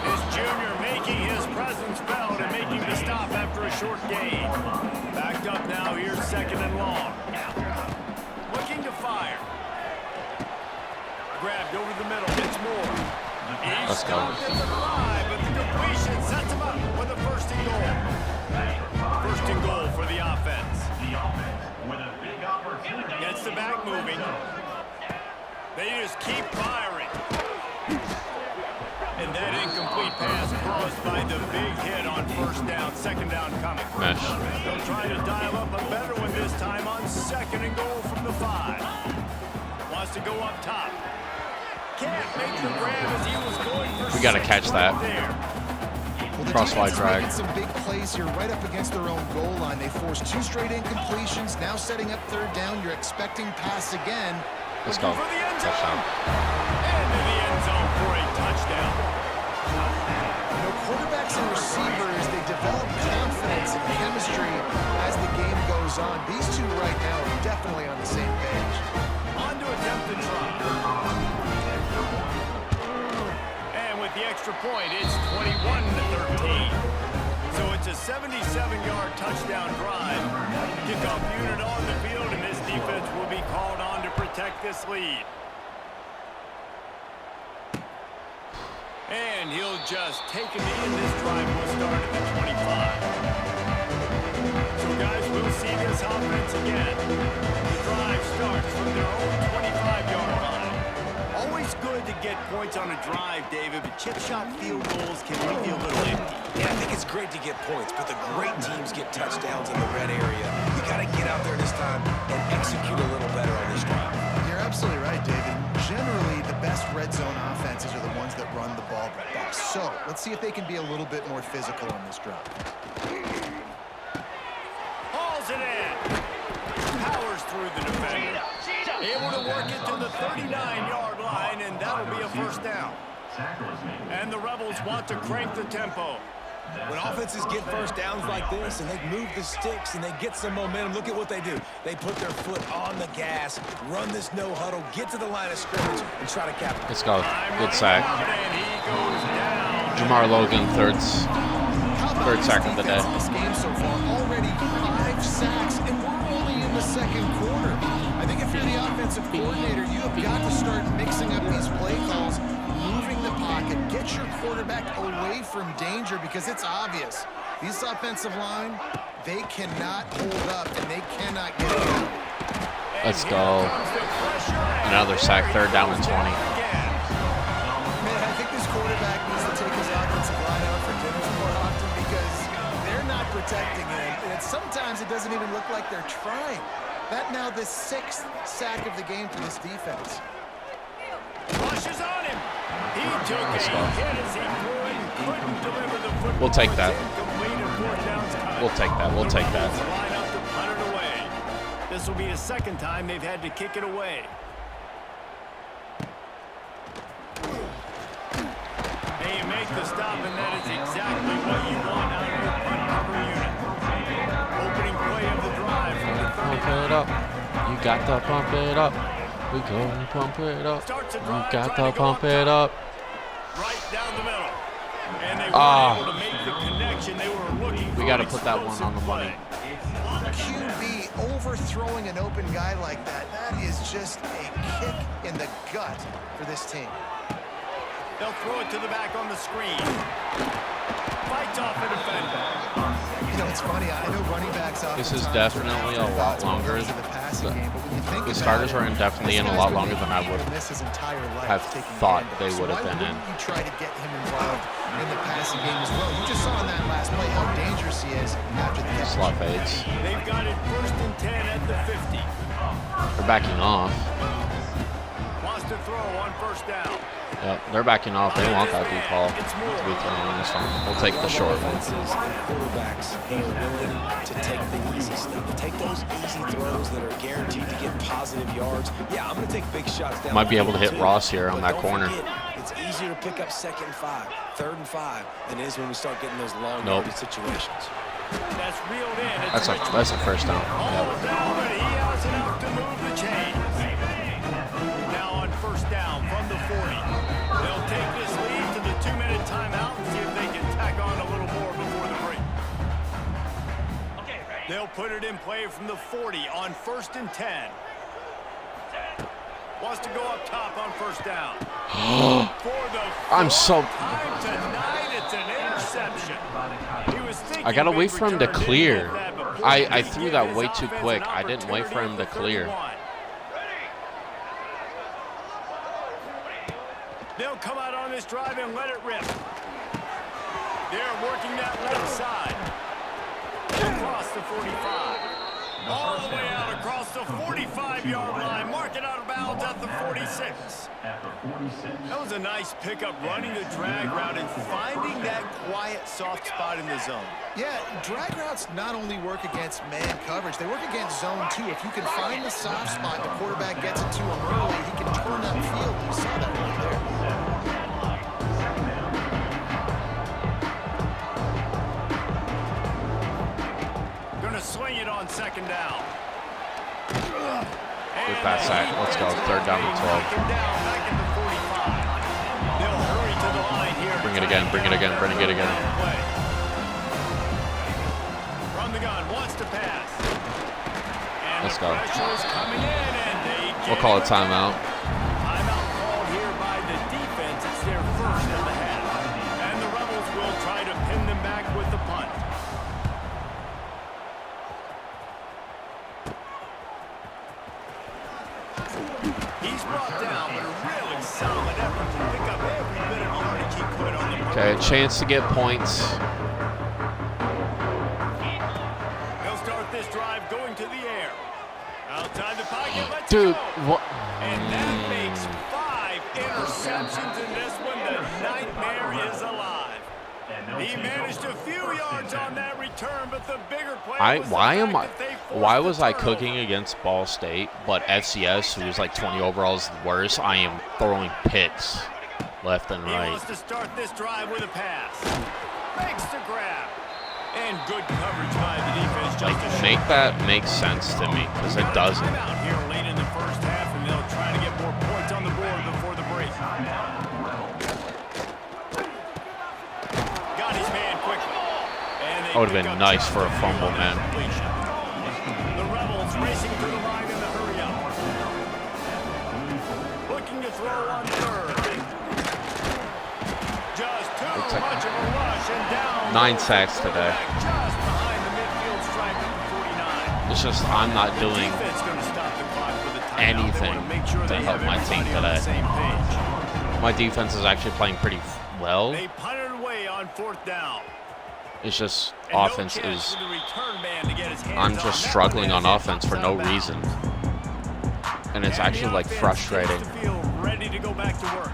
His junior making his presence felt and making the stop after a short gain. Backed up now, here's 2nd and long. Looking to fire. Grabbed over the middle, it's Moore. Let's go. Stopped at the 5, but the completion sets him up with a 1st and goal. 1st and goal for the offense. The offense with a big opportunity. Gets the back moving. They just keep firing. And that incomplete pass caused by the big hit on 1st down. 2nd down coming. Mesh. They'll try to dial up a better one this time on 2nd and goal from the 5. Wants to go up top. Can't make the grab as he was going for We gotta 6 catch right that. there. Well, the Crosswise defense is drag. making some big plays here right up against their own goal line. They forced 2 straight incompletions. Now setting up 3rd down. You're expecting pass again. Let's go. For the end zone. Touchdown. Into the end zone for a touchdown. You know, quarterbacks and receivers, they develop confidence and chemistry as the game goes on. These two right now are definitely on the same page. On to attempt the try. And with the extra point, it's 21-13. So it's a 77-yard touchdown drive. Kickoff unit on the field, and this defense will be called on to protect this lead. And he'll just take it in. This drive will start at the 25. So, guys, we'll see this offense again. The drive starts from their own 25-yard line. Always good to get points on a drive, David, but chip shot field goals can leave you a little empty. Yeah, I think it's great to get points, but the great teams get touchdowns in the red area. You got to get out there this time and execute a little better on this drive. You're absolutely right, David. Generally, the best red zone offenses are the ones that run the ball best. So let's see if they can be a little bit more physical on this drive. Hauls it in. Powers through the defender. Able to work it to the 39-yard line, and that'll be a first down. And the Rebels want to crank the tempo. When offenses get first downs like this and they move the sticks and they get some momentum, look at what they do. They put their foot on the gas, run this no huddle, get to the line of scrimmage, and try to capitalize. Let's go. Good sack. And he goes down. Jamar Logan, third sack of the day. This game so far, already 5 sacks, and we're only in the second quarter. I think if you're the offensive coordinator, you have got to start mixing up these play calls, moving the pocket, get your quarterback away from danger, because it's obvious. This offensive line, they cannot hold up, and they cannot get it out. Let's go. Another sack, third down and 20. Man, I think this quarterback needs to take his offensive line out for dinner more often, because they're not protecting him. And sometimes it doesn't even look like they're trying. That now the 6th sack of the game for this defense. Rushes on him. He took a hit as he couldn't deliver the football. We'll take that. Incomplete and 4th down's cut. We'll take that. We'll take that. Line up to punt it away. This will be the second time they've had to kick it away. And you make the stop, and that is exactly what you want out of your punt cover unit. Opening play of the drive from the 39. Pump it up. You got to pump it up. We gonna pump it up. You got to pump it up. Right down the middle. And they weren't able to make the connection they were looking for. We got to put that one on the money. QB overthrowing an open guy like that, that is just a kick in the gut for this team. They'll throw it to the back on the screen. Fights off the defender. You know, it's funny. I know running backs. This is definitely a lot longer. The starters are definitely in a lot longer than I would have thought they would have been in. You try to get him involved in the passing game as well. You just saw in that last play how dangerous he is after the catch. Slot fades. They've got it 1st and 10 at the 50. They're backing off. Wants to throw on 1st down. Yep, they're backing off. They want that deep ball to be thrown on this one. We'll take the short one. Quarterbacks, they are willing to take the easy stuff. Take those easy throws that are guaranteed to get positive yards. Yeah, I'm going to take big shots down. Might be able to hit Ross here on that corner. It's easier to pick up 2nd and 5, 3rd and 5 than it is when we start getting those long yardage situations. That's reeled in. That's a first down. All down, but he has enough to move the chains. Now on 1st down from the 40. They'll take this lead to the 2-minute timeout and see if they can tack on a little more before the break. They'll put it in play from the 40 on 1st and 10. Wants to go up top on 1st down. I'm so... Time tonight, it's an interception. He was thinking I gotta wait for him to big return, clear. didn't know that, but I he threw gave that his way too offense quick. an I didn't wait for him to opportunity clear. at the 31. They'll come out on this drive and let it rip. They're working that left side. Across the 45. All the way out across the 45-yard line. Mark it out of bounds at the 46. That was a nice pickup, running the drag route and finding that quiet, soft spot in the zone. Yeah, drag routes not only work against man coverage, they work against zone too. If you can find the soft spot, the quarterback gets it to him early, he can turn upfield. You saw that right there. Gonna swing it on 2nd down. Good pass sack. Let's go. 3rd down and 12. They'll hurry to the line here. Bring it again. Bring it again. Bring it again. From the gun, wants to pass. And Let's go. the pressure is coming in, and they We'll call a timeout. Timeout called here by the defense. It's their 1st of the half. And the Rebels will try to pin them back with the punt. He's brought down, but a really solid effort to pick up every bit of yardage he could on the Okay, a chance to get points. He'll start this drive going to the air. Outside the pocket, let's Dude, go. what? And that makes 5 interceptions in this one. The nightmare is alive. He managed a few yards on that return, but the bigger play was Why was I cooking against Ball State, but FCS, who was like 20 overalls worse, I am throwing picks left and right. He wants to start this drive with a pass. Makes the grab. And good coverage by the defense. Like, make that make sense to me, because it doesn't. Out here late in the first half, and they'll try to get more points on the board before the break. Got his man quickly. That would have been nice for a fumble, man. The Rebels racing to the line in the hurry up. Looking to throw on third. Just too much of a rush and down. 9 sacks today. Just behind the midfield stripe at the 49. It's just I'm not doing Defense gonna stop the clock with a timeout. anything They wanna make sure to they help have my team everybody on the today. same page. My defense is actually playing pretty well. They punted away on 4th down. It's just And offense no chance is. for the return man to get his hands I'm on just that struggling one on as it offense for pops no out of reason, bounds. and it's And actually the like offense frustrating. seems to feel ready to go back to work.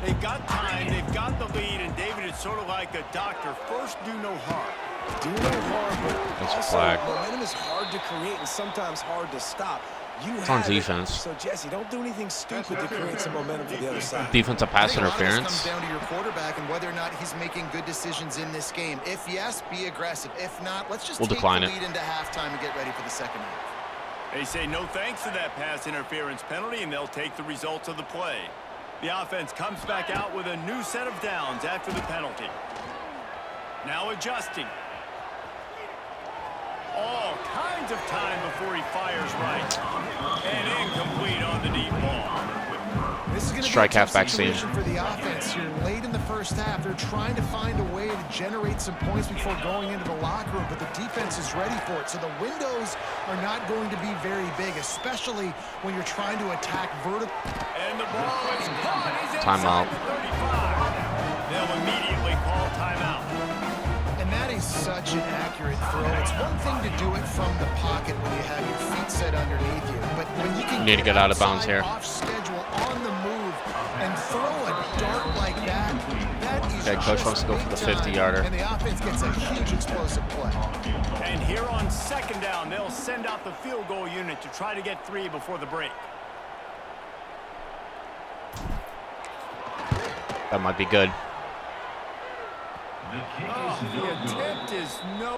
They've got time, they've got the lead, and David, it's sort of like a doctor. First, do no harm. Do no harm, but That's a also flag. momentum is hard to create and sometimes hard to stop. You It's on have it. defense. So, Jesse, don't do anything stupid to create some momentum for the other side. Defensive pass I think a lot of this interference. comes down to your quarterback and whether or not he's making good decisions in this game. If yes, be aggressive. If not, let's just We'll take decline the it. lead into halftime and get ready for the second half. They say no thanks to that pass interference penalty, and they'll take the results of the play. The offense comes back out with a new set of downs after the penalty. Now adjusting. All kinds of time before he fires right. And incomplete on the deep ball. This is going to Strike be a tough halfback scene. situation for the offense here. Late in the first half, they're trying to find a way to generate some points before going into the locker room, but the defense is ready for it. So the windows are not going to be very big, especially when you're trying to attack vertical. And the ball is caught. He's Timeout. inside the 35. They'll immediately call timeout. And that is such an accurate throw. It's one thing to do it from the pocket when you have your feet set underneath you, but when you can Need to get out of bounds outside, here. off schedule, on the move, and throw a dart like that, that is Okay, coach just wants to go for the big time, 50-yarder. and the offense gets a huge explosive play. And here on second down, they'll send out the field goal unit to try to get 3 before the break. That might be good. The attempt is no.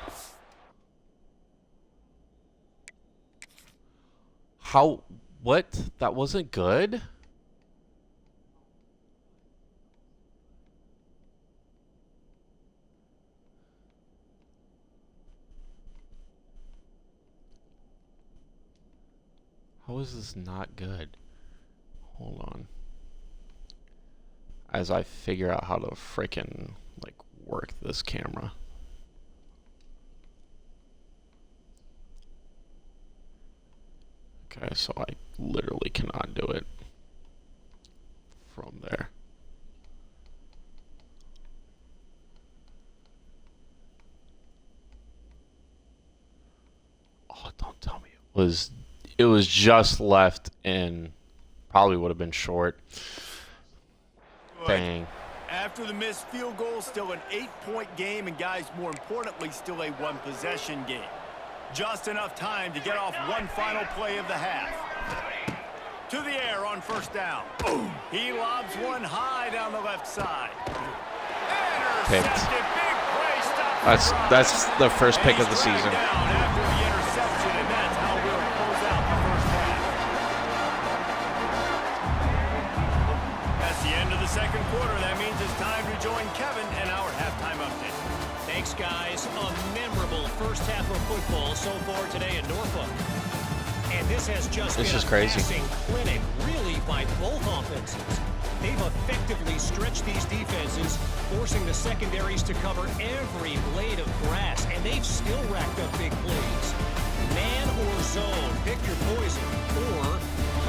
How? What? That wasn't good? How is this not good? Hold on. As I figure out how to frickin' like work this camera. Okay, so I literally cannot do it from there. Oh, don't tell me it was just left in. Probably would have been short. Dang. After the missed field goal, still an 8-point game, and guys, more importantly, still a 1-possession game. Just enough time to get off one final play of the half. To the air on first down. He lobs one high down the left side. Picked. Intercepted. Big play stop. That's the first pick of the season. Down after the interception, and that's how we'll close out the first half. That's the end of the second quarter. That means it's time to join Kevin and our halftime update. Thanks, guys. A memorable first half of football so far today in Norfolk. And this has just been is a crazy. passing clinic, really, by both offenses. They've effectively stretched these defenses, forcing the secondaries to cover every blade of grass, and they've still racked up big plays. Man or zone, pick your poison, or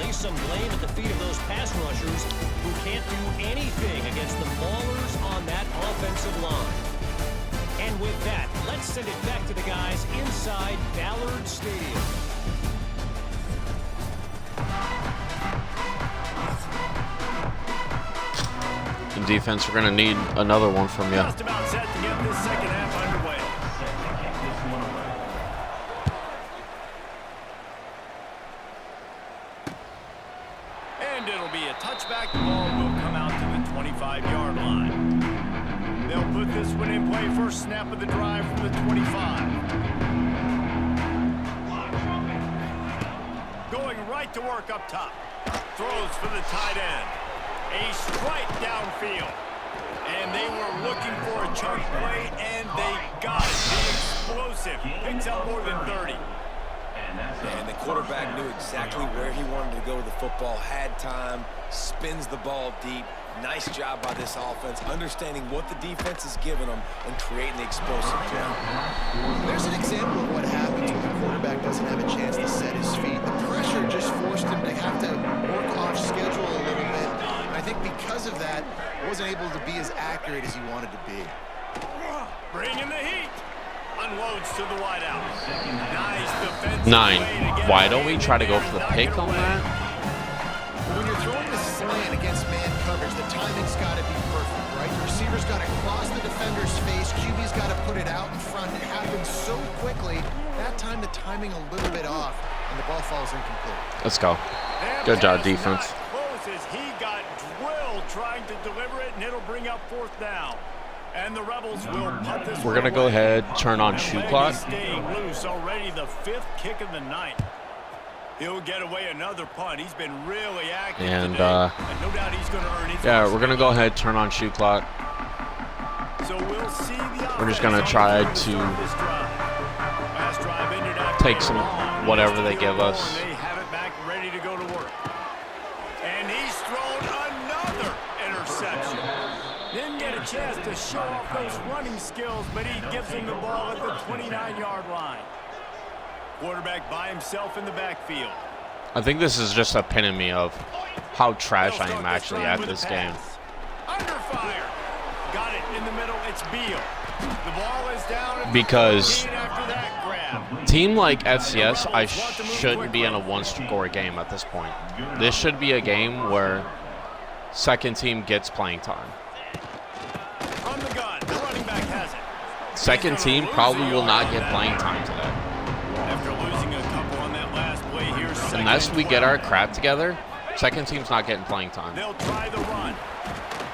lay some blame at the feet of those pass rushers who can't do anything against the maulers on that offensive line. And with that, let's send it back to the guys inside Ballard Stadium. In defense, we're going to need another one from you. Just about set to get this second half underway. And it'll be a touchback. The ball will come out to the 25-yard line. They'll put this one in play. First snap of the drive from the 25. Going right to work up top. Throws for the tight end. A strike downfield. And they were looking for a chunk play, and they got it. The explosive. Picks up more than 30. And the quarterback knew exactly where he wanted to go with the football, had time, spins the ball deep. Nice job by this offense, understanding what the defense is giving them and creating the explosive play. There's an example of what happens when the quarterback doesn't have a chance to set his feet. The pressure just forced him to have to work off schedule a little bit. And I think because of that, he wasn't able to be as accurate as he wanted to be. Bringing the heat. Unloads to the wideout. Nice defensive 9. play to get Why away don't we and try to go then for the knock pick it on away. that? When you're throwing a slant against man coverage, the timing's got to be perfect, right? The receiver's got to cross the defender's face. QB's got to put it out in front. It happens so quickly. That time, the timing a little bit off, and the ball falls incomplete. Let's go. Good job, defense. Close as he got drilled trying to deliver it, and it'll bring up fourth down. And the Rebels will punt this. We're going to go ahead, turn on shoot clock. Staying loose already, the 5th kick of the night. He'll get away another punt. He's been really active And, today. And no doubt he's going to earn his. Yeah, we're going to go ahead, turn on shoot clock. So we'll see the We're just going to try to take some whatever they give us. They have it back ready to go to work. And he's thrown another interception. Didn't get a chance to show off those running skills, but he gives him the ball at the 29-yard line. Quarterback by himself in the backfield. I think this is just epitome of how trash I am actually at this game. Under fire. Got it in the middle. It's Beal. The ball is down. Because after that grab. team like FCS, I shouldn't be in a one-score game at this point. This should be a game where second team gets playing time. From the gun, the running back has it. Second team probably will not get playing time today. After losing a couple on that last play here, Unless we get our crap together, second team's not getting playing time. They'll try the run.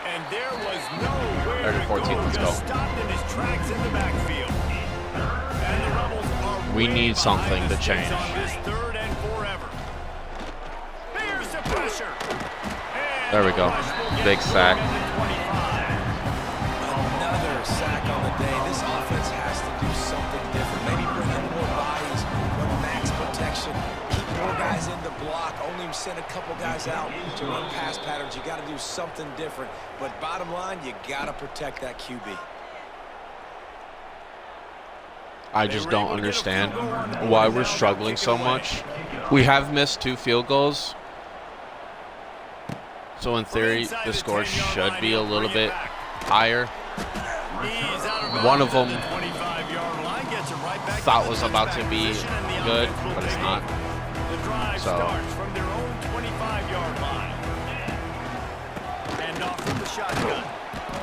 And there was nowhere to 14, go. let's go. Just stopped in his tracks in the backfield. And the Rebels are We way need something behind to the change. sticks on this 3rd and forever. Here's the pressure. And There we go. the rush will get Big to him sack. at the 25. Another sack on the day. This offense has to do something different. Maybe bring in more bodies, run max protection, keep more guys in the block, only send a couple guys out to run pass patterns. You got to do something different. But bottom line, you got to protect that QB. I just don't understand why we're struggling so much. We have missed 2 field goals. So in theory, the score should be a little bit higher. One of them thought was about to be good, but it's not. The drive So starts from their own 25-yard line. And off from the shotgun.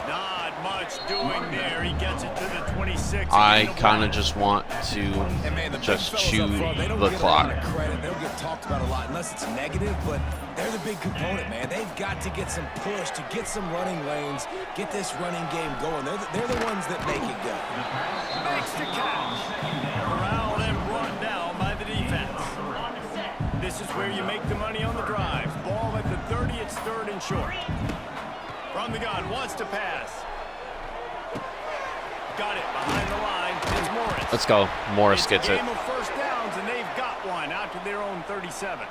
Not much doing there. He gets it to the 26. I kind of just want to just chew the clock. They don't get talked about a lot unless it's negative, but they're the big component, man. They've got to get some push, to get some running lanes, get this running game going. They're the ones that make it go. Makes the catch. Corralled and brought down by the defense. This is where you make the money on the drives. Ball at the 30. It's 3rd and short. From the gun, wants to pass. Got it behind the line. It's Morris. Let's go. Morris It's gets a it. game of first downs, and they've got one out to their own 37.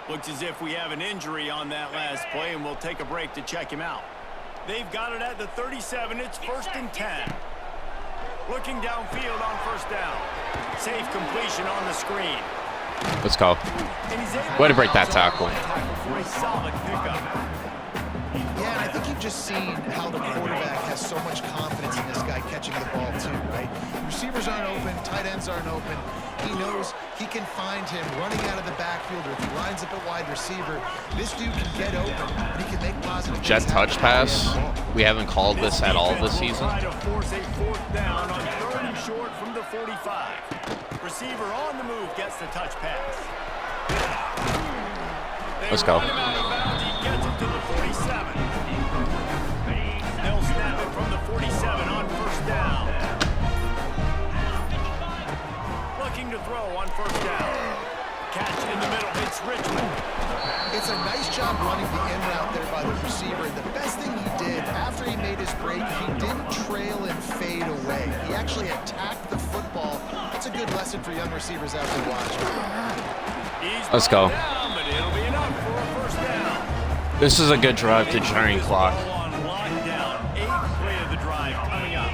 Looks as if we have an injury on that last play, and we'll take a break to check him out. They've got it at the 37. It's 1st and 10. Looking downfield on first down. Safe completion on the screen. Let's go. Way to break that tackle. For a solid pickup. Yeah, and I think you've just seen how the quarterback has so much confidence in this guy catching the ball too, right? Receivers aren't open, tight ends aren't open. He knows he can find him running out of the backfield, or if he lines up at wide receiver, this dude can get open, and he can make positive Jet things touch happen. pass. We haven't called this at all this season. Try to force a fourth down on 3rd and short from the 45. Receiver on the move gets the touch pass. Let's go. He gets it to the 47. They'll snap it from the 47 on 1st down. Looking to throw on 1st down. Catch in the middle. It's Richmond. It's a nice job running the in route there by the receiver. And the best thing he did after he made his break, he didn't trail and fade away. He actually attacked the football. That's a good lesson for young receivers out there watching. Let's go. Down, but it'll be enough for a 1st down. This is a good drive to drain clock. On lockdown. 8th play of the drive coming up.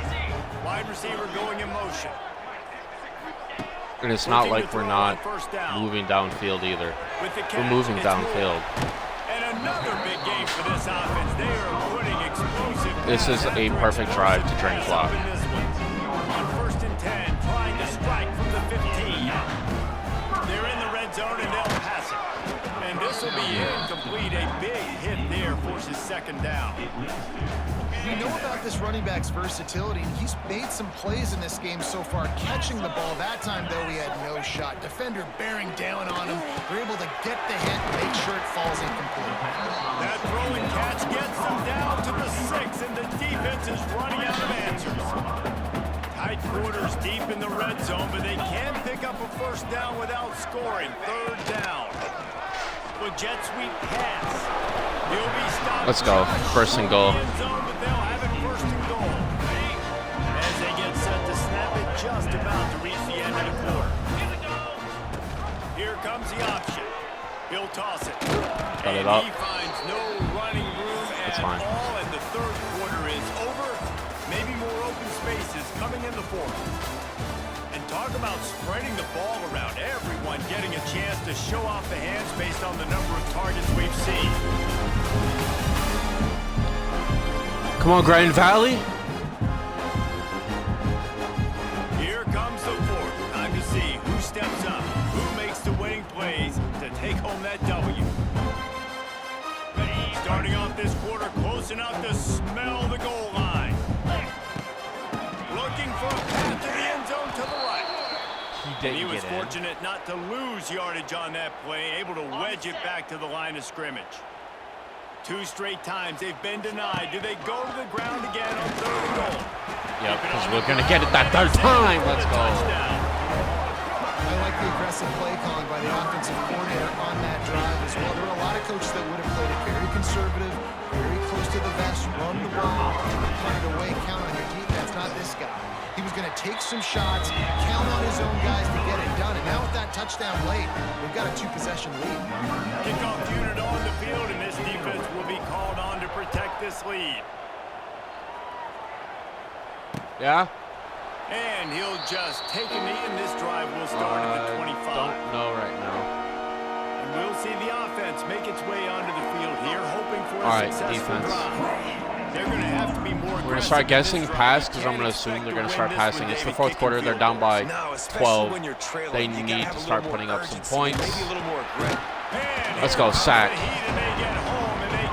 Wide receiver going in motion. And it's not like we're not moving downfield either. We're moving downfield. And another big game for this offense. They are putting explosive. This is a perfect drive to drain clock. On 1st and 10, trying to strike from the 15. They're in the red zone and they'll pass it. And this will be incomplete. A big hit there forces 2nd down. We know about this running back's versatility. He's made some plays in this game so far, catching the ball. That time, though, he had no shot. Defender bearing down on him. They're able to get the hit and make sure it falls incomplete. That throw and catch gets them down to the 6, and the defense is running out of answers. Tight quarters deep in the red zone, but they can pick up a 1st down without scoring. 3rd down. With jet sweep pass. He'll be stopped. Let's go. 1st and goal. But they'll have it 1st and goal. As they get set to snap it, just about to reach the end of the quarter. Here comes the option. He'll toss it. Cut it up. He finds no running room That's at fine. all, and the 3rd quarter is over. Maybe more open spaces coming in the 4th. And talk about spreading the ball around. Everyone getting a chance to show off the hands based on the number of targets we've seen. Come on, Grand Valley. Here comes the 4th. Time to see who steps up, who makes the winning plays to take home that W. Starting off this quarter close enough to smell the goal line. Looking for a path to the end zone to the right. He was fortunate not to lose yardage on that play, able to wedge it back to the line of scrimmage. 2 straight times they've been denied. Do they go to the ground again on 3rd and goal? Yep, because we're going to get it that 3rd time. Let's go. I like the aggressive play calling by the offensive coordinator on that drive as well. There were a lot of coaches that would have played it very conservative, very close to the vest, run the ball, punt it away, count on your defense. Not this guy. He was going to take some shots, count on his own guys to get it done. And now with that touchdown late, we've got a 2-possession lead. Kickoff unit on the field, and this defense will be called on to protect this lead. Yeah? And he'll just take a knee, and this drive will start at the 25. Don't know right now. And we'll see the offense make its way onto the field here, hoping for All a right, successful defense. drive. They're going to have to be more aggressive. We're going to start guessing pass because I'm going to assume they're going to start passing. It's the 4th quarter. They're down by 12. They need to start putting up some points. Let's go, sack.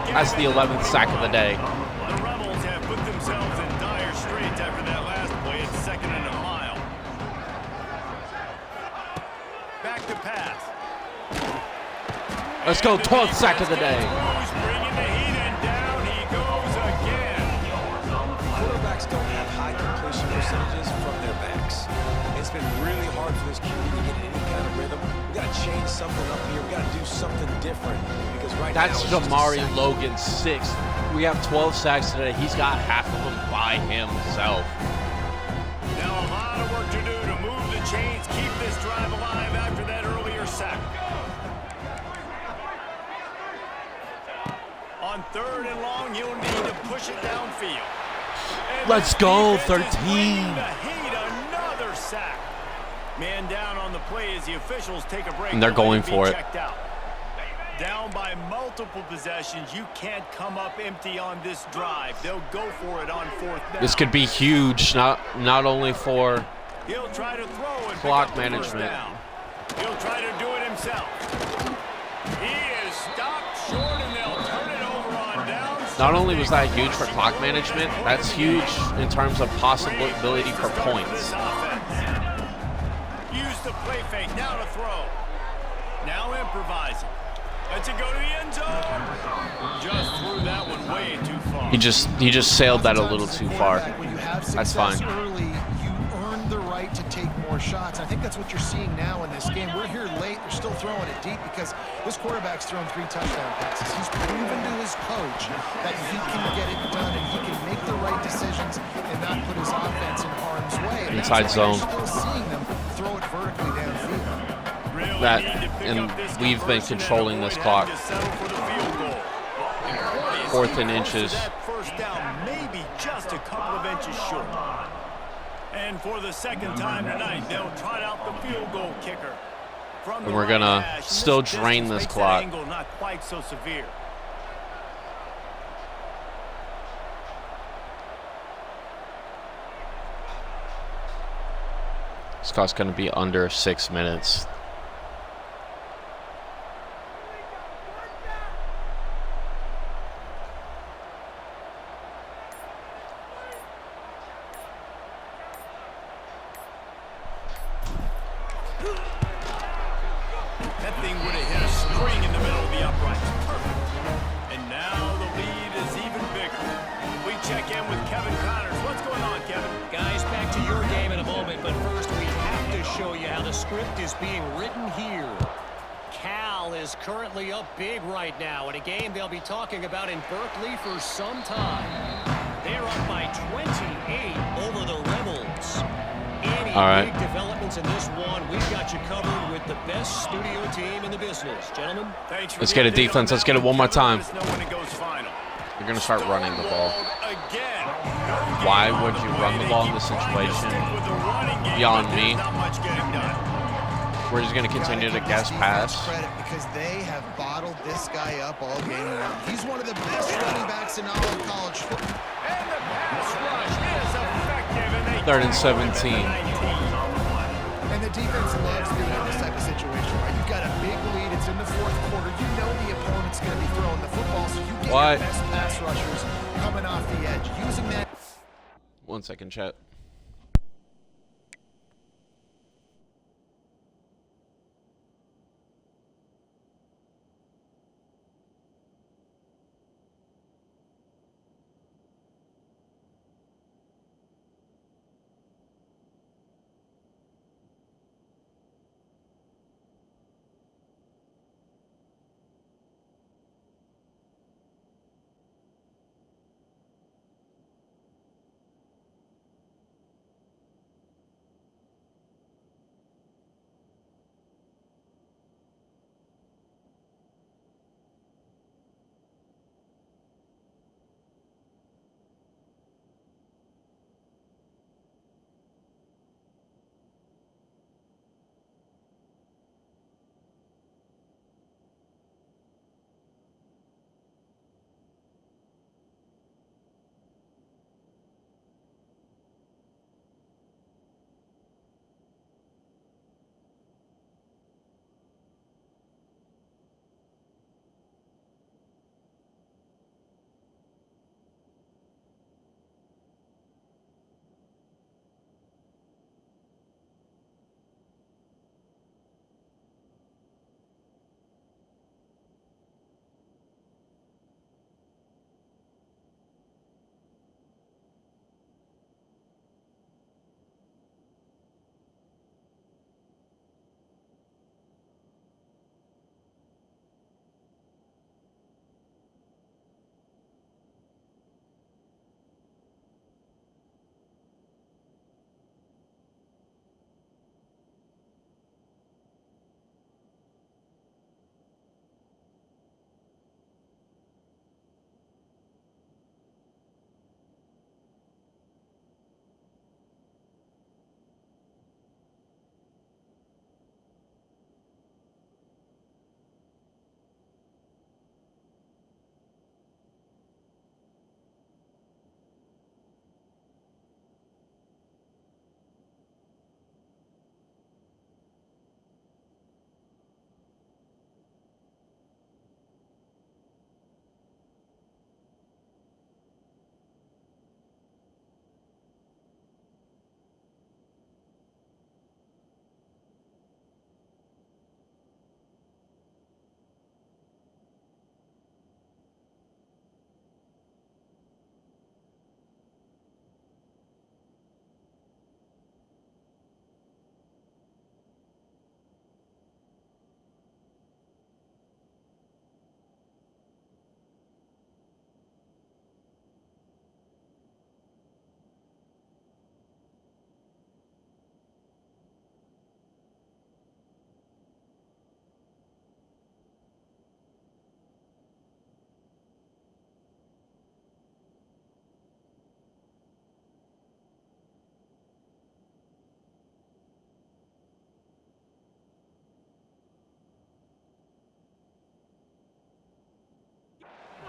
That's the 11th sack of the day. The Rebels have put themselves in dire straits after that last play. It's 2nd and a mile. Back to pass. Let's go, 12th sack of the day. Bringing the heat, and down he goes again. Quarterbacks don't have high completion percentages from their backs. It's been really hard for this QB to get any kind of rhythm. We got to change something up here. We got to do something different because right That's now Jamari Logan's 6th. We have 12 sacks today. He's got half of them by himself. Now a lot of work to do to move the chains, keep this drive alive after that earlier sack. On 3rd and long, you'll need to push it downfield. And Let's go, 13. the heat, another sack. Man down on the play as the officials take a break. And they're going for it. Out. Down by multiple possessions. You can't come up empty on this drive. They'll go for it on 4th down. This could be huge, not only for He'll try to throw and clock management. He'll try to do it himself. He is stopped short, and they'll turn it over on downs. Not only was that huge for clock management, that's huge in terms of possibility for points. Use the play fake, now to throw. Now improvising. Lets it go to the end zone. Just threw that one way too far. He just sailed that a little too far. That's fine. Early, you earn the right to take more shots. I think that's what you're seeing now in this game. We're here late. They're still throwing it deep because this quarterback's thrown 3 touchdown passes. He's proven to his coach that he can get it done and he can make the right decisions and not put his offense in harm's way. And inside zone. Still seeing them throw it vertically downfield. That, and we've been controlling this clock. 4th and inches. That first down, maybe just a couple of inches short. And for the second time tonight, they'll trot out the field goal kicker. And we're gonna still drain this clock. Not quite so severe. This clock's gonna be under 6 minutes. That thing would have hit a string in the middle of the uprights. Perfect. And now the lead is even bigger. We check in with Kevin Connors. What's going on, Kevin? Guys, back to your game in a moment, but first we have to show you how the script is being written here. Cal is currently up big right now in a game they'll be talking about in Berkeley for some time. They're up by 28 over the Rebels. Any big developments in this one, we've got you covered with the best studio team in the business. Gentlemen, thanks for Let's get a defense. Let's get it one more time. Final. You're going to start running the ball. Why would you run the ball in this situation? Beyond me. We're just going to continue to guess pass. Because they have bottled this guy up all game long. He's one of the best running backs in all of college football. And the pass rush is effective. And they 3rd and 17. And the defense loves being in this type of situation, right? You've got a big lead. It's in the 4th quarter. You know the opponent's going to be throwing the football, so you get your best pass rushers coming off the edge. Using that. 1 second, chat.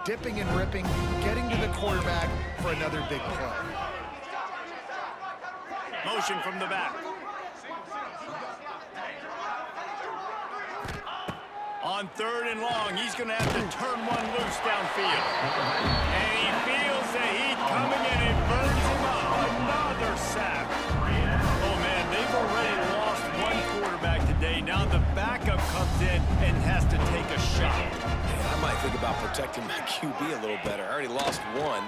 dipping and ripping, getting to the quarterback for another big play. Motion from the back. On 3rd and long, he's going to have to turn one loose downfield. And he feels the heat coming in. It burns him up. Another sack. Oh, man, they've already lost one quarterback today. Now the backup comes in and has to take a shot. Man, I might think about protecting my QB a little better. I already lost one.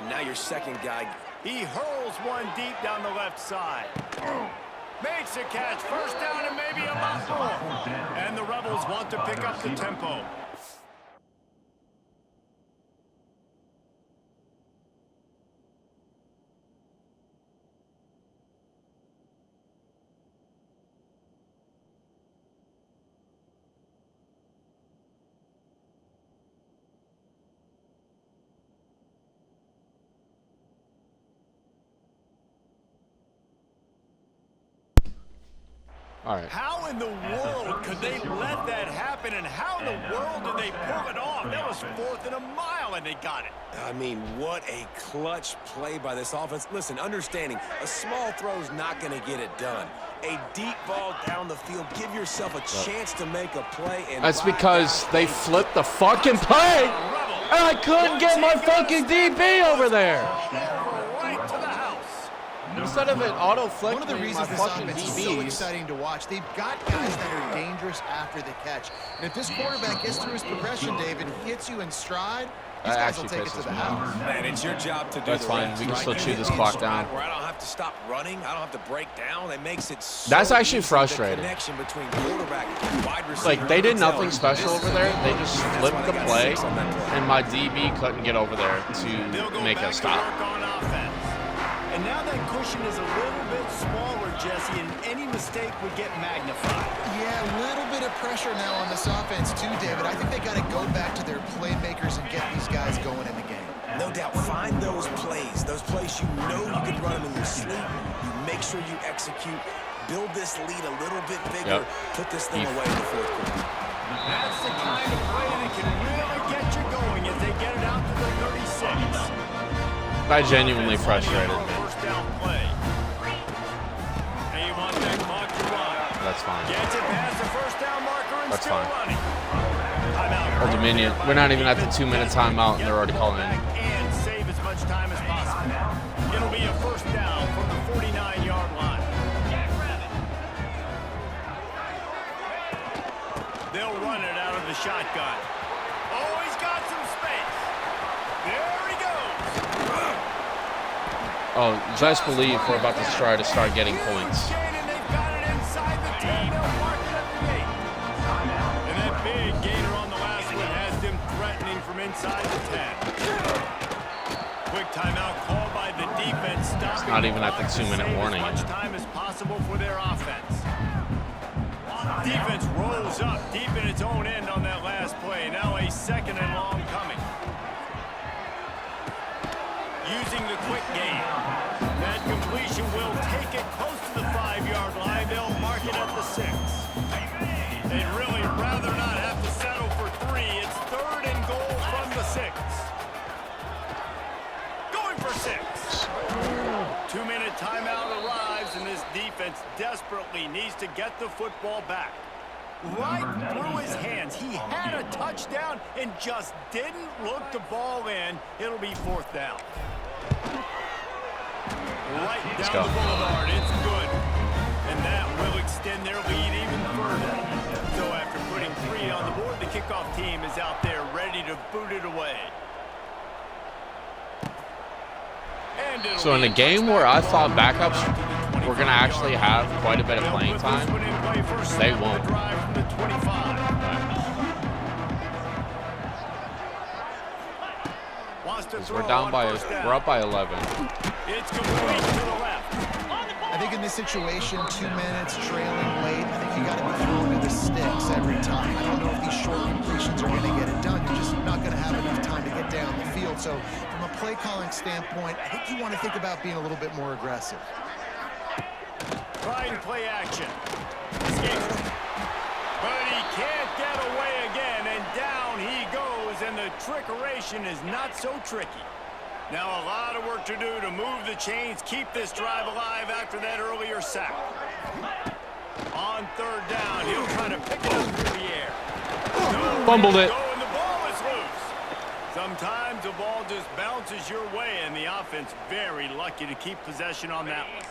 Now your second guy. He hurls one deep down the left side. Makes a catch. First down and maybe a lot more. And the Rebels want to pick up the tempo. All right. How in the world could they let that happen, and how in the world did they pull it off? That was 4th and a mile, and they got it. I mean, what a clutch play by this offense. Listen, understanding, a small throw's not going to get it done. A deep ball down the field, give yourself a chance to make a play. And That's because they flipped the fucking play, and I couldn't get my fucking DB over there. Right to the house. Instead of it auto-flipping One of the my reasons this fucking offense is so DBs. exciting to watch, they've got guys that are dangerous after the catch. And if this quarterback gets through his progression, David, hits you in stride, these guys will take it to the house. Man, it's your job to do That's the fine. rest, We can right? still chew Get this in clock stride down. Where I don't have to stop running. I don't have to break down. It makes it so That's actually easy, frustrating. The connection between quarterback and wide receiver. Like, they did You can nothing tell special this over is there. a They good just play. That's flipped why the they got play, 6 on that play. and my DB couldn't get over there They'll to go make back a to stop. work on offense. And now that cushion is a little bit smaller, Jesse, and any mistake would get magnified. Yeah, a little bit of pressure now on this offense too, David. I think they got to go back to their playmakers and get these guys going in the game. No doubt, find those plays you know you can run them in your sleep. You make sure you execute, build this lead a little bit bigger, put this thing away in the 4th quarter. That's the kind of play that can really get you going as they get it out to the 36. That genuinely frustrated me. First down play. And you want that clock to run. That's fine. Gets it past the first down marker and That's still fine. running. Timeout. Old Dominion. We're not even at the 2-minute timeout, and they're already calling in. And save as much time as possible. It'll be a first down from the 49-yard line. They'll run it out of the shotgun. Oh, he's got some space. There he goes. Oh, best believe we're about to try to start getting points. And they've got it inside the 10. They'll mark it at the 8. And that big gainer on the last one has them threatening from inside the 10. Quick timeout called by the defense. It's not even at the 2-minute warning As much yet. time as possible for their offense. Defense rolls up deep in its own end on that last play. Now a 2nd and long coming. Using the quick game. That completion will take it close to the 5-yard line. They'll mark it at the 6. They'd really rather not have to settle for 3. It's 3rd and goal from the 6. Going for 6. 2-minute timeout arrives, and this defense desperately needs to get the football back. Right through his hands. He had a touchdown and just didn't look the ball in. It'll be 4th down. Right down go. the boulevard. It's good. And that will extend their lead even further. So after putting 3 on the board, the kickoff team is out there ready to boot it away. And it'll So in be a game where I thought backups touchdown were going to actually have quite a bit of playing time, they won't. We're up by 11. It's complete to the left. I think in this situation, 2 minutes, trailing late, I think you got to be throwing to the sticks every time. I don't know if these short completions are going to get it done. You're just not going to have enough time to get down the field. So from a play calling standpoint, I think you want to think about being a little bit more aggressive. Trying play action. Escapes. But he can't get away again, and down he goes and the trickeration is not so tricky. Now a lot of work to do to move the chains, keep this drive alive after that earlier sack. On third down, he'll try to pick it up through the air. Fumbled it. And the ball is loose. Sometimes the ball just bounces your way, and the offense very lucky to keep possession on that one.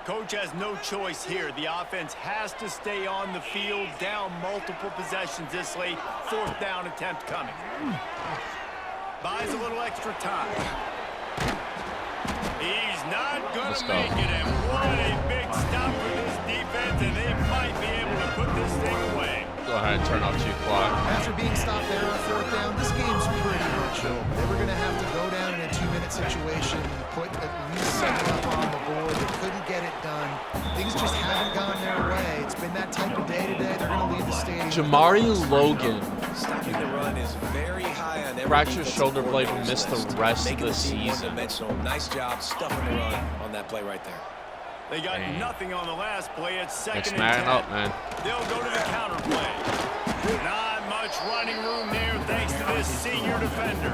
Coach has no choice here. The offense has to stay on the field, down multiple possessions this late. Fourth down attempt coming. Buys a little extra time. He's not going to make it, and what a big stop for this defense, and they might be able to put this thing away. Go ahead and turn off 2 clock. After being stopped there on fourth down, this game's pretty much over. They were going to have to go down in a 2-minute situation and put at least 7 up on the board. They couldn't get it done. Things just haven't gone their way. It's been that type of day today. They're going to leave the stadium. Jamari Logan. Stopping the run is very high on every Fractured defensive shoulder blade, will coordinator's miss the list. rest of Making the team season. one-dimensional. Nice job stuffing the run on that play right there. They got Dang. nothing on the last play. It's Next second man and 10. up, man. They'll go to the counter play. Not much running room there thanks to this senior defender.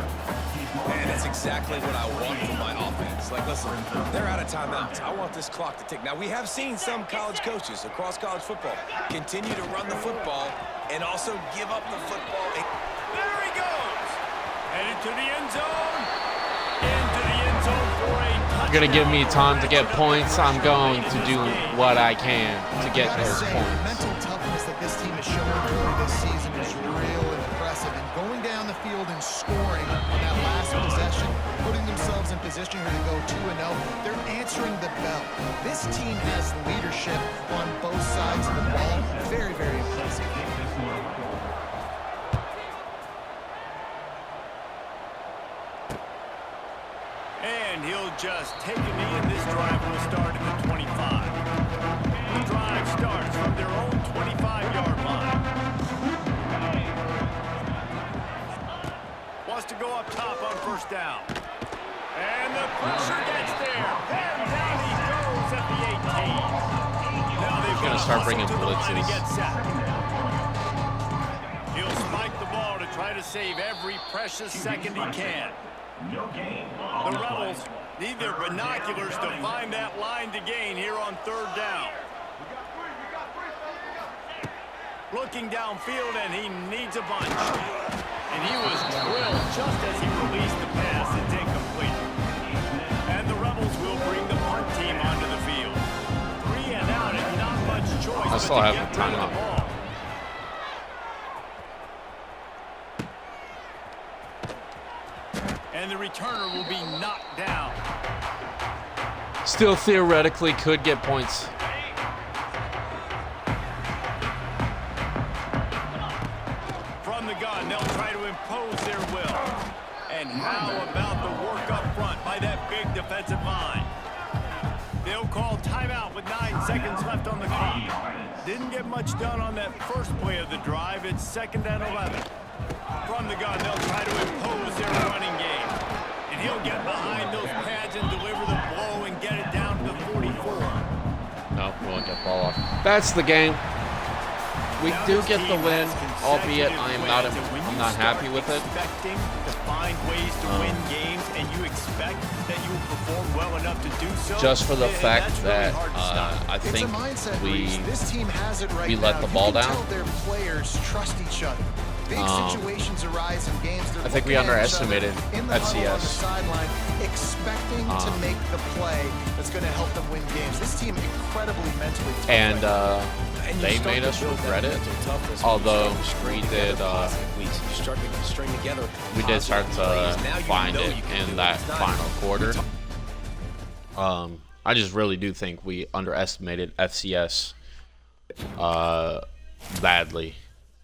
And that's exactly what I want from my offense. Like, listen, they're out of timeouts. I want this clock to tick. Now, we have seen some college coaches across college football continue to run the football and also give up the football. There he goes. Headed to the end zone. Into the end zone for a touchdown. You're going to give me time to get points. I'm going to do what I can to get Gotta those say, the points. mental toughness that this team has shown early this season is real impressive. And going down the field and scoring on that last possession, putting themselves in position here to go 2-0, they're answering the bell. This team has leadership on both sides of the ball. Very, very impressive. And he'll just take a knee, and this drive will start at the 25. The drive starts from their own 25-yard line. Wants to go up top on first down. And the pressure gets there. And down he goes at the 18. Now they've Gonna got to start bringing hustle to the line and blitzes. get sacked. He'll spike the ball to try to save every precious second he can. No gain The on the play. Rebels need their binoculars to find that line to gain here on third down. Looking downfield, and he needs a bunch. And he was drilled just as he released the pass. It's incomplete. And the Rebels will bring the punt team onto the field. 3 and out and not much choice. I still but to have get the rid of timeout. ball. And the returner will be knocked down. Still theoretically could get points. From the gun, they'll try to impose their will. And how about the work up front by that big defensive line? They'll call timeout with 9 seconds left on the clock. Didn't get much done on that first play of the drive. It's 2nd and 11. From the gun, they'll try to impose their running game. And he'll get behind those pads and deliver the blow and get it down to the 44. Nope, we won't get ball off. That's the game. We Now do this get the team win, has albeit consecutive I am not. wins, and when I'm you not start happy with it. expecting to find ways to win games, and you expect that you will perform well enough to do so. Just for the and fact that's really that hard to stop. I It's a think mindset, we Reese. This team has it right we let now. the ball you can down. Tell their players trust each other. Big situations arise in games. They're I think we looking at each underestimated other in the huddle on the FCS. sideline, expecting to make the play that's going to help them win games. This team incredibly mentally tough. and And you they start made to us build that regret it. mental toughness when you Although start to string we together did positive weeks. You start to string together we did start positive plays. to Now you find know it you can do in it. that It's not- final quarter. I just really do think we underestimated FCS badly,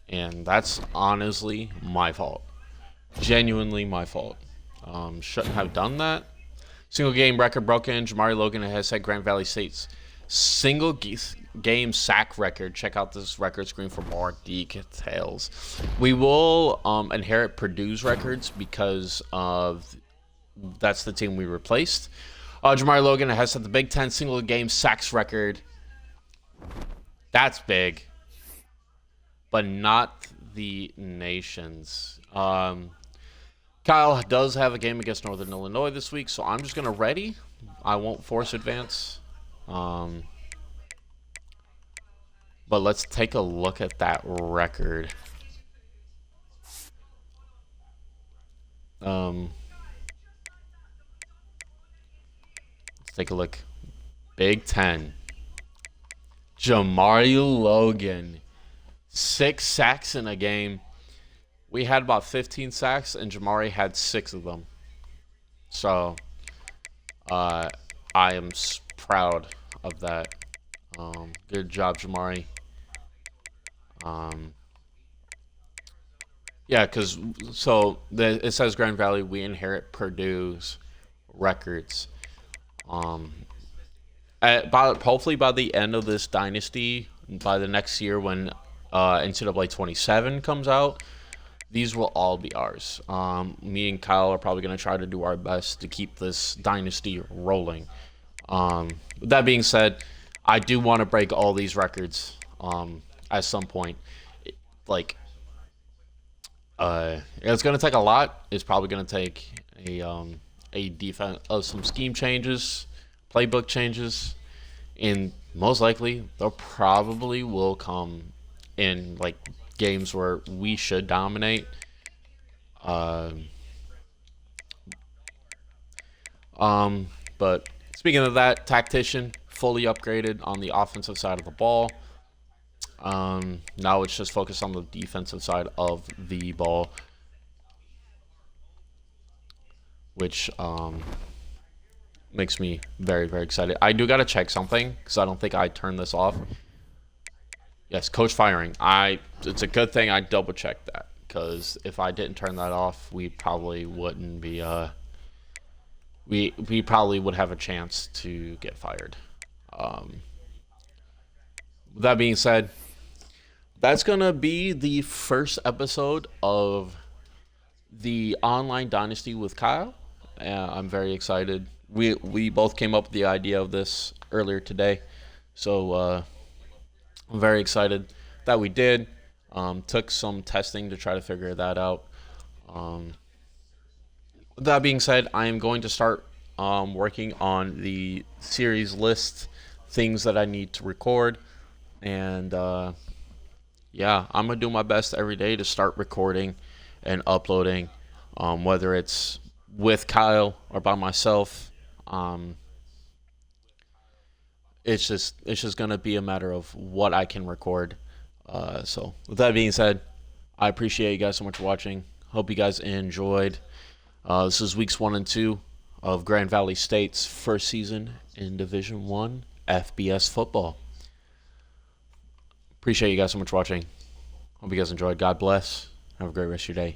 and that's honestly my fault. Genuinely my fault. Shouldn't have done that. Single game record broken. Jamari Logan has set Grand Valley State's single game sack record. Check out this record screen for more details. We will inherit Purdue's records because of that's the team we replaced. Jamari Logan has set the Big Ten single game sacks record. That's big, but not the nation's. Kyle does have a game against Northern Illinois this week, so I'm just going to ready. I won't force advance. But let's take a look at that record. Let's take a look. Big Ten. Jamari Logan. 6 sacks in a game. We had about 15 sacks, and Jamari had 6 of them. So, I am proud of that. Good job, Jamari. Yeah, because it says Grand Valley, we inherit Purdue's records. Hopefully by the end of this dynasty, by the next year when NCAA 27 comes out, these will all be ours. Me and Kyle are probably going to try to do our best to keep this dynasty rolling. With that being said, I do want to break all these records at some point. It's going to take a lot. It's probably going to take a defense of some scheme changes, playbook changes, and most likely they'll probably will come in like games where we should dominate. But speaking of that, tactician fully upgraded on the offensive side of the ball. Now it's just focused on the defensive side of the ball, which makes me very, very excited. I do got to check something because I don't think I turned this off. Yes, coach firing. It's a good thing I double checked that, because if I didn't turn that off, we probably wouldn't be we probably would have a chance to get fired. With that being said, that's gonna be the first episode of the online dynasty with Kyle. I'm very excited. We both came up with the idea of this earlier today, so I'm very excited that we did. Took some testing to try to figure that out. With that being said, I am going to start working on the series list, things that I need to record, and yeah, I'm going to do my best every day to start recording and uploading, whether it's with Kyle or by myself. It's just going to be a matter of what I can record. So with that being said, I appreciate you guys so much for watching. Hope you guys enjoyed. This is weeks 1 and 2 of Grand Valley State's first season in Division I FBS football. Appreciate you guys so much for watching. Hope you guys enjoyed. God bless. Have a great rest of your day.